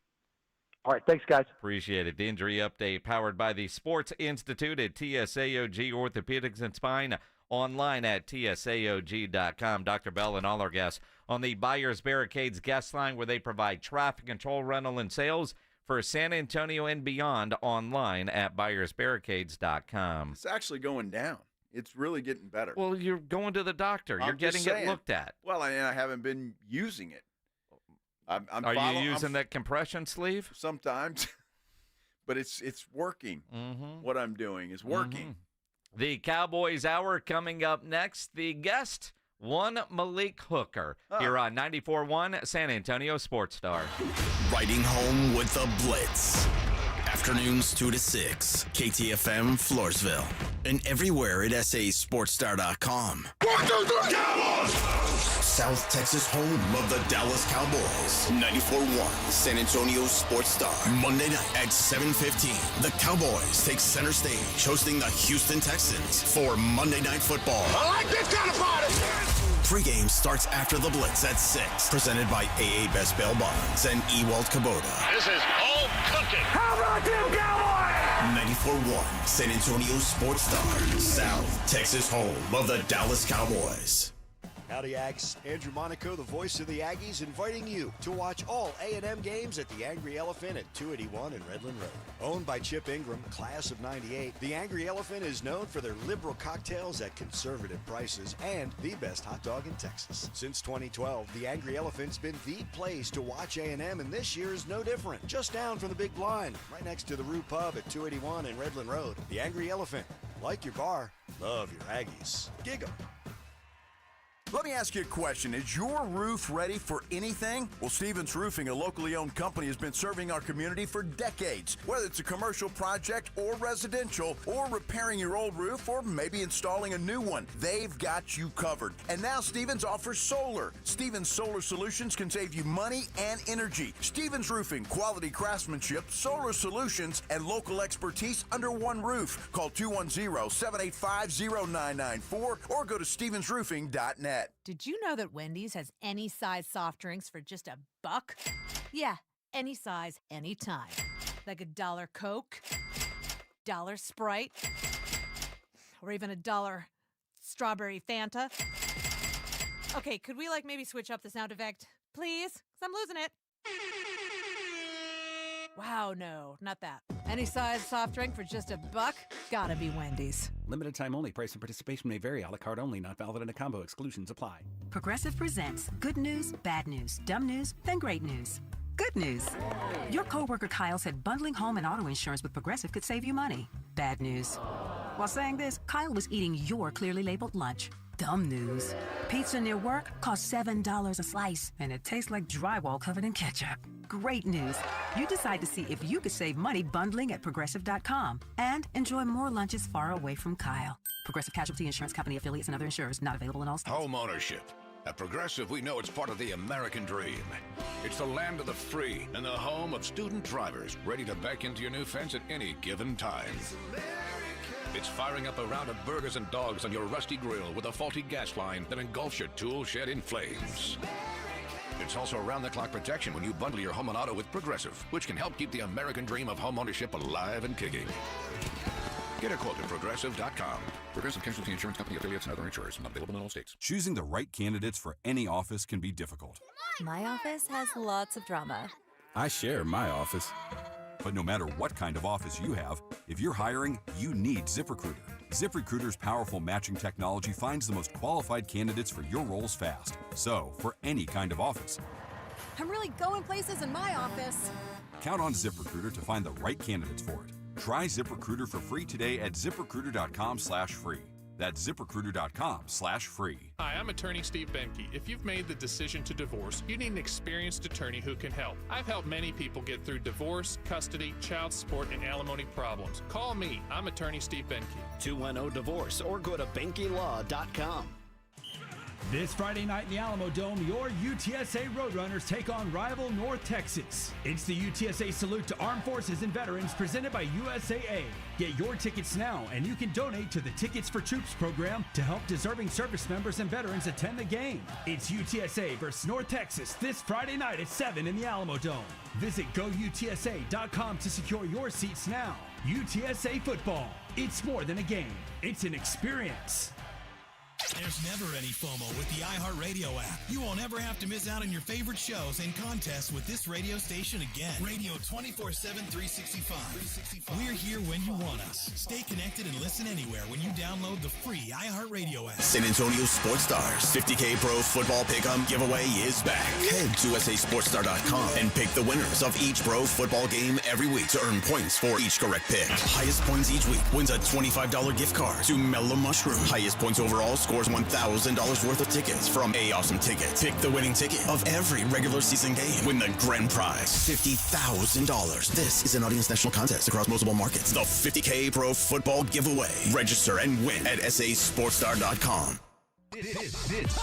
All right, thanks, guys. Appreciate it. The injury update powered by the Sports Institute at TSAOG Orthopedics and Spine, online at tsaog.com. Dr. Bell and all our guests on the Buyers Barricades guest line, where they provide traffic control, rental, and sales for San Antonio and beyond, online at buyersbarricades.com. It's actually going down. It's really getting better. Well, you're going to the doctor. You're getting it looked at. Well, I haven't been using it. Are you using that compression sleeve? Sometimes, but it's working. Mm-hmm. What I'm doing is working. Mm-hmm. The Cowboys Hour coming up next. The guest, one Malik Hooker, here on 94.1 San Antonio Sports Star. Riding home with the Blitz. Afternoons 2 to 6, KTFM Floresville, and everywhere at sasportstar.com. 1, 2, 3, Cowboys! South Texas home of the Dallas Cowboys. 94.1 San Antonio Sports Star. Monday night at 7:15, the Cowboys take center stage, hosting the Houston Texans for Monday Night Football. I like this kind of party! Pre-game starts after the Blitz at 6, presented by AA Best Bail Bonds and Ewald Kubota. This is all cooking. How about them Cowboys? 94.1 San Antonio Sports Star, South Texas home of the Dallas Cowboys. Howdy, Ags. Andrew Monaco, the voice of the Aggies, inviting you to watch all A&M games at the Angry Elephant at 281 and Redland Road. Owned by Chip Ingram, class of '98, the Angry Elephant is known for their liberal cocktails at conservative prices and the best hot dog in Texas. Since 2012, the Angry Elephant's been the place to watch A&M, and this year is no different. Just down from the Big Blind, right next to the Rue Pub at 281 and Redland Road. The Angry Elephant. Like your bar, love your Aggies. Gig 'em. Let me ask you a question. Is your roof ready for anything? Well, Stevens Roofing, a locally owned company, has been serving our community for decades. Whether it's a commercial project or residential, or repairing your old roof, or maybe installing a new one, they've got you covered. And now Stevens offers solar. Stevens Solar Solutions can save you money and energy. Stevens Roofing, quality craftsmanship, solar solutions, and local expertise under one roof. Call 210-785-0994 or go to stevensroofing.net. bet. Did you know that Wendy's has any size soft drinks for just $1? Yeah, any size, anytime. Like $1 Coke, $1 Sprite, or even $1 strawberry Fanta. Okay, could we maybe switch up the sound effect, please? 'Cause I'm losing it. Wow, no, not that. Any size soft drink for just $1? Gotta be Wendy's. Limited time only. Price and participation may vary. A la carte only. Not valid in a combo. Exclusions apply. Progressive presents good news, bad news, dumb news, then great news. Good news. Your coworker Kyle said bundling home and auto insurance with Progressive could save you money. Bad news. While saying this, Kyle was eating your clearly labeled lunch. Dumb news. Pizza near work costs $7 a slice, and it tastes like drywall covered in ketchup. Great news. You decide to see if you could save money bundling at Progressive.com and enjoy more lunches far away from Kyle. Progressive Casualty Insurance Company affiliates and other insurers not available in all states. Home ownership. At Progressive, we know it's part of the American dream. It's the land of the free and the home of student drivers ready to back into your new fence at any given time. It's firing up a round of burgers and dogs on your rusty grill with a faulty gas line that engulfs your tool shed in flames. It's also round-the-clock protection when you bundle your home and auto with Progressive, which can help keep the American dream of home ownership alive and kicking. Get a quote at Progressive.com. Progressive Casualty Insurance Company affiliates and other insurers. Not available in all states. Choosing the right candidates for any office can be difficult. My office has lots of drama. I share my office. But no matter what kind of office you have, if you're hiring, you need ZipRecruiter. ZipRecruiter's powerful matching technology finds the most qualified candidates for your roles fast. So, for any kind of office. I'm really going places in my office. Count on ZipRecruiter to find the right candidates for it. Try ZipRecruiter for free today at ZipRecruiter.com/free. That's ZipRecruiter.com/free. Hi, I'm attorney Steve Benke. If you've made the decision to divorce, you need an experienced attorney who can help. I've helped many people get through divorce, custody, child support, and alimony problems. Call me. I'm attorney Steve Benke. 210-DIVORCE or go to BenkeLaw.com. This Friday night in the Alamo Dome, your UTSA Roadrunners take on rival North Texas. It's the UTSA Salute to Armed Forces and Veterans presented by USAA. Get your tickets now, and you can donate to the Tickets for Troops program to help deserving service members and veterans attend the game. It's UTSA versus North Texas this Friday night at 7 in the Alamo Dome. Visit GoUTSA.com to secure your seats now. UTSA football. It's more than a game. It's an experience. There's never any FOMO with the iHeartRadio app. You won't ever have to miss out on your favorite shows and contests with this radio station again. Radio 24/7, 365. We're here when you want us. Stay connected and listen anywhere when you download the free iHeartRadio app. San Antonio Sports Stars 50K Pro Football Pick'em giveaway is back. Head to USASportsStar.com and pick the winners of each pro football game every week to earn points for each correct pick. Highest points each week wins a $25 gift card to Mellow Mushroom. Highest points overall scores $1,000 worth of tickets from A Awesome Tickets. Pick the winning ticket of every regular season game. Win the grand prize, $50,000. This is an Audience National contest across multiple markets. The 50K Pro Football Giveaway. Register and win at SASportsStar.com. This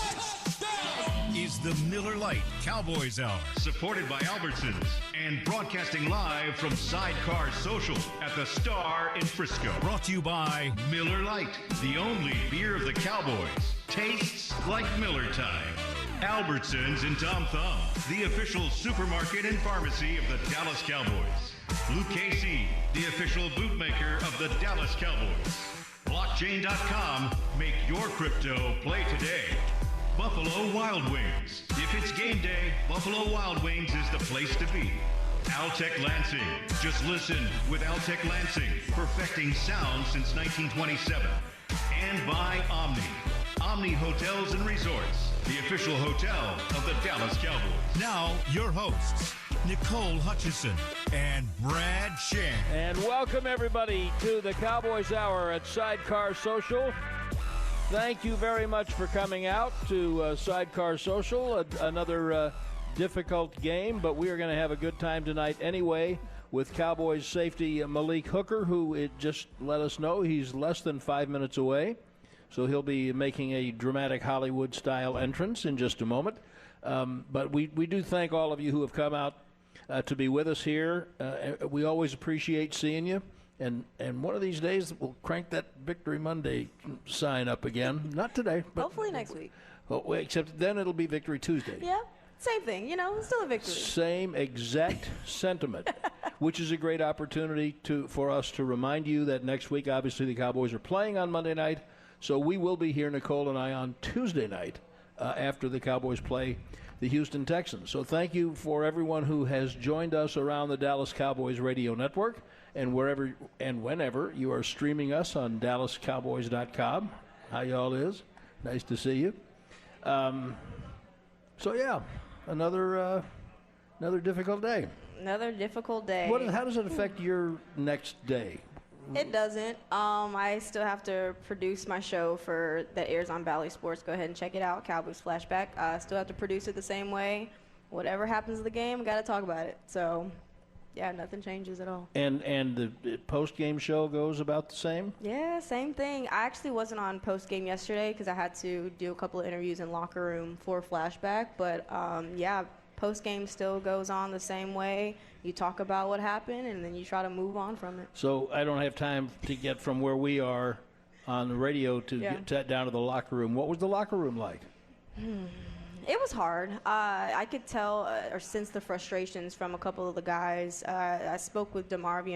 is the Miller Lite Cowboys Hour, supported by Albertsons and broadcasting live from Sidecar Social at the Star in Frisco. Brought to you by Miller Lite, the only beer of the Cowboys. Tastes like Miller time. Albertsons and Tom Thumb, the official supermarket and pharmacy of the Dallas Cowboys. Blue KC, the official bootmaker of the Dallas Cowboys. Blockchain.com, make your crypto play today. Buffalo Wild Wings. If it's game day, Buffalo Wild Wings is the place to be. Altec Lansing. Just listen with Altec Lansing, perfecting sound since 1927. And by Omni. Omni Hotels and Resorts, the official hotel of the Dallas Cowboys. Now, your hosts, Nicole Hutchison and Brad Shan. And welcome, everybody, to the Cowboys Hour at Sidecar Social. Thank you very much for coming out to Sidecar Social. Another difficult game, but we are going to have a good time tonight anyway with Cowboys safety Malik Hooker, who it just let us know he's less than 5 minutes away. So he'll be making a dramatic Hollywood-style entrance in just a moment. But we do thank all of you who have come out to be with us here. We always appreciate seeing you. And one of these days, we'll crank that Victory Monday sign up again. Not today. But hopefully next week. Oh, except then it'll be Victory Tuesday. Yeah, same thing. It's still a victory. Same exact sentiment, which is a great opportunity for us to remind you that next week, obviously, the Cowboys are playing on Monday night. So we will be here, Nicole and I, on Tuesday night after the Cowboys play the Houston Texans. So thank you for everyone who has joined us around the Dallas Cowboys radio network and wherever and whenever you are streaming us on DallasCowboys.com. How y'all is? Nice to see you. Another difficult day. Another difficult day. How does it affect your next day? It doesn't. I still have to produce my show that airs on Bally Sports. Go ahead and check it out, Cowboys Flashback. I still have to produce it the same way. Whatever happens in the game, I got to talk about it. So, yeah, nothing changes at all. And the post-game show goes about the same? Yeah, same thing. I actually wasn't on post-game yesterday because I had to do a couple of interviews in locker room for Flashback. But, post-game still goes on the same way. You talk about what happened, and then you try to move on from it. So I don't have time to get from where we are on the radio to get down to the locker room. What was the locker room like? It was hard. I could tell or sense the frustrations from a couple of the guys. I spoke with DeMarvin